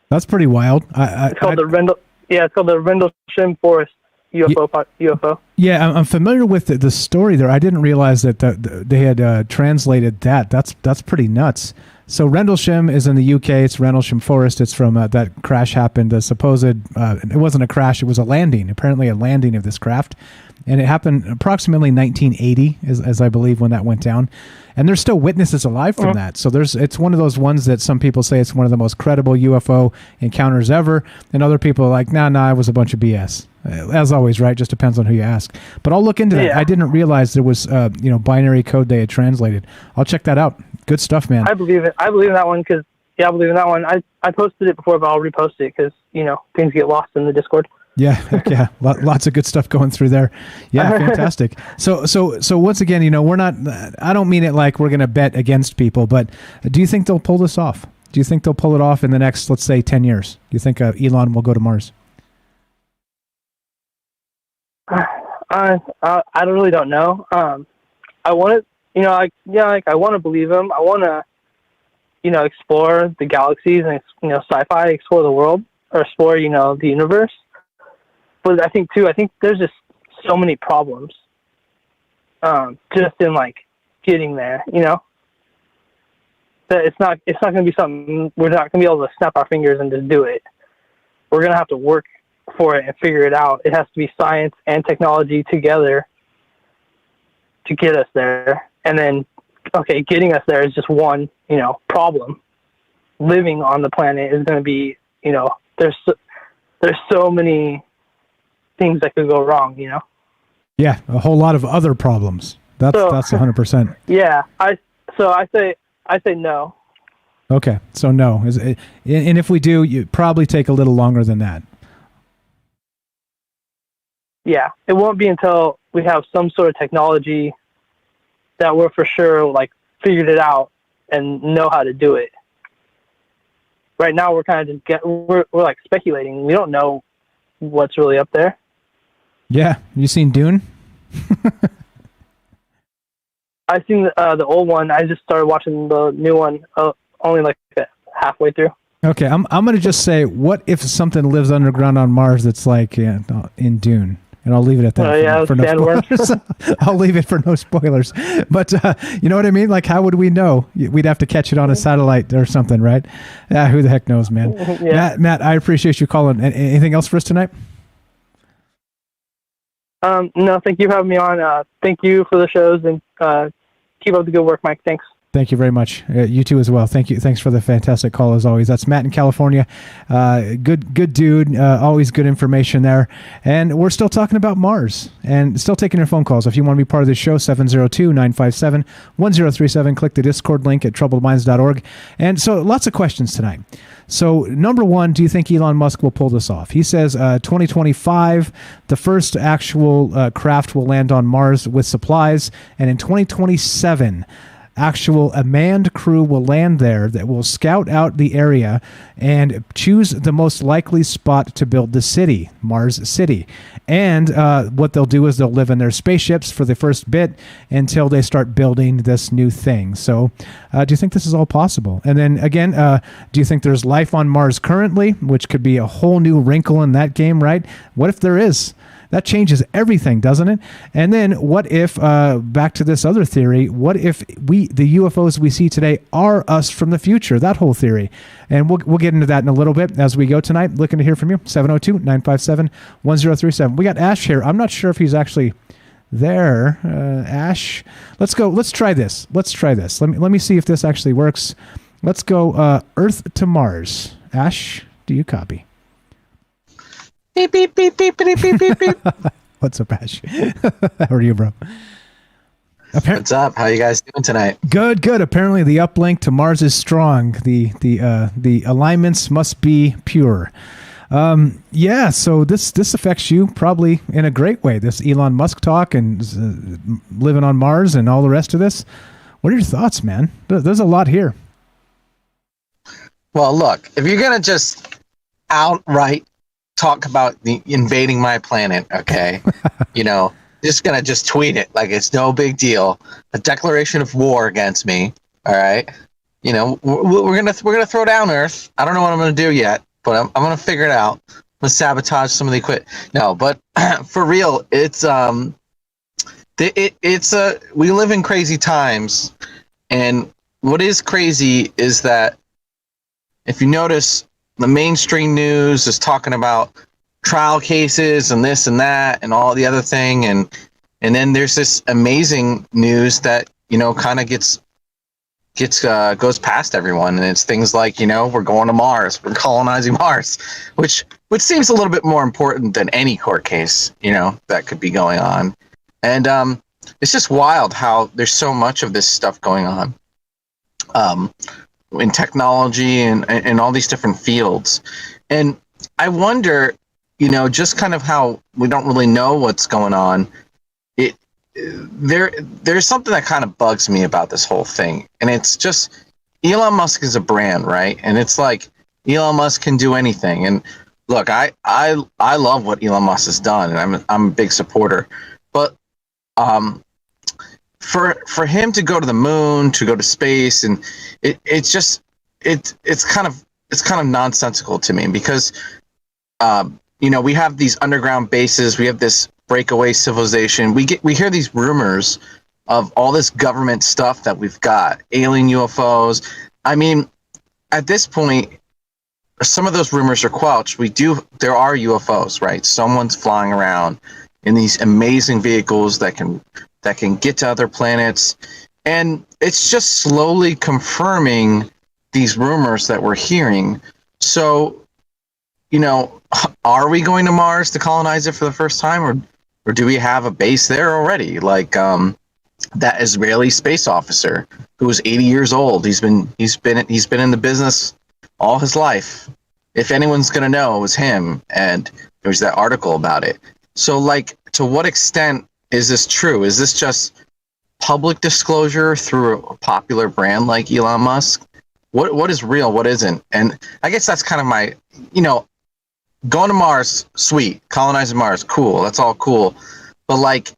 That's pretty wild. It's called the Rendlesham Forest UFO. Yeah, I'm familiar with the story there. I didn't realize that they had translated that. That's pretty nuts. So Rendlesham is in the UK. It's Rendlesham Forest. It's from that crash happened. The supposed it wasn't a crash. It was a landing. Apparently, a landing of this craft, and it happened approximately 1980, as I believe, when that went down. And there's still witnesses alive from that. So it's one of those ones that some people say it's one of the most credible UFO encounters ever, and other people are like, nah, it was a bunch of BS. As always, right? Just depends on who you ask. But I'll look into that. I didn't realize there was binary code they had translated. I'll check that out. Good stuff, man. I believe it. I believe in that one because I believe in that one. I posted it before, but I'll repost it because things get lost in the Discord. Yeah. Lots of good stuff going through there. Yeah, fantastic. So once again, we're not. I don't mean it like we're going to bet against people, but do you think they'll pull this off? Do you think they'll pull it off in the next, let's say, 10 years? Do you think Elon will go to Mars? I really don't know. I want to, I want to believe him. I want to, explore the galaxies and sci-fi, explore the world or explore, the universe. But I think there's just so many problems, just in getting there. That it's not going to be something we're not going to be able to snap our fingers and just do it. We're going to have to work for it and figure it out. It has to be science and technology together to get us there. And then, getting us there is just one, problem. Living on the planet is going to be, there's so many things that could go wrong, Yeah, a whole lot of other problems. That's 100%. Yeah, I say no. Okay, so no. And if we do, you probably take a little longer than that. Yeah, it won't be until we have some sort of technology that we're for sure figured it out and know how to do it. Right now, we're kind of just we're speculating. We don't know what's really up there. Yeah, you seen Dune? I've seen the old one. I just started watching the new one only halfway through. Okay, I'm going to just say, what if something lives underground on Mars that's in Dune? And I'll leave it at that for no spoilers. I'll leave it for no spoilers. But you know what I mean? How would we know? We'd have to catch it on a satellite or something, right? Who the heck knows, man? Yeah. Matt, I appreciate you calling. Anything else for us tonight? No, thank you for having me on. Thank you for the shows, and keep up the good work, Mike. Thanks. Thank you very much. You too as well. Thank you. Thanks for the fantastic call as always. That's Matt in California. Good dude. Always good information there. And we're still talking about Mars and still taking your phone calls. If you want to be part of the show, 702-957-1037. Click the Discord link at troubledminds.org. And so lots of questions tonight. So number one, do you think Elon Musk will pull this off? He says 2025, the first actual craft will land on Mars with supplies. And in 2027, a manned crew will land there that will scout out the area and choose the most likely spot to build the city, Mars City. And what they'll do is they'll live in their spaceships for the first bit until they start building this new thing. So do you think this is all possible? And then again, do you think there's life on Mars currently, which could be a whole new wrinkle in that game, right? What if there is? That changes everything, doesn't it? And then what if, back to this other theory, what if the UFOs we see today are us from the future? That whole theory. And we'll get into that in a little bit as we go tonight. Looking to hear from you, 702-957-1037. We got Ash here. I'm not sure if he's actually there. Ash, let's go. Let's try this. Let me see if this actually works. Let's go Earth to Mars. Ash, do you copy? Beep, beep, beep, beep, beep, beep, beep, beep. What's up, Ash? How are you, bro? What's up? How you guys doing tonight? Good. Apparently, the uplink to Mars is strong. The alignments must be pure. Yeah. So this affects you probably in a great way. This Elon Musk talk and living on Mars and all the rest of this. What are your thoughts, man? There's a lot here. Well, look, if you're gonna just outright talk about the invading my planet, okay, just gonna tweet it like it's no big deal, a declaration of war against me, all right, we're gonna throw down Earth. I don't know what I'm gonna do yet, but I'm gonna figure it out. I'm gonna sabotage some of the equipment. No, but for real, it's we live in crazy times, and what is crazy is that if you notice, the mainstream news is talking about trial cases and this and that and all the other thing, and then there's this amazing news that kind of goes past everyone, and it's things like we're going to Mars, we're colonizing Mars, which seems a little bit more important than any court case that could be going on, and it's just wild how there's so much of this stuff going on. In technology and all these different fields. And I wonder, just kind of how we don't really know what's going on. There's something that kind of bugs me about this whole thing. And it's just, Elon Musk is a brand, right? And it's like, Elon Musk can do anything. And look, I love what Elon Musk has done, and I'm a big supporter. But for him to go to the moon, to go to space, and it's kind of nonsensical to me, because we have these underground bases, we have this breakaway civilization, we hear these rumors of all this government stuff that we've got, alien UFOs. I mean, at this point, some of those rumors are quelched. There are UFOs, right? Someone's flying around in these amazing vehicles that can get to other planets, and it's just slowly confirming these rumors that we're hearing. So, are we going to Mars to colonize it for the first time, or do we have a base there already? Like that Israeli space officer who was 80 years old. He's been in the business all his life. If anyone's gonna know, it was him, and there was that article about it. So, like, to what extent is this true? Is this just public disclosure through a popular brand like Elon Musk? What is real? What isn't? And I guess that's kind of my, going to Mars, sweet. Colonizing Mars, cool. That's all cool. But like,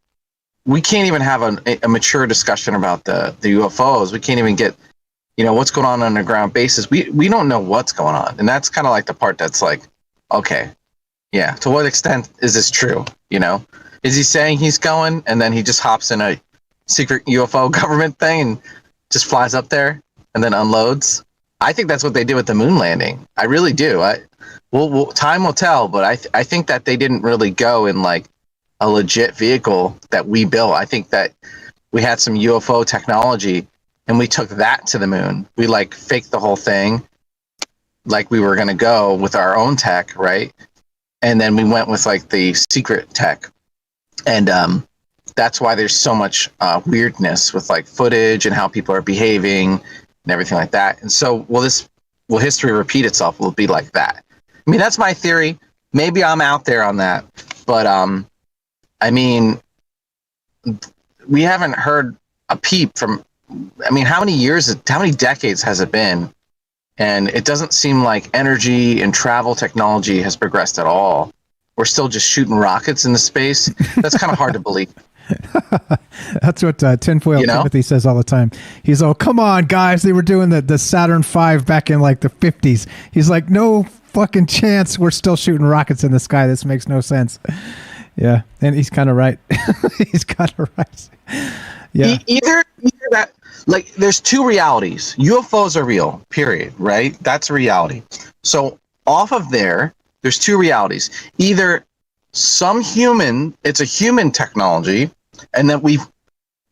we can't even have a mature discussion about the UFOs. We can't even get, what's going on underground bases. We don't know what's going on. And that's kind of like the part that's like, okay, yeah, to what extent is this true? Is he saying he's going, and then he just hops in a secret UFO government thing and just flies up there and then unloads? I think that's what they did with the moon landing. I really do. Time will tell, but I think that they didn't really go in like a legit vehicle that we built. I think that we had some UFO technology and we took that to the moon. We like faked the whole thing like we were going to go with our own tech, right? And then we went with like the secret tech. And that's why there's so much weirdness with like footage and how people are behaving and everything like that. And so will history repeat itself? Will it be like that? I mean, that's my theory. Maybe I'm out there on that. But I mean, we haven't heard a peep from, I mean, how many decades has it been? And it doesn't seem like energy and travel technology has progressed at all. We're still just shooting rockets into space. That's kind of hard to believe. That's what Tinfoil Timothy says all the time. He's all, come on, guys. They were doing the Saturn V back in like the 50s. He's like, no fucking chance. We're still shooting rockets in the sky. This makes no sense. Yeah. And he's kind of right. He's kind of right. Yeah. Either that, like, there's two realities. UFOs are real, period, right? That's a reality. So off of there's two realities. Either it's a human technology, and that we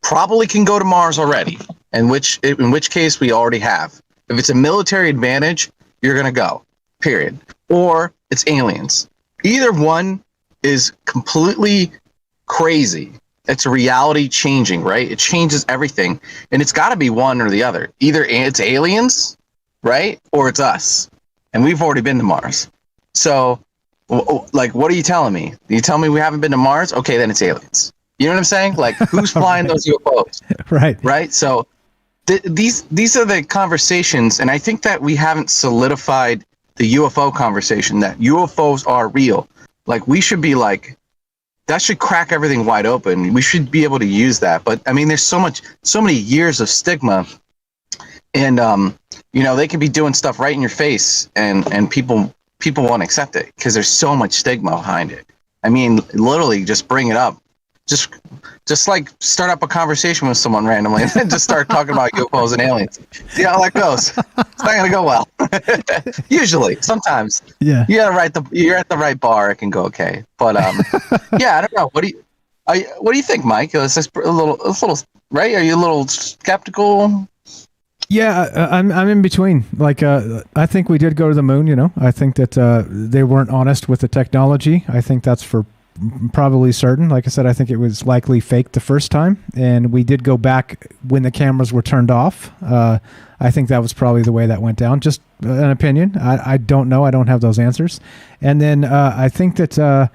probably can go to Mars already, in which case we already have. If it's a military advantage, you're going to go, period. Or it's aliens. Either one is completely crazy. It's reality changing, right? It changes everything. And it's got to be one or the other. Either it's aliens, right? Or it's us. And we've already been to Mars. So, like, what are you telling me? You tell me we haven't been to Mars? Okay, then it's aliens. You know what I'm saying? Like, who's flying those UFOs? Right. Right? So these are the conversations, and I think that we haven't solidified the UFO conversation, that UFOs are real. Like, we should be like, that should crack everything wide open. We should be able to use that. But I mean, there's so many years of stigma, and they could be doing stuff right in your face, and people won't accept it because there's so much stigma behind it. I mean, literally, just bring it up just like start up a conversation with someone randomly and then just start talking about UFOs and aliens. See how that goes. It's not gonna go well. Usually, sometimes. Yeah. You're at the right bar, it can go okay. But yeah, I don't know. What do you think, Mike? Is this a little right? Are you a little skeptical? Yeah, I'm in between. Like, I think we did go to the moon. You know, I think that they weren't honest with the technology. I think that's for probably certain. Like I said, I think it was likely fake the first time, and we did go back when the cameras were turned off. I think that was probably the way that went down. Just an opinion. I don't know. I don't have those answers. And then I think that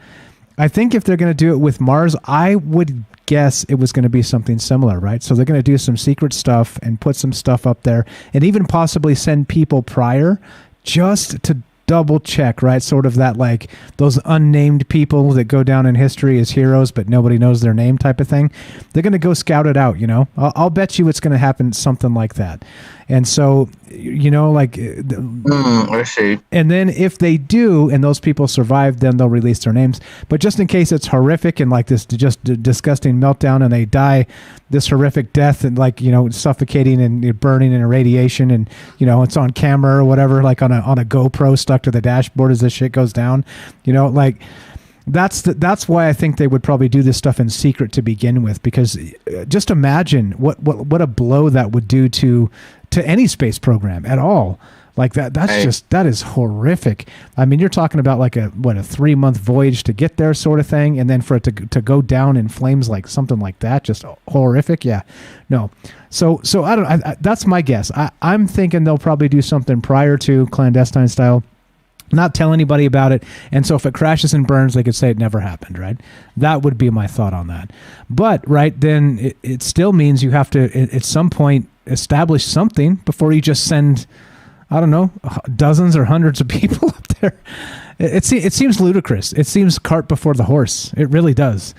I think if they're going to do it with Mars, I would guess it was going to be something similar, right? So they're going to do some secret stuff and put some stuff up there, and even possibly send people prior just to double check, right? Sort of that, like those unnamed people that go down in history as heroes, but nobody knows their name type of thing. They're going to go scout it out, you know? I'll bet you it's going to happen something like that. And so, you know, like, I see. And then if they do, and those people survive, then they'll release their names. But just in case it's horrific and like this just disgusting meltdown, and they die this horrific death and like, you know, suffocating and burning and irradiation, and you know, it's on camera or whatever, like on a GoPro stuck to the dashboard as this shit goes down, you know, like. That's why I think they would probably do this stuff in secret to begin with, because just imagine what a blow that would do to any space program at all. Like that is horrific. I mean, you're talking about like a 3-month voyage to get there sort of thing, and then for it to go down in flames, like something like that, just horrific. Yeah, no. So I don't. That's my guess. I'm thinking they'll probably do something prior to, clandestine style. Not tell anybody about it, and so if it crashes and burns, they could say it never happened, right? That would be my thought on that. But, right, then it still means you have to, at some point, establish something before you just send, I don't know, dozens or hundreds of people up there. It seems ludicrous. It seems cart before the horse. It really does.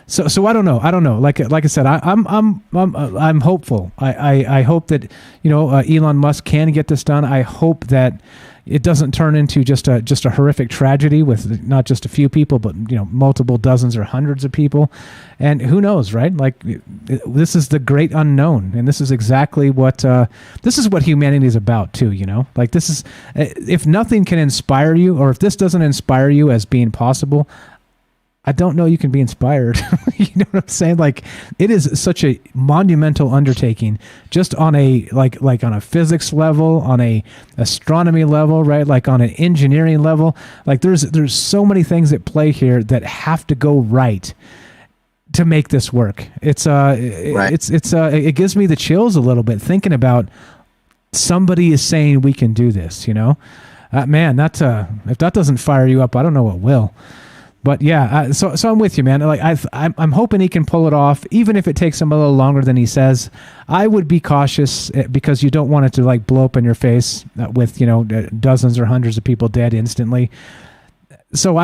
So I don't know. Like I said, I'm hopeful. I hope that, you know, Elon Musk can get this done. I hope that it doesn't turn into just a horrific tragedy with not just a few people, but, you know, multiple dozens or hundreds of people. And who knows, right? Like, this is the great unknown, and this is exactly what humanity is about too, you know? Like, this is, if nothing can inspire you, or if this doesn't inspire you as being possible, I don't know you can be inspired. You know what I'm saying? Like, it is such a monumental undertaking, just on a like on a physics level, on a astronomy level, right? Like on an engineering level. Like, there's so many things at play here that have to go right to make this work. It gives me the chills a little bit thinking about somebody is saying we can do this. You know, man, if that doesn't fire you up, I don't know what will. But yeah, so I'm with you, man. Like, I'm hoping he can pull it off, even if it takes him a little longer than he says. I would be cautious, because you don't want it to like blow up in your face with, you know, dozens or hundreds of people dead instantly. So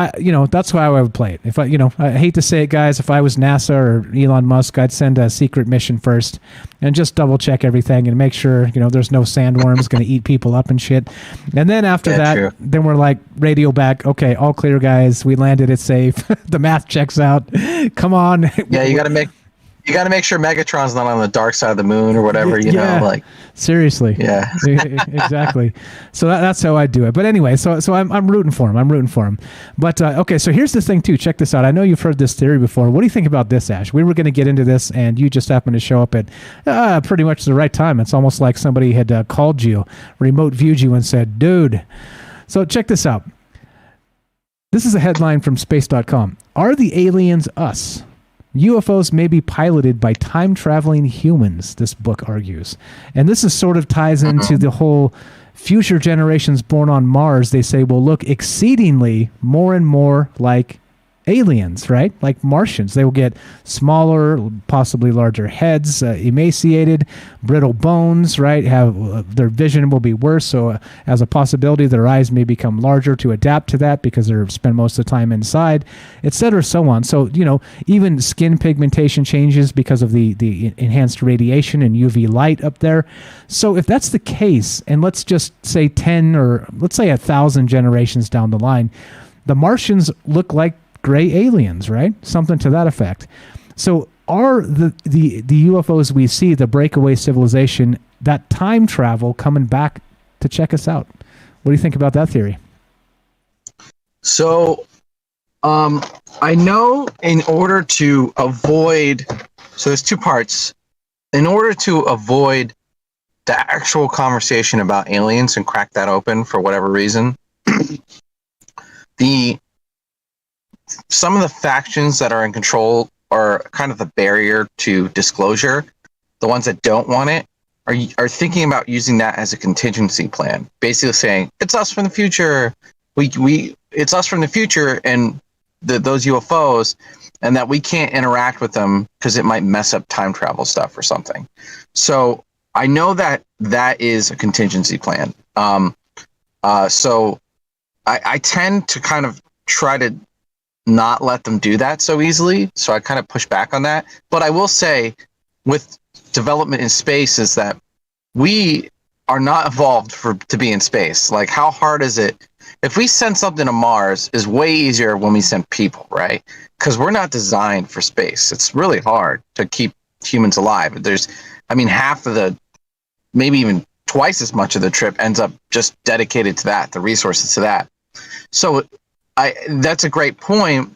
that's how I would play it. If I hate to say it, guys, if I was NASA or Elon Musk, I'd send a secret mission first and just double check everything and make sure, you know, there's no sandworms going to eat people up and shit. And then after that, then we're like, radio back. Okay, all clear, guys. We landed it safe. The math checks out. Come on. Yeah, you got to make sure Megatron's not on the dark side of the moon or whatever, you know, like. Seriously. Yeah. Exactly. So that's how I do it. But anyway, so I'm rooting for him. But okay, so here's the thing too. Check this out. I know you've heard this theory before. What do you think about this, Ash? We were going to get into this, and you just happened to show up at pretty much the right time. It's almost like somebody had called you, remote viewed you, and said, dude. So check this out. This is a headline from space.com. Are the aliens us? UFOs may be piloted by time-traveling humans, this book argues. And this is sort of ties into the whole future generations born on Mars, they say, will look exceedingly more and more like aliens, right? Like Martians. They will get smaller, possibly larger heads, emaciated, brittle bones, right? Have their vision will be worse. So as a possibility, their eyes may become larger to adapt to that because they spend most of the time inside, etc., so on. So, you know, even skin pigmentation changes because of the enhanced radiation and UV light up there. So if that's the case, and let's just say 10 or let's say 1,000 generations down the line, the Martians look like gray aliens, right? Something to that effect. So are the UFOs we see, the breakaway civilization, that time travel coming back to check us out? What do you think about that theory? So, I know in order to avoid, so there's two parts. In order to avoid the actual conversation about aliens and crack that open for whatever reason, some of the factions that are in control are kind of the barrier to disclosure. The ones that don't want it are thinking about using that as a contingency plan, basically saying it's us from the future. It's us from the future and those UFOs, and that we can't interact with them because it might mess up time travel stuff or something. So I know that is a contingency plan. So I tend to kind of try to not let them do that so easily. So I kind of push back on that. But I will say, with development in space, is that we are not evolved to be in space. Like, how hard is it? If we send something to Mars, is way easier when we send people, right? Because we're not designed for space. It's really hard to keep humans alive. Half of the, maybe even twice as much of the trip ends up just dedicated to that, the resources to that. So that's a great point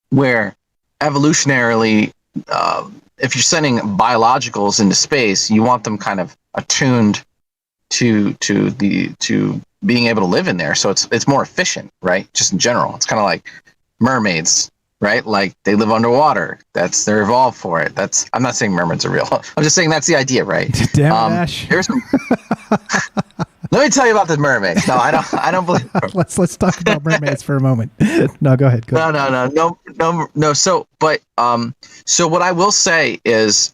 where evolutionarily, if you're sending biologicals into space, you want them kind of attuned to being able to live in there. So it's more efficient, right? Just in general. It's kind of like mermaids, right? Like, they live underwater. They're evolved for it. I'm not saying mermaids are real. I'm just saying that's the idea, right? Damn it, Ash. Let me tell you about the mermaids. No, I don't believe. Let's talk about mermaids for a moment. No, go ahead. No. So what I will say is,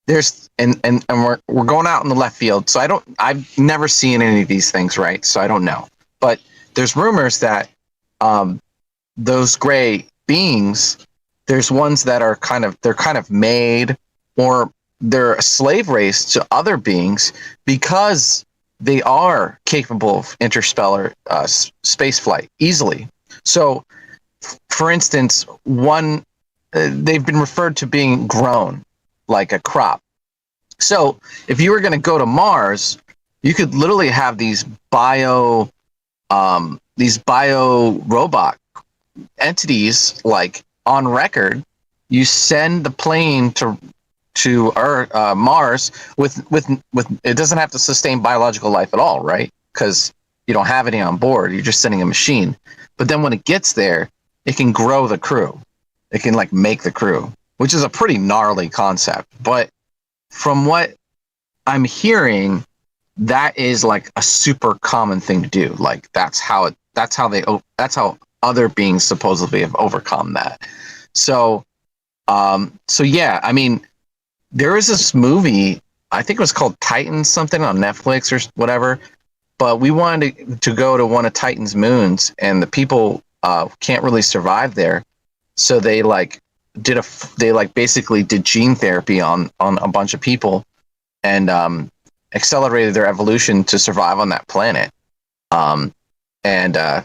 there's and we're going out in the left field. So I've never seen any of these things, right? So I don't know. But there's rumors that those gray beings, there's ones that are kind of made, or they're a slave race to other beings because they are capable of interstellar space flight easily. So, for instance, they've been referred to being grown like a crop. So, if you were going to go to Mars, you could literally have these bio robot entities, like, on record. You send the plane to Mars with it doesn't have to sustain biological life at all, right? Because you don't have any on board. You're just sending a machine. But then when it gets there, it can grow the crew. It can, like, make the crew, which is a pretty gnarly concept. But from what I'm hearing, that is like a super common thing to do. Like, that's how other beings supposedly have overcome that. So yeah, I mean, there is this movie, I think it was called Titan something on Netflix or whatever, but we wanted to go to one of Titan's moons, and the people can't really survive there. So they basically did gene therapy on a bunch of people and accelerated their evolution to survive on that planet. And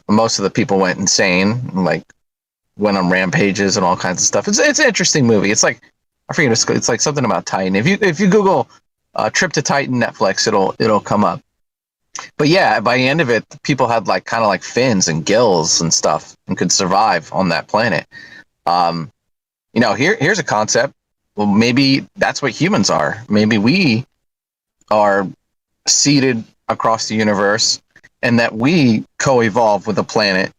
most of the people went insane, like went on rampages and all kinds of stuff. It's an interesting movie. It's like, I forget, it's like something about Titan. If you Google trip to Titan Netflix, it'll come up. But yeah, by the end of it, people had kind of like fins and gills and stuff and could survive on that planet. Here's a concept. Well, maybe that's what humans are. Maybe we are seeded across the universe, and that we co-evolve with a planet,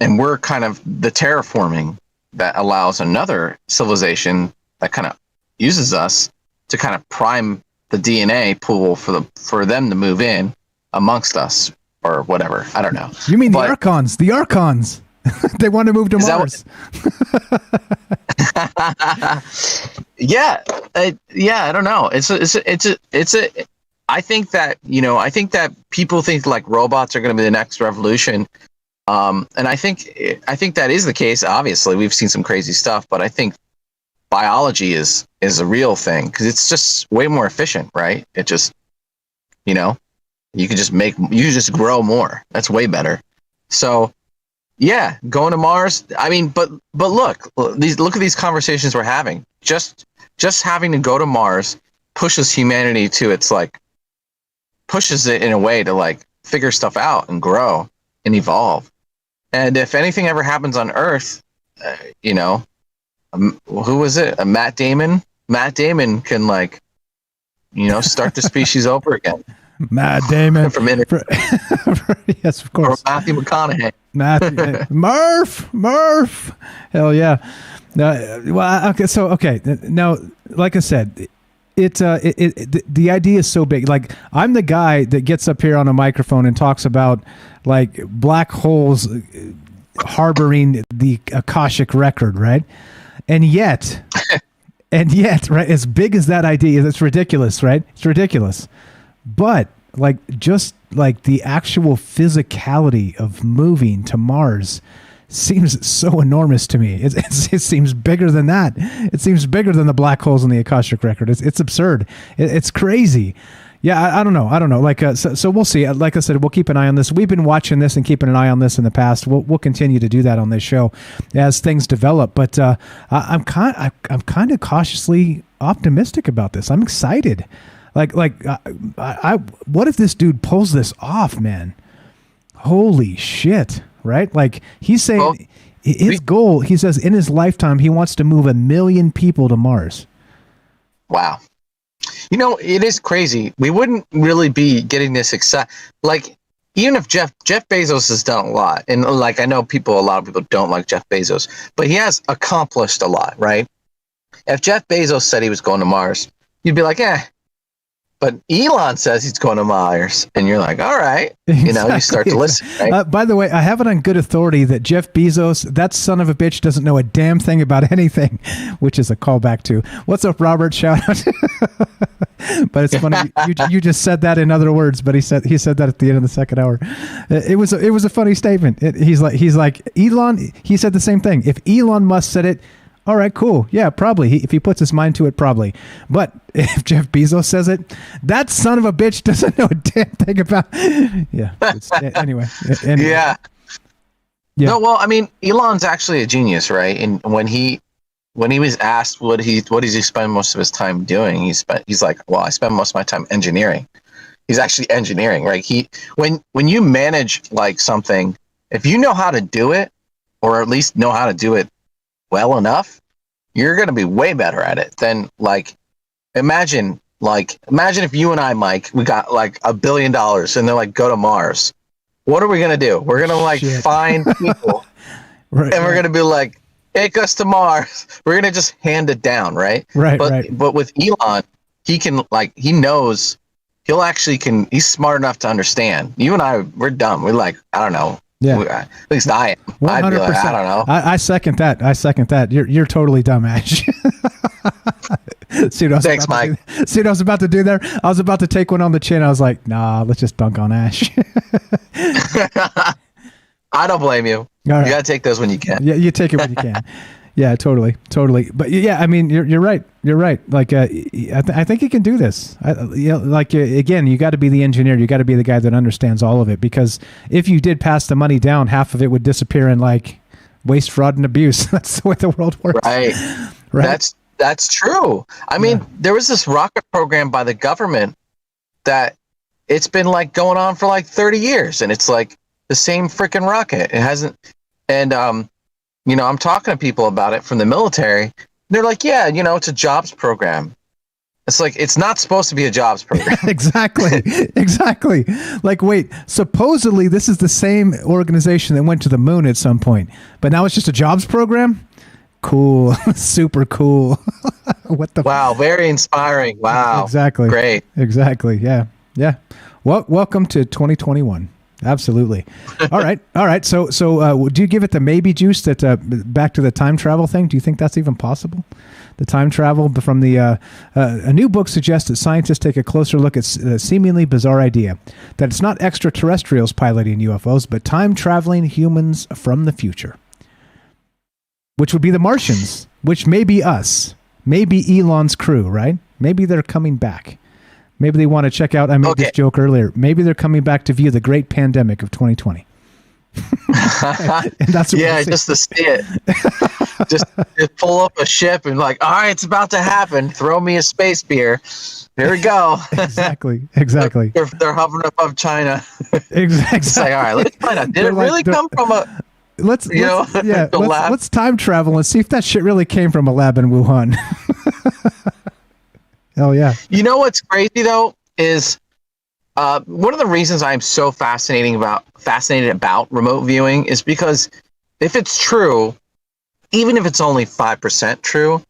and we're kind of the terraforming that allows another civilization that kind of uses us to kind of prime the DNA pool for them to move in amongst us or whatever. I don't know. You mean the Archons? The Archons. They want to move to Mars. Yeah, I don't know. I think that people think like robots are going to be the next revolution. And I think that is the case. Obviously, we've seen some crazy stuff, but I think biology is a real thing because it's just way more efficient, right? It just, you can just grow more. That's way better. So Yeah, going to Mars. I mean, but look at these conversations we're having. Just having to go to Mars pushes humanity to its like pushes it in a way to like figure stuff out and grow and evolve. And if anything ever happens on Earth, you know, who was it? Matt Damon. Matt Damon can like, you know, start the species over again. Matt Damon. Yes, of course. Or Matthew McConaughey. Murph. Hell yeah. Well, okay. Now, like I said, the idea is so big. Like, I'm the guy that gets up here on a microphone and talks about like black holes harboring the Akashic record, right? And yet, right, as big as that idea is, it's ridiculous, right? It's ridiculous. But like, just like the actual physicality of moving to Mars seems so enormous to me. It seems bigger than that. It seems bigger than the black holes in the Akashic record. It's absurd. It's crazy. Yeah, I don't know. Like, so we'll see. Like I said, we'll keep an eye on this. We've been watching this and keeping an eye on this in the past. We'll continue to do that on this show as things develop. But I'm kind of cautiously optimistic about this. I'm excited. Like, what if this dude pulls this off, man? Holy shit! Right? Like, he's saying his goal. He says in his lifetime he wants to move 1 million people to Mars. Wow. You know, it is crazy. We wouldn't really be getting this excited. Like, even if Jeff Bezos has done a lot, and like, I know a lot of people don't like Jeff Bezos, but he has accomplished a lot, right? If Jeff Bezos said he was going to Mars, you'd be like, eh. But Elon says he's going to Mars, and you're like, all right. You know, you start to listen, right? By the way, I have it on good authority that Jeff Bezos, that son of a bitch, doesn't know a damn thing about anything, which is a callback to, what's up, Robert? Shout out. But it's funny, you just said that in other words, but he said that at the end of the second hour. It was a funny statement. He's like Elon. He said the same thing. If Elon Musk said it, all right, cool. Yeah, probably. If he puts his mind to it, probably. But if Jeff Bezos says it, that son of a bitch doesn't know a damn thing about. Yeah. Anyway. Yeah. No, well, I mean, Elon's actually a genius, right? And when he was asked what does he spend most of his time doing, he's like, well, I spend most of my time engineering. He's actually engineering, right? When you manage like something, if you know how to do it, or at least know how to do it well enough, you're going to be way better at it than like, imagine if you and I, Mike, we got like $1 billion and they're like, go to Mars. What are we going to do? We're going to like find people right, and we're going to be like, take us to Mars. We're going to just hand it down. Right. But with Elon, he can like, he knows he's smart enough to understand. You and I, we're dumb. We're like, I don't know. Yeah, at least I am. 100%. I'd be like, I don't know. I second that. You're totally dumb, Ash. Thanks, Mike. See what I was about to do there? I was about to take one on the chin. I was like, nah, let's just dunk on Ash. I don't blame you. Right. You gotta take those when you can. Yeah, you take it when you can. Yeah, totally. But yeah, I mean, you're right. You're right. Like, I think you can do this. Again, you got to be the engineer. You got to be the guy that understands all of it. Because if you did pass the money down, half of it would disappear in like waste, fraud, and abuse. That's the way the world works. Right. That's true. I mean, there was this rocket program by the government that it's been like going on for like 30 years, and it's like the same freaking rocket. It hasn't, and you know, I'm talking to people about it from the military. They're like, yeah, you know, it's a jobs program. It's like, it's not supposed to be a jobs program. Exactly. Like, wait, supposedly this is the same organization that went to the moon at some point, but now it's just a jobs program? Cool. Super cool. What the? Wow. Very inspiring. Wow. Exactly. Great. Exactly. Yeah. Well, welcome to 2021. Absolutely. All right. So, do you give it the maybe juice that back to the time travel thing? Do you think that's even possible? The time travel from the a new book suggests that scientists take a closer look at a seemingly bizarre idea that it's not extraterrestrials piloting UFOs, but time traveling humans from the future, which would be the Martians, which may be us, maybe Elon's crew, right? Maybe they're coming back. Maybe they want to check out, I made this joke earlier, maybe they're coming back to view the great pandemic of 2020. And that's what yeah, just to see it. just pull up a ship and like, all right, it's about to happen. Throw me a space beer. Here we go. Exactly. They're hovering above China. Exactly. It's like, all right, let's find out. Did it really come from a? Let's time travel and see if that shit really came from a lab in Wuhan. Oh yeah. You know what's crazy though is one of the reasons I'm so fascinated about remote viewing is because if it's true, even if it's only 5% true,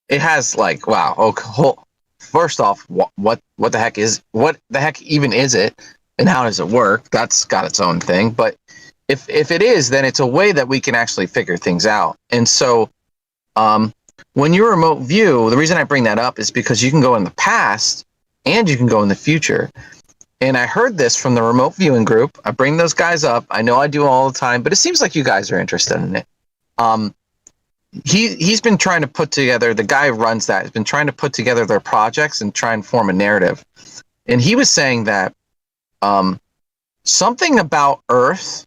it has like, wow. Okay, first off, what the heck even is it, and how does it work? That's got its own thing. But if it is, then it's a way that we can actually figure things out. And so, when you remote view, the reason I bring that up is because you can go in the past and you can go in the future. And I heard this from the remote viewing group. I bring those guys up. I know I do all the time, but it seems like you guys are interested in it. He's been trying to put together, the guy who runs that has been trying to put together their projects and try and form a narrative. And he was saying that something about Earth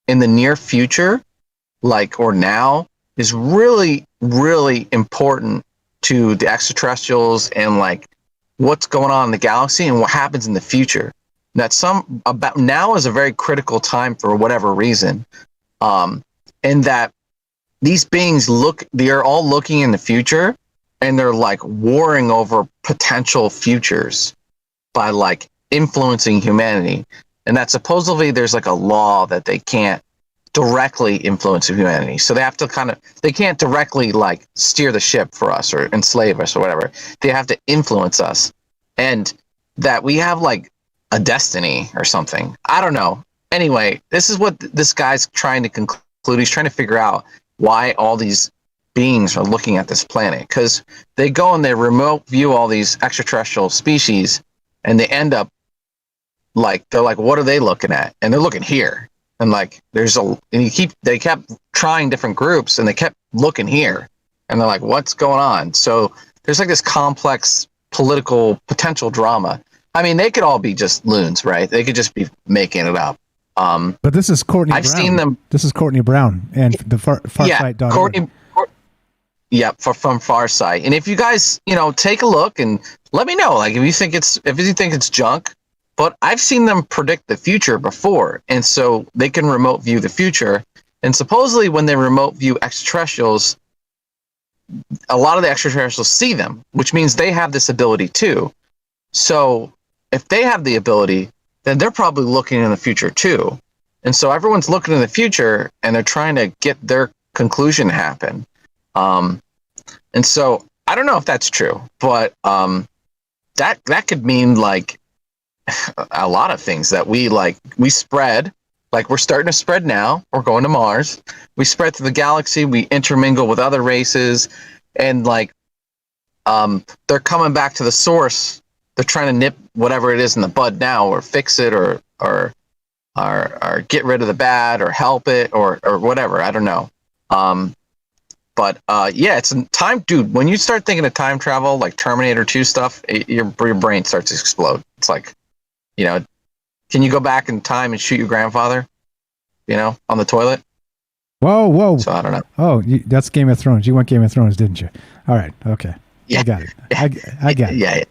in the near future, or now, is really, really important to the extraterrestrials and what's going on in the galaxy and what happens in the future. That now is a very critical time for whatever reason, and that these beings they are all looking in the future, and they're warring over potential futures by influencing humanity, and that supposedly there's a law that they can't directly influence humanity, so they have to they can't directly steer the ship for us or enslave us or whatever. They have to influence us, and that we have a destiny or something. I don't know. Anyway, this is what this guy's trying to conclude. He's trying to figure out why all these beings are looking at this planet, because they go and they remote view all these extraterrestrial species, and they end up they're what are they looking at? And they're looking here. And they kept trying different groups, and they kept looking here, and they're what's going on? So there's this complex political potential drama. I mean, they could all be just loons, right? They could just be making it up. But this is Courtney Brown. I've seen them. This is Courtney Brown and the Farsight. Yeah, Courtney. Yeah, from Farsight. And if you guys, take a look and let me know, if you think it's junk. But I've seen them predict the future before, and so they can remote view the future. And supposedly, when they remote view extraterrestrials, a lot of the extraterrestrials see them, which means they have this ability too. So if they have the ability, then they're probably looking in the future too. And so everyone's looking in the future, and they're trying to get their conclusion to happen. And so I don't know if that's true, but that could mean a lot of things, that we spread, we're starting to spread now. We're going to Mars. We spread through the galaxy. We intermingle with other races, and they're coming back to the source. They're trying to nip whatever it is in the bud now, or fix it, or get rid of the bad, or help it, or whatever. I don't know. But it's time, dude. When you start thinking of time travel, like Terminator 2 stuff, your brain starts to explode. It's can you go back in time and shoot your grandfather, on the toilet? Whoa. So I don't know. Oh, that's Game of Thrones. You went Game of Thrones, didn't you? All right. Okay. Yeah. I got it. I got it. Yeah.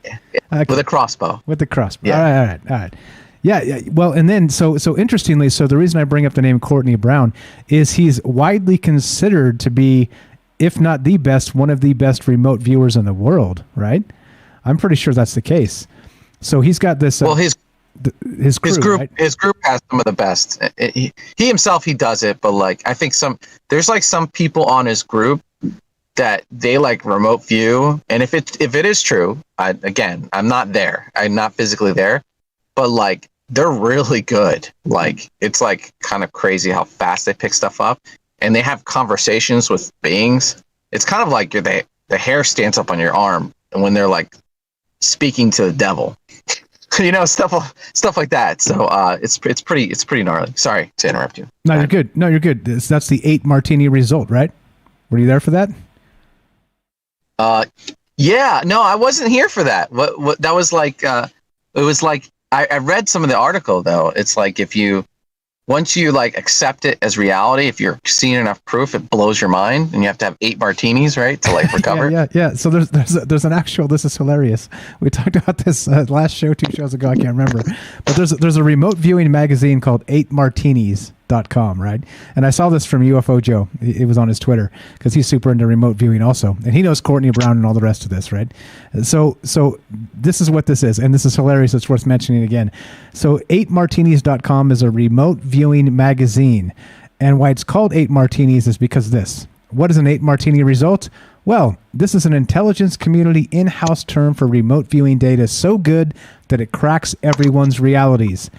Okay. With a crossbow. With the crossbow. Yeah. All right. Yeah. Well, and then, so interestingly, so the reason I bring up the name Courtney Brown is he's widely considered to be, if not the best, one of the best remote viewers in the world, right? I'm pretty sure that's the case. So he's got this... his crew, right? His group has some of the best. He himself, he does it, but I think there's some people on his group that they remote view, and if it is true, I'm not there. I'm not physically there, but they're really good. It's kind of crazy how fast they pick stuff up, and they have conversations with beings. It's kind of like the hair stands up on your arm, and when they're speaking to the devil. Stuff like that. So it's pretty gnarly. Sorry to interrupt you. No, you're good. That's the 8 martini result, right? Were you there for that? Yeah. No, I wasn't here for that. What that was it was I read some of the article though. It's if you once you like accept it as reality, if you're seeing enough proof, it blows your mind, and you have to have 8 martinis, right, to like recover. yeah. So there's an actual. This is hilarious. We talked about this last show, 2 shows ago. I can't remember, but there's a remote viewing magazine called 8martinis.com, right? And I saw this from UFO Joe. It was on his Twitter because he's super into remote viewing also, and he knows Courtney Brown and all the rest of this, right? So this is what this is, and this is hilarious. It's worth mentioning again. So 8martinis.com is a remote viewing magazine, and why it's called 8 Martinis is because this. What is an 8 martini result? Well, this is an intelligence community in-house term for remote viewing data so good that it cracks everyone's realities.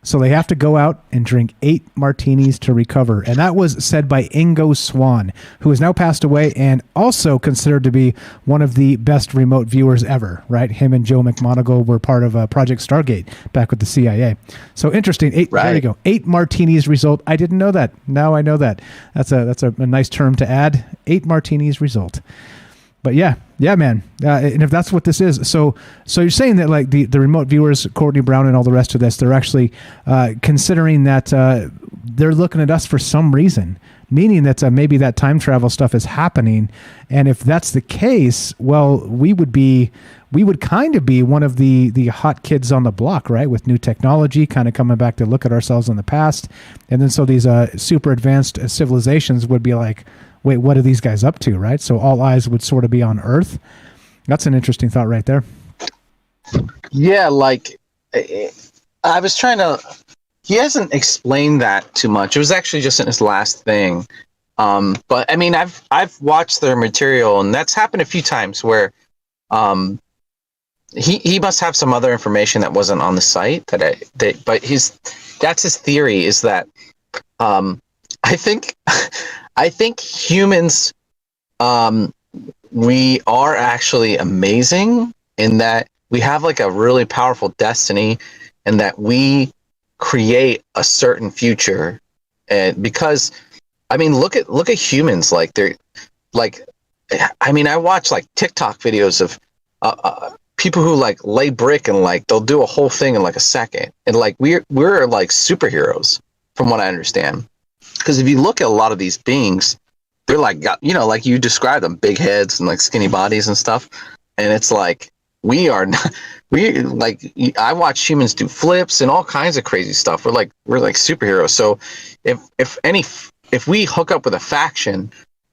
So they have to go out and drink 8 martinis to recover. And that was said by Ingo Swann, who has now passed away and also considered to be one of the best remote viewers ever, right? Him and Joe McMoneagle were part of Project Stargate back with the CIA. So interesting. There you go. 8 martinis result. I didn't know that. Now I know that. That's a nice term to add. 8 martinis result. But yeah, man. And if that's what this is, so you're saying that like the remote viewers, Courtney Brown and all the rest of this, they're actually considering that they're looking at us for some reason, meaning that maybe that time travel stuff is happening. And if that's the case, well, we would kind of be one of the hot kids on the block, right? With new technology, kind of coming back to look at ourselves in the past. And then so these super advanced civilizations would be like, wait, what are these guys up to, right? So all eyes would sort of be on Earth. That's an interesting thought right there. Yeah, like I was trying to. He hasn't explained that too much. It was actually just in his last thing. But I mean, I've watched their material, and that's happened a few times where he must have some other information that wasn't on the site but that's his theory is that I think humans, we are actually amazing in that we have like a really powerful destiny and that we create a certain future. And because, I mean, look at humans, like they're like, I mean, I watch like TikTok videos of people who like lay brick and like they'll do a whole thing in like a second. And like we're like superheroes from what I understand. Because if you look at a lot of these beings, they're like, like you described them, big heads and like skinny bodies and stuff. And it's like, I watch humans do flips and all kinds of crazy stuff. We're like superheroes. So if we hook up with a faction,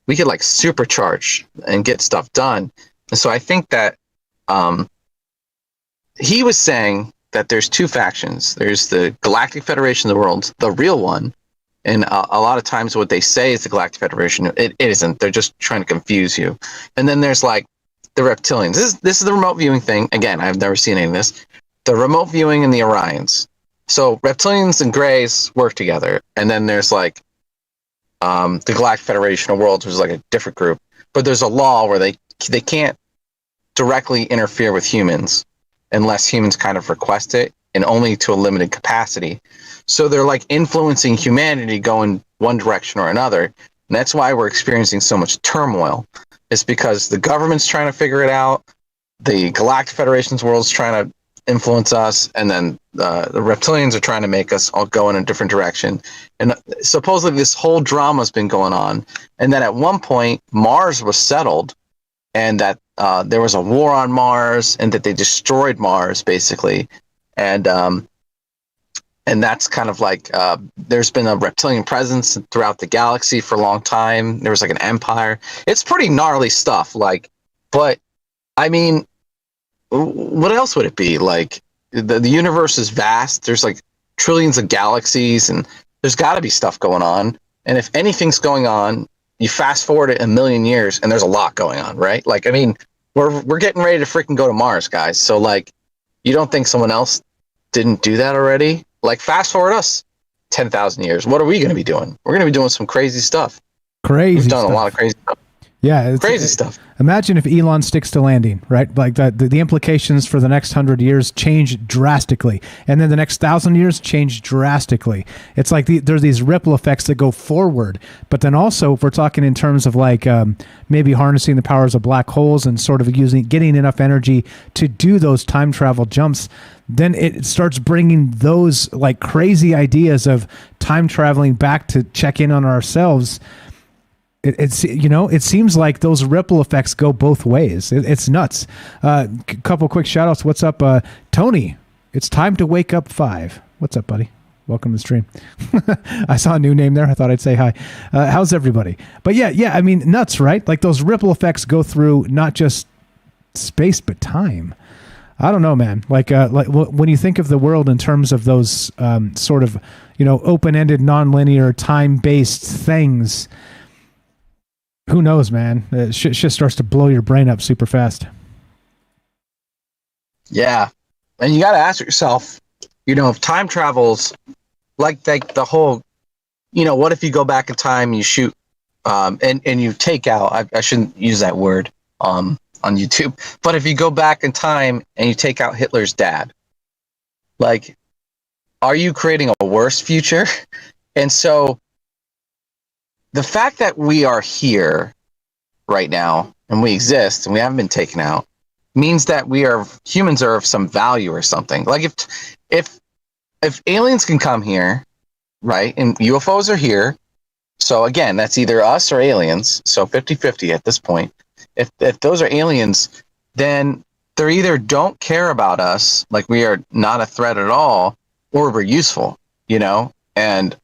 we could like supercharge and get stuff done. And so I think that he was saying that there's 2 factions. There's the Galactic Federation of the Worlds, the real one. And a lot of times what they say is the Galactic Federation. It isn't. They're just trying to confuse you. And then there's like the reptilians. This is the remote viewing thing. Again, I've never seen any of this. The remote viewing and the Orions. So reptilians and Greys work together. And then there's like the Galactic Federation of Worlds, which is like a different group. But there's a law where they can't directly interfere with humans unless humans kind of request it, and only to a limited capacity. So they're like influencing humanity going one direction or another. And that's why we're experiencing so much turmoil. It's because the government's trying to figure it out. The Galactic Federation's world's trying to influence us. And then the reptilians are trying to make us all go in a different direction. And supposedly this whole drama's been going on. And then at one point, Mars was settled. And that there was a war on Mars and that they destroyed Mars, basically. And that's kind of like there's been a reptilian presence throughout the galaxy for a long time. There was like an empire. It's pretty gnarly stuff. Like, but I mean, what else would it be? Like the universe is vast. There's like trillions of galaxies, and there's got to be stuff going on. And if anything's going on, you fast forward it a million years, and there's a lot going on, right? Like, I mean, we're getting ready to freaking go to Mars, guys. So like, you don't think someone else didn't do that already? Like, fast forward us 10,000 years. What are we going to be doing? We're going to be doing some crazy stuff. We've done a lot of crazy stuff. Yeah, crazy stuff. Imagine if Elon sticks to landing, right? Like the implications for the next 100 years change drastically, and then the next 1,000 years change drastically. It's like there's these ripple effects that go forward, but then also if we're talking in terms of like maybe harnessing the powers of black holes and sort of getting enough energy to do those time travel jumps, then it starts bringing those like crazy ideas of time traveling back to check in on ourselves. It's it seems like those ripple effects go both ways. It's nuts. Couple quick shout outs. What's up, Tony? It's time to wake up 5. What's up, buddy? Welcome to the stream. I saw a new name there. I thought I'd say hi. How's everybody? But yeah. I mean, nuts, right? Like those ripple effects go through not just space but time. I don't know, man. Like when you think of the world in terms of those sort of open-ended, non-linear, time-based things, who knows, man? Shit starts to blow your brain up super fast. Yeah, and you got to ask yourself, if time travels, like the whole, what if you go back in time, you shoot, and you take out. I shouldn't use that word on YouTube, but if you go back in time and you take out Hitler's dad, like, are you creating a worse future? And so the fact that we are here right now and we exist and we haven't been taken out means that humans are of some value or something. Like if aliens can come here, right, and UFOs are here, so again, that's either us or aliens, so 50-50 at this point. If those are aliens, then they either don't care about us, like we are not a threat at all, or we're useful, and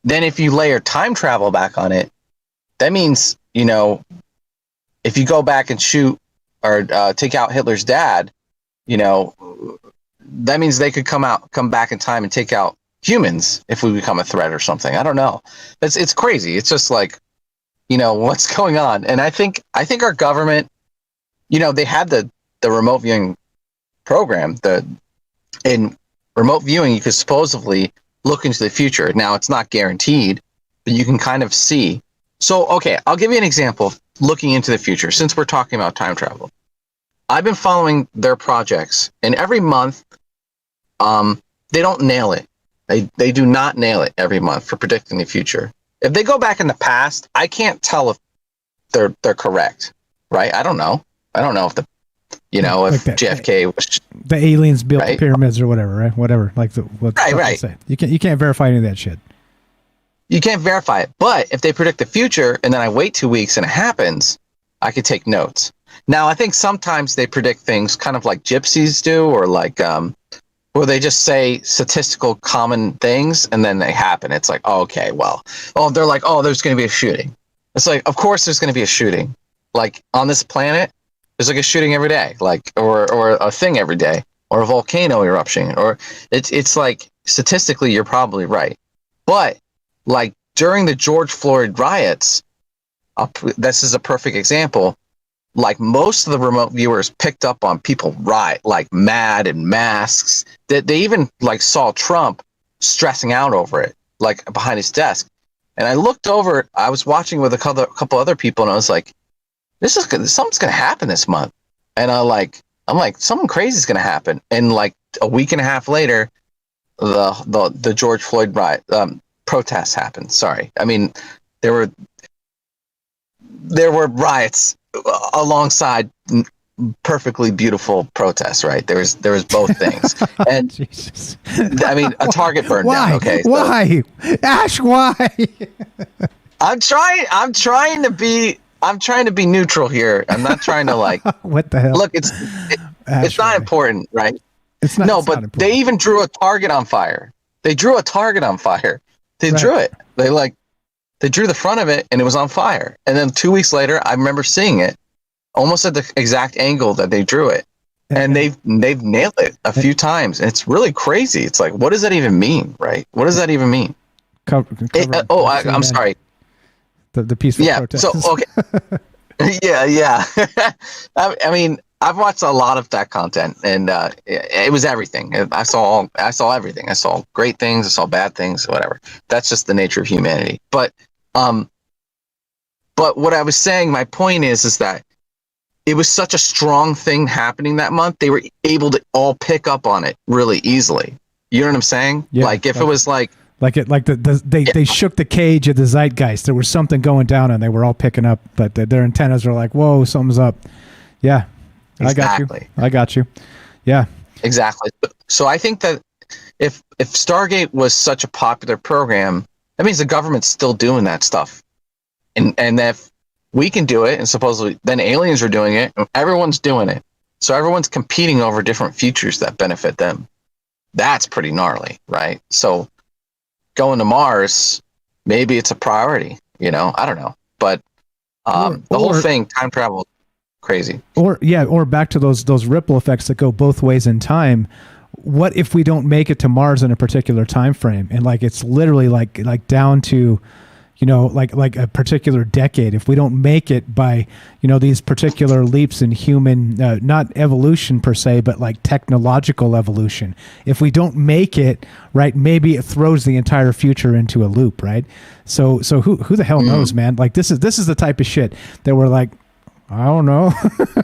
then if you layer time travel back on it, that means, if you go back and shoot or take out Hitler's dad, that means they could come back in time and take out humans if we become a threat or something. I don't know. It's crazy. It's just like, what's going on? And I think our government, they had the remote viewing program. In remote viewing, you could supposedly look into the future. Now, it's not guaranteed, but you can kind of see. So, okay, I'll give you an example of looking into the future, since we're talking about time travel. I've been following their projects, and every month, they don't nail it. They do not nail it every month for predicting the future. If they go back in the past, I can't tell if they're correct, right? I don't know. I don't know if if JFK was the aliens built the pyramids or whatever, right? Whatever, like right. Say. You can't verify any of that shit. You can't verify it, but if they predict the future and then I wait 2 weeks and it happens, I could take notes. Now, I think sometimes they predict things kind of like gypsies do, or like where they just say statistical common things and then they happen. It's like, oh, okay, they're like, oh, there's going to be a shooting. It's like, of course there's going to be a shooting. Like on this planet, there's like a shooting every day, like or a thing every day, or a volcano eruption, or it's like statistically you're probably right. But like during the George Floyd riots, this is a perfect example. Like most of the remote viewers picked up on people riot, like mad and masks. That they even like saw Trump stressing out over it, like behind his desk. And I looked over. I was watching with a couple other people, and I was like, something's gonna happen this month. And I'm like, something crazy is gonna happen. And like a week and a half later, the George Floyd riot protests happened. Sorry, I mean there were riots alongside perfectly beautiful protests, right? There was both things. And Jesus. I mean, a target burned down. Okay, why, Ash? Why? I'm trying to be neutral here. I'm not trying to like. What the hell? Look, it's not important, right? It's not. No, it's but not important. they even drew a target on fire. They drew a target on fire. They drew it. They drew the front of it, and it was on fire. And then 2 weeks later, I remember seeing it, almost at the exact angle that they drew it. And they've nailed it a few times. And it's really crazy. It's like, what does that even mean, right? What does that even mean? I'm sorry. The peaceful protest. So, okay. Yeah. I mean, I've watched a lot of that content, and it was everything. I saw everything. I saw great things. I saw bad things. Whatever. That's just the nature of humanity. But what I was saying, my point is that it was such a strong thing happening that month. They were able to all pick up on it really easily. You know what I'm saying? Yeah, like if it was like. They shook the cage of the zeitgeist. There was something going down, and they were all picking up. But their antennas were like, "Whoa, something's up." Yeah, exactly. I got you. Yeah, exactly. So I think that if Stargate was such a popular program, that means the government's still doing that stuff. And if we can do it, and supposedly then aliens are doing it, and everyone's doing it. So everyone's competing over different futures that benefit them. That's pretty gnarly, right? So going to Mars, maybe it's a priority, I don't know. But the whole thing, time travel, crazy. Or back to those ripple effects that go both ways in time. What if we don't make it to Mars in a particular time frame, and like it's literally like down to like a particular decade? If we don't make it by these particular leaps in human not evolution per se, but like technological evolution, if we don't make it, right, maybe it throws the entire future into a loop, right? So who the hell knows, man? Like this is the type of shit that we're like, I don't know.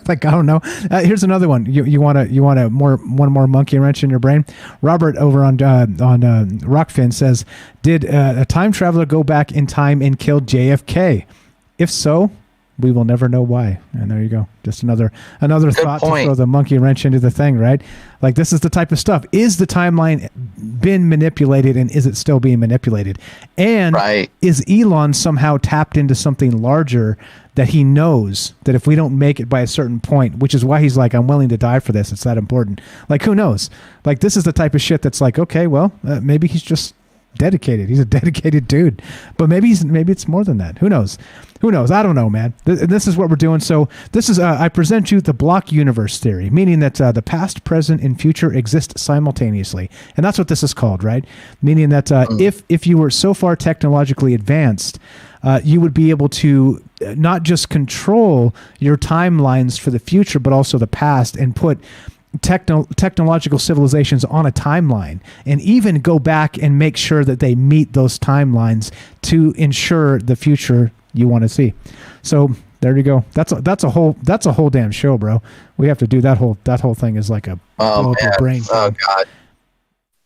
Like, I don't know. Here's another one. You want one more monkey wrench in your brain? Robert over on Rockfin says, did a time traveler go back in time and kill JFK? If so, we will never know why. And there you go. Just another thought to throw the monkey wrench into the thing, right? Like, this is the type of stuff. Is the timeline been manipulated, and is it still being manipulated? And is Elon somehow tapped into something larger that he knows that if we don't make it by a certain point, which is why he's like, I'm willing to die for this, it's that important. Like, who knows? Like, this is the type of shit that's like, okay, well, maybe he's just dedicated. He's a dedicated dude. But maybe it's more than that. Who knows? I don't know, man. This is what we're doing. So this is, I present you the block universe theory, meaning that the past, present, and future exist simultaneously. And that's what this is called, right? Meaning that if you were so far technologically advanced, you would be able to not just control your timelines for the future, but also the past, and put technological civilizations on a timeline, and even go back and make sure that they meet those timelines to ensure the future you want to see. So there you go. That's a whole damn show, bro. We have to do that whole thing is like a blow up your brain. Oh god,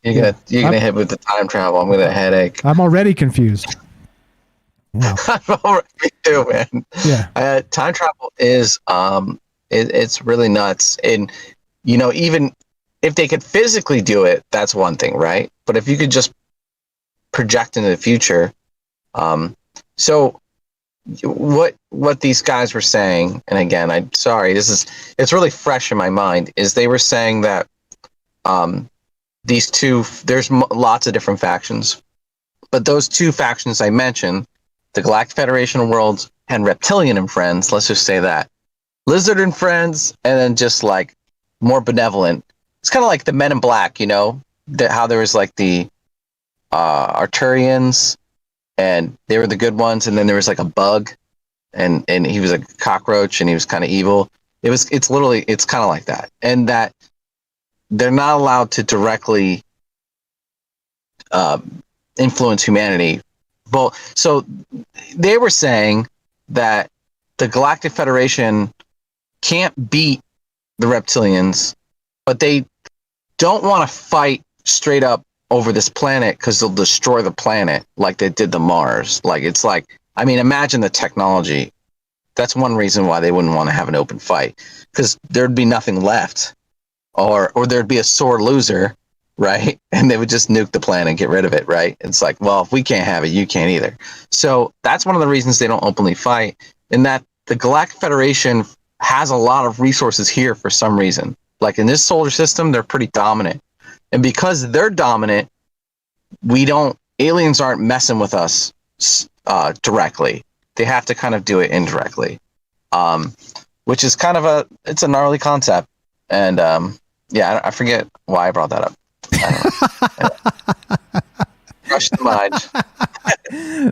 you're gonna hit with the time travel. I'm gonna headache. I'm already confused. Wow. Me too, man. Yeah. Time travel is it's really nuts. And even if they could physically do it, that's one thing, right? But if you could just project into the future, so what these guys were saying, and again, I'm sorry, it's really fresh in my mind, is they were saying that these two, there's lots of different factions, but those two factions I mentioned, the Galactic Federation of Worlds and Reptilian and Friends, let's just say that, Lizard and Friends, and then just like more benevolent. It's kind of like the Men in Black, how there was like the Arturians, and they were the good ones, and then there was like a bug, and he was a cockroach, and he was kind of evil. It's kind of like that, and that they're not allowed to directly influence humanity. Well, so they were saying that the Galactic Federation can't beat the Reptilians, but they don't want to fight straight up over this planet because they'll destroy the planet like they did the Mars. Like, it's like, I mean, imagine the technology. That's one reason why they wouldn't want to have an open fight, because there'd be nothing left, or there'd be a sore loser, right? And they would just nuke the planet and get rid of it, right? It's like, well, if we can't have it, you can't either. So that's one of the reasons they don't openly fight, in that the Galactic Federation has a lot of resources here for some reason. Like in this solar system, they're pretty dominant. And because they're dominant, aliens aren't messing with us directly. They have to kind of do it indirectly, which is kind of it's a gnarly concept. And I forget why I brought that up. Rush the mind.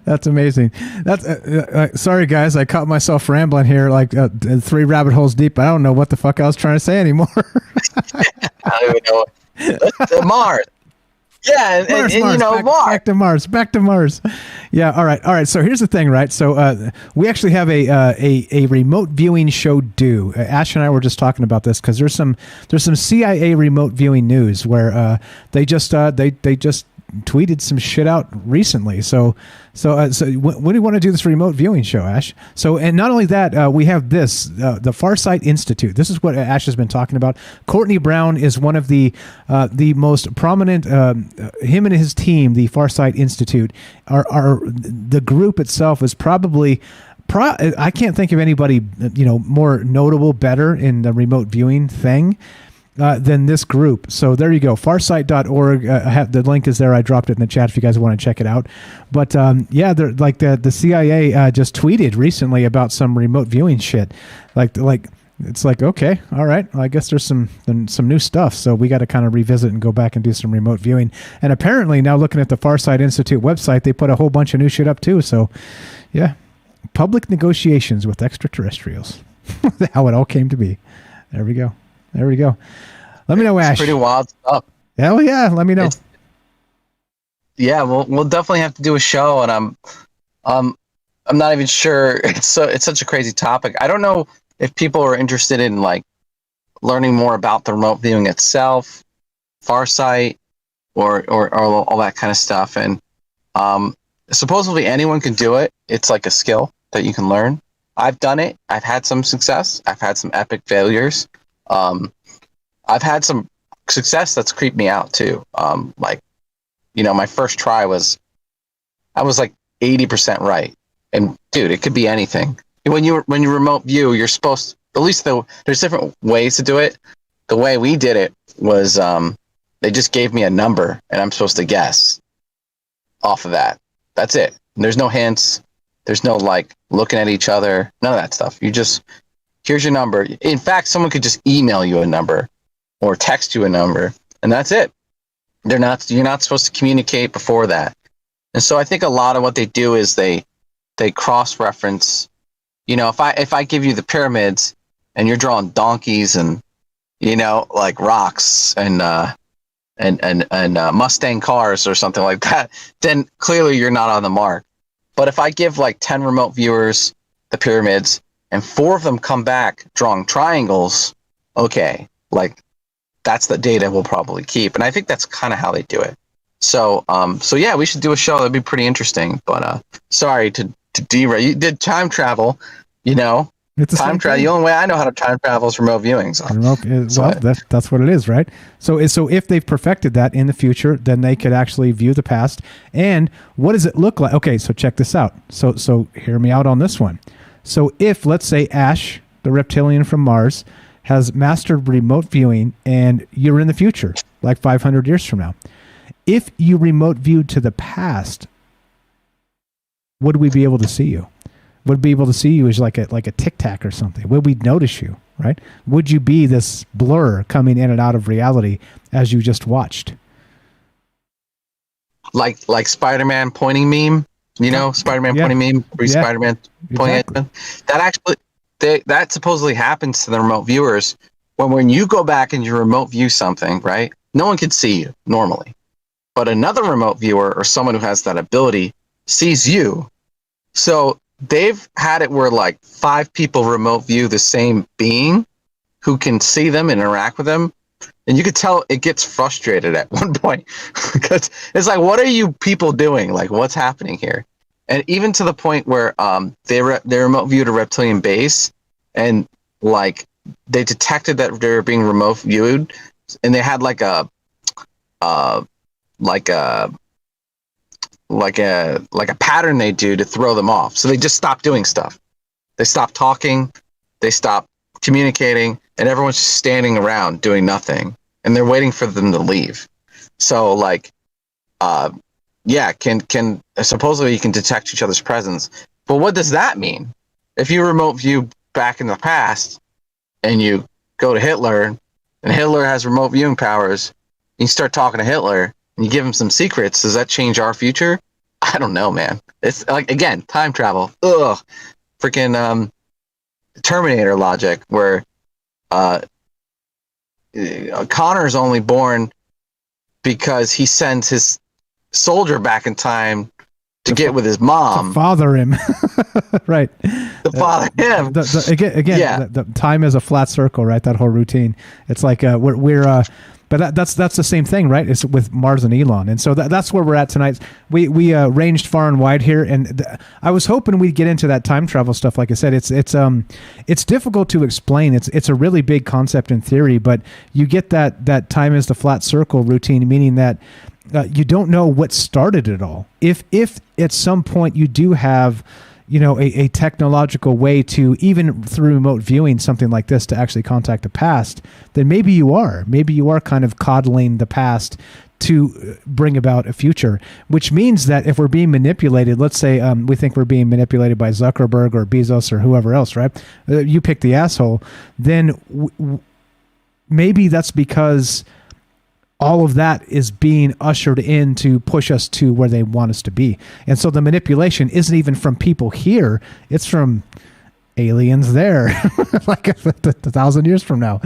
That's amazing. That's sorry guys, I caught myself rambling here like 3 rabbit holes deep. I don't know what the fuck I was trying to say anymore. I don't even know. Mars. Yeah, Mars, Mars. Back to Mars. Yeah, all right. So here's the thing, right? So we actually have a remote viewing show due. Ash and I were just talking about this because there's some CIA remote viewing news where they just tweeted some shit out recently. So when do you want to do this remote viewing show, Ash? So, and not only that, we have this, the Farsight Institute. This is what Ash has been talking about. Courtney Brown is one of the most prominent, him and his team, the Farsight Institute, are the group itself is probably, I can't think of anybody, more notable, better in the remote viewing thing than this group. So there you go, farsight.org. The link is there. I dropped it in the chat if you guys want to check it out. But they're like the CIA just tweeted recently about some remote viewing shit. Like it's like, okay, all right, well, I guess there's some new stuff. So we got to kind of revisit and go back and do some remote viewing. And apparently now looking at the Farsight Institute website, they put a whole bunch of new shit up too. So yeah, public negotiations with extraterrestrials. How it all came to be. There we go. Let me know, Ash. It's pretty wild stuff. Hell yeah, let me know. We'll definitely have to do a show, and I'm not even sure. It's such a crazy topic. I don't know if people are interested in like learning more about the remote viewing itself, Farsight, or all that kind of stuff. And supposedly anyone can do it. It's like a skill that you can learn. I've done it. I've had some success. I've had some epic failures. I've had some success that's creeped me out too. My first try I was like 80% right. And dude, it could be anything. When you remote view, you're supposed to, at least there's different ways to do it. The way we did it was, they just gave me a number and I'm supposed to guess off of that. That's it. And there's no hints. There's no like looking at each other. None of that stuff. Here's your number. In fact, someone could just email you a number or text you a number, and that's it. You're not supposed to communicate before that. And so I think a lot of what they do is they cross-reference. If I give you the pyramids and you're drawing donkeys and like rocks and Mustang cars or something like that, then clearly you're not on the mark. But if I give like 10 remote viewers the pyramids and 4 of them come back drawing triangles, okay, like that's the data we'll probably keep. And I think that's kind of how they do it. So yeah, we should do a show. That'd be pretty interesting. But sorry to derail. You did time travel, It's time travel. The only way I know how to time travel is remote viewing. That's what it is, right? So if they've perfected that in the future, then they could actually view the past. And what does it look like? Okay, so check this out. So hear me out on this one. So if, let's say, Ash, the reptilian from Mars, has mastered remote viewing and you're in the future, like 500 years from now, if you remote viewed to the past, would we be able to see you? Would be able to see you as like a tic tac or something? Would we notice you, right? Would you be this blur coming in and out of reality as you just watched? Like Spider-Man pointing meme, Spider-Man pointing meme, Spider-Man pointing at them. That actually, that supposedly happens to the remote viewers when you go back and you remote view something, right? No one can see you normally, but another remote viewer or someone who has that ability sees you. So they've had it where like 5 people remote view the same being who can see them and interact with them. And you could tell it gets frustrated at one point because it's like, what are you people doing? Like, what's happening here? And even to the point where they remote viewed a reptilian base and like they detected that they were being remote viewed and they had like a pattern they do to throw them off. So they just stopped doing stuff. They stopped talking. They stopped communicating, and everyone's just standing around doing nothing, and they're waiting for them to leave. So like, can supposedly you can detect each other's presence, but what does that mean? If you remote view back in the past, and you go to Hitler, and Hitler has remote viewing powers, and you start talking to Hitler, and you give him some secrets, does that change our future? I don't know, man. It's like, again, time travel. Ugh. Freaking Terminator logic, where Connor's only born because he sends his soldier back in time to get with his mom. To father him. Right. To father him. The time is a flat circle, right? That whole routine. It's like we're But that's the same thing, right? It's with Mars and Elon, and so that's where we're at tonight. We ranged far and wide here, and I was hoping we'd get into that time travel stuff. Like I said, it's difficult to explain. It's a really big concept in theory, but you get that time is the flat circle routine, meaning that you don't know what started it all. If at some point you do have a technological way to, even through remote viewing, something like this, to actually contact the past, then maybe you are kind of coddling the past to bring about a future, which means that if we're being manipulated, let's say we think we're being manipulated by Zuckerberg or Bezos or whoever else, right? You pick the asshole, then maybe that's because all of that is being ushered in to push us to where they want us to be. And so the manipulation isn't even from people here. It's from aliens there, like a 1,000 years from now.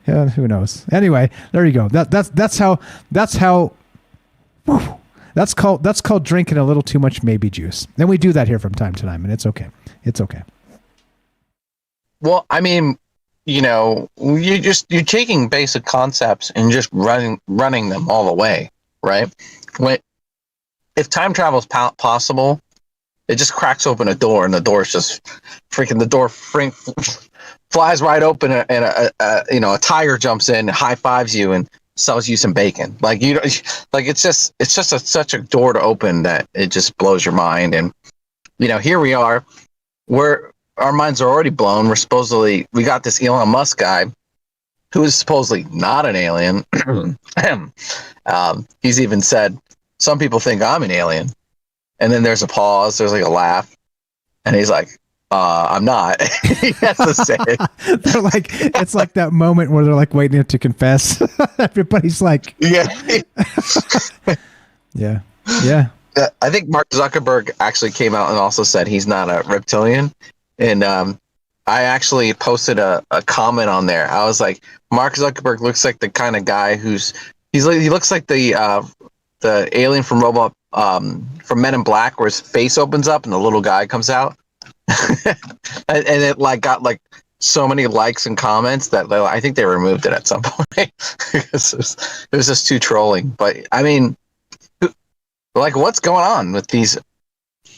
Yeah, who knows? Anyway, there you go. That's called drinking a little too much maybe juice. And we do that here from time to time, and it's okay. It's okay. Well, I mean, you're taking basic concepts and just running them all the way, right? If time travel is possible, it just cracks open a door, and the door is just flies right open, and a tiger jumps in, and high fives you, and sells you some bacon. It's just such a door to open that it just blows your mind. And here we are, our minds are already blown. We got this Elon Musk guy who is supposedly not an alien. He's even said, some people think I'm an alien. And then there's a pause, there's like a laugh. And he's like, I'm not. He has to say it. They're like, it's like that moment where they're like waiting to confess. Everybody's like, yeah. Yeah. Yeah. I think Mark Zuckerberg actually came out and also said he's not a reptilian. And I actually posted a comment on there. I was like, Mark Zuckerberg looks like the kind of guy he looks like the alien from from Men in Black, where his face opens up and the little guy comes out. and it got so many likes and comments that I think they removed it at some point. It was just too trolling. But I mean, what's going on with these?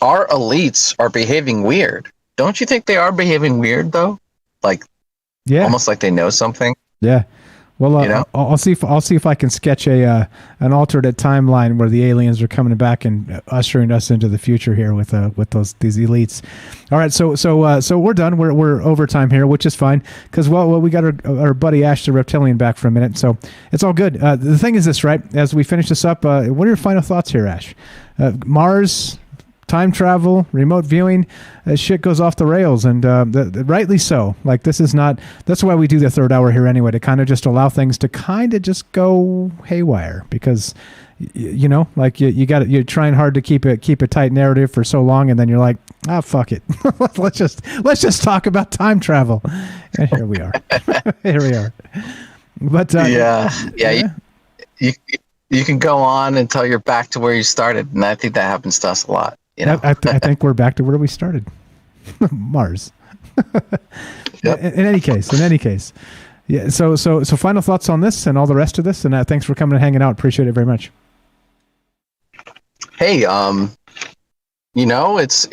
Our elites are behaving weird. Don't you think they are behaving weird though? Almost like they know something. Yeah. Well, I'll see if I can sketch an alternate timeline where the aliens are coming back and ushering us into the future here with these elites. All right, so we're done. We're overtime here, which is fine because we got our buddy Ash the Reptilian back for a minute, so it's all good. The thing is this, right? As we finish this up, what are your final thoughts here, Ash? Mars. Time travel, remote viewing, shit goes off the rails, and rightly so. This is not. That's why we do the third hour here anyway, to kind of just allow things to kind of just go haywire, because you're trying hard to keep a tight narrative for so long, and then you're like, fuck it, let's just talk about time travel, and here we are. Here we are. But you can go on until you're back to where you started, and I think that happens to us a lot. I think we're back to where we started. Mars. Yep. In any case. Yeah. So final thoughts on this and all the rest of this, and thanks for coming and hanging out. Appreciate it very much. Hey, it's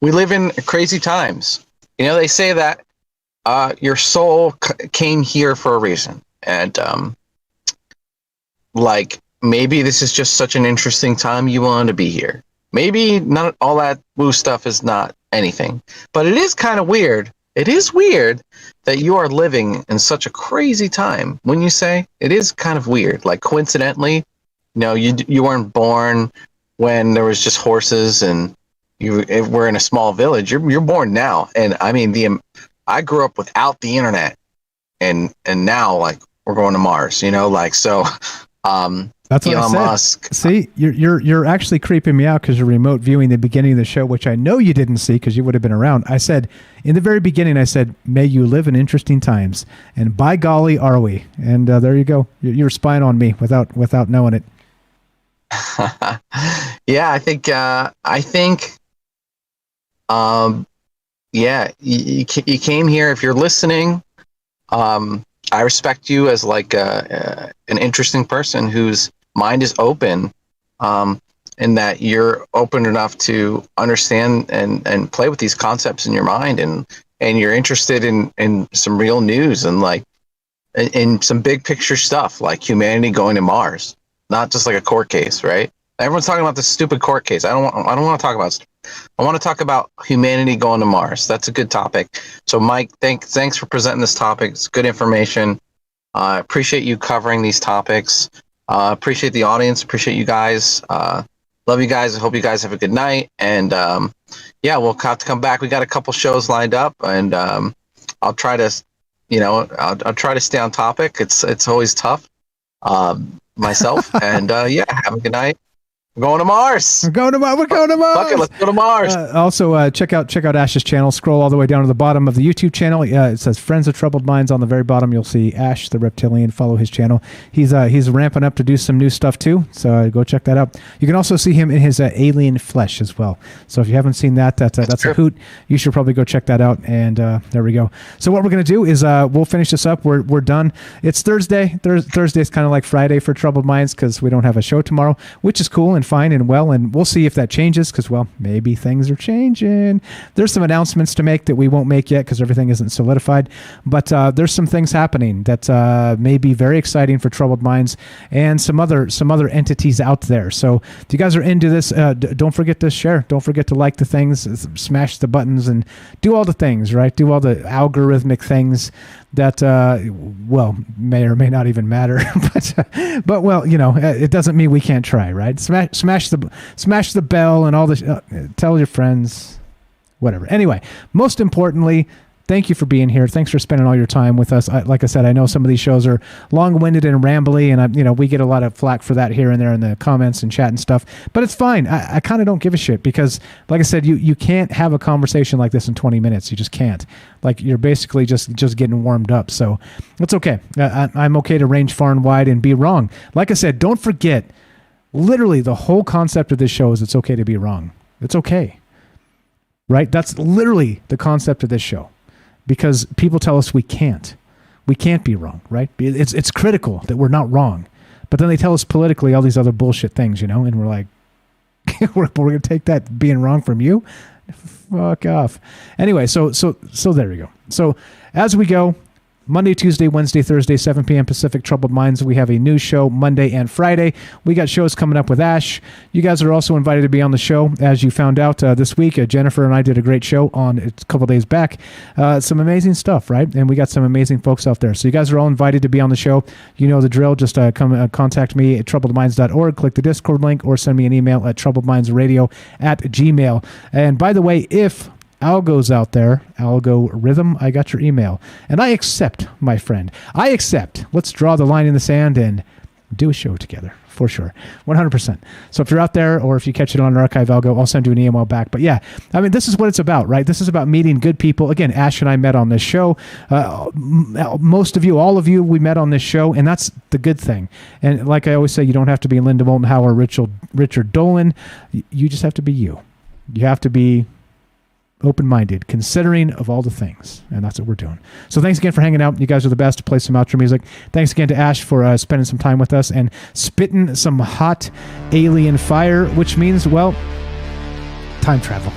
we live in crazy times. They say that your soul came here for a reason, and maybe this is just such an interesting time you wanted to be here. Maybe not all that woo stuff is not anything, but it is kind of weird. It is weird that you are living in such a crazy time. Wouldn't you say? It is kind of weird. Coincidentally, you weren't born when there was just horses and you were in a small village. You're born now, and I mean I grew up without the internet, and now we're going to Mars. So. That's what Elon I said. Musk. See, you're actually creeping me out because you're remote viewing the beginning of the show, which I know you didn't see because you would have been around. I said in the very beginning, may you live in interesting times, and by golly, are we? And there you go. You're spying on me without knowing it. Yeah, I think. You came here. If you're listening, I respect you as like an interesting person whose mind is open, and that you're open enough to understand and play with these concepts in your mind, and you're interested in some real news and like in some big picture stuff like humanity going to Mars, not just like a court case, right? Everyone's talking about this stupid court case. I don't want to talk about. I want to talk about humanity going to Mars. That's a good topic. So, Mike, thanks for presenting this topic. It's good information. I appreciate you covering these topics. Appreciate the audience. Appreciate you guys. Love you guys. I hope you guys have a good night. And yeah, we'll have to come back. We got a couple shows lined up, and I'll try to, I'll try to stay on topic. It's always tough myself. And yeah, have a good night. We're going to Mars. We're going to Mars. Fuck it, let's go to Mars. Also, check out Ash's channel. Scroll all the way down to the bottom of the YouTube channel. It says Friends of Troubled Minds on the very bottom. You'll see Ash the Reptilian. Follow his channel. He's ramping up to do some new stuff too. So go check that out. You can also see him in his alien flesh as well. So if you haven't seen that, that's a hoot. You should probably go check that out. And there we go. So what we're gonna do is we'll finish this up. We're done. It's Thursday. Thursday's kind of like Friday for Troubled Minds because we don't have a show tomorrow, which is cool and fine and well, and we'll see if that changes because, well, maybe things are changing. There's some announcements to make that we won't make yet because everything isn't solidified, but there's some things happening that may be very exciting for Troubled Minds and some other entities out there. So if you guys are into this, don't forget to share. Don't forget to like the things, smash the buttons, and do all the things, right? Do all the algorithmic things that well, may or may not even matter, but well, it doesn't mean we can't try, right? Smash the bell and all this. Tell your friends, whatever. Anyway, most importantly, thank you for being here. Thanks for spending all your time with us. Like I said, I know some of these shows are long-winded and rambly, and we get a lot of flack for that here and there in the comments and chat and stuff. But it's fine. I kind of don't give a shit because, like I said, you can't have a conversation like this in 20 minutes. You just can't. Like, you're basically just getting warmed up. So it's okay. I'm okay to range far and wide and be wrong. Like I said, don't forget, literally the whole concept of this show is it's okay to be wrong. It's okay. Right? That's literally the concept of this show. Because people tell us we can't be wrong, right? It's critical that we're not wrong, but then they tell us politically all these other bullshit things, and we're like, we're gonna take that being wrong from you? Fuck off. Anyway, so there we go. So as we go, Monday, Tuesday, Wednesday, Thursday, 7 p.m. Pacific, Troubled Minds. We have a new show Monday and Friday. We got shows coming up with Ash. You guys are also invited to be on the show. As you found out this week, Jennifer and I did a great show on a couple days back. Some amazing stuff, right? And we got some amazing folks out there. So you guys are all invited to be on the show. You know the drill. Just come contact me at troubledminds.org. Click the Discord link or send me an email at troubledmindsradio@gmail. And by the way, if Algo's out there, Algorithm, I got your email. And I accept, my friend. I accept. Let's draw the line in the sand and do a show together, for sure. 100%. So if you're out there, or if you catch it on an archive, Algo, I'll send you an email back. But yeah, this is what it's about, right? This is about meeting good people. Again, Ash and I met on this show. Most of you, all of you, we met on this show, and that's the good thing. And like I always say, you don't have to be Linda Moulton Howe or Richard Dolan. You just have to be you. You have to be open-minded, considering of all the things, and that's what we're doing. So thanks again for hanging out. You guys are the best. Play some outro music. Thanks again to Ash for spending some time with us and spitting some hot alien fire, which means, well, time travel.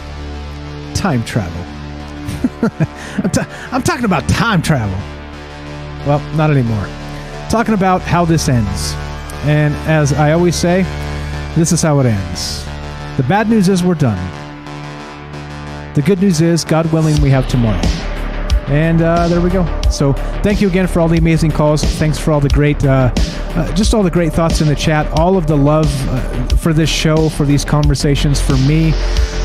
I'm talking about time travel. Well, not anymore. Talking about how this ends. And as I always say, this is how it ends. The bad news is we're done. The good news is, God willing, we have tomorrow. And there we go. So thank you again for all the amazing calls. Thanks for all the great, just all the great thoughts in the chat. All of the love for this show, for these conversations, for me.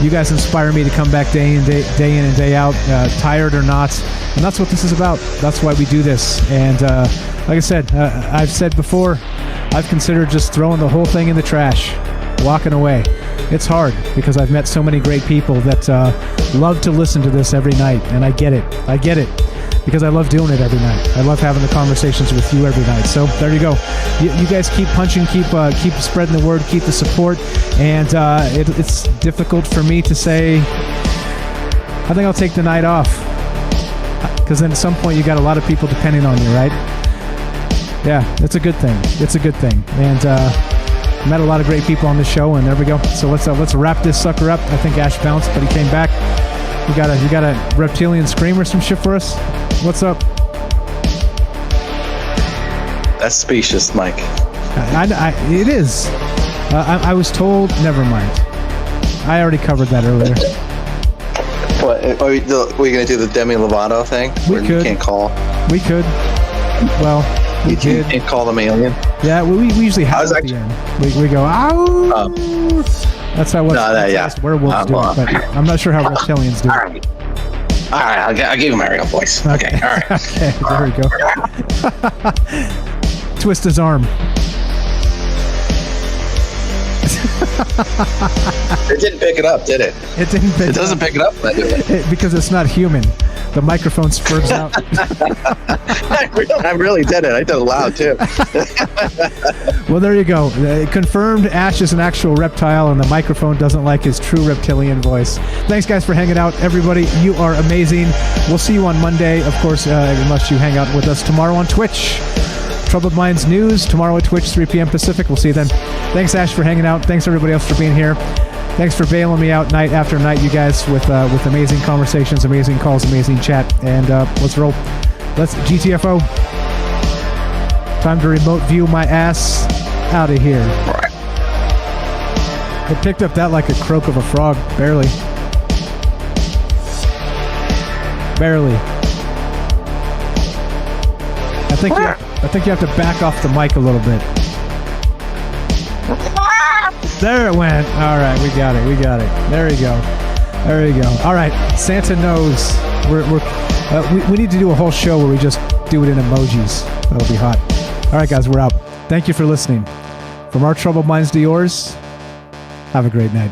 You guys inspire me to come back day in and day out, tired or not. And that's what this is about. That's why we do this. And like I said, I've said before, I've considered just throwing the whole thing in the trash, walking away. It's hard because I've met so many great people that love to listen to this every night, and I get it because I love doing it every night. I love having the conversations with you every night. So there you go. You guys keep punching, keep spreading the word, keep the support, and it's difficult for me to say. I think I'll take the night off because then at some point you got a lot of people depending on you, right? Yeah, it's a good thing. It's a good thing. And met a lot of great people on the show, and there we go. So let's wrap this sucker up. I think Ash bounced, but he came back. You got a reptilian scream or some shit for us? What's up? That's specious, Mike. It is. I was told. Never mind. I already covered that earlier. What? Are we going to do the Demi Lovato thing? We could. You can't call. We could. Well, we You did. can't call them alien. Yeah, we usually have at the end. We go, ow! That's how werewolves do it, but I'm not sure how reptilians do it. All right, I'll give you my real voice. Okay, all right. Okay, there we go. Twist his arm. It didn't pick it up, did it? It didn't pick it up. It doesn't pick it up, because it's not human. The microphone spurts out. I really did it. I did it loud, too. Well, there you go. Confirmed Ash is an actual reptile, and the microphone doesn't like his true reptilian voice. Thanks, guys, for hanging out. Everybody, you are amazing. We'll see you on Monday, of course, unless you hang out with us tomorrow on Twitch. Troubled Minds News, tomorrow at Twitch, 3 p.m. Pacific. We'll see you then. Thanks, Ash, for hanging out. Thanks, everybody else, for being here. Thanks for bailing me out night after night, you guys, with amazing conversations, amazing calls, amazing chat. And let's roll. Let's GTFO. Time to remote view my ass out of here. It picked up that like a croak of a frog. Barely. Barely. I think you have to back off the mic a little bit. There it went. All right, we got it. There you go. There you go. All right, Santa knows. We need to do a whole show where we just do it in emojis. That'll be hot. All right, guys, we're out. Thank you for listening. From our troubled minds to yours, have a great night.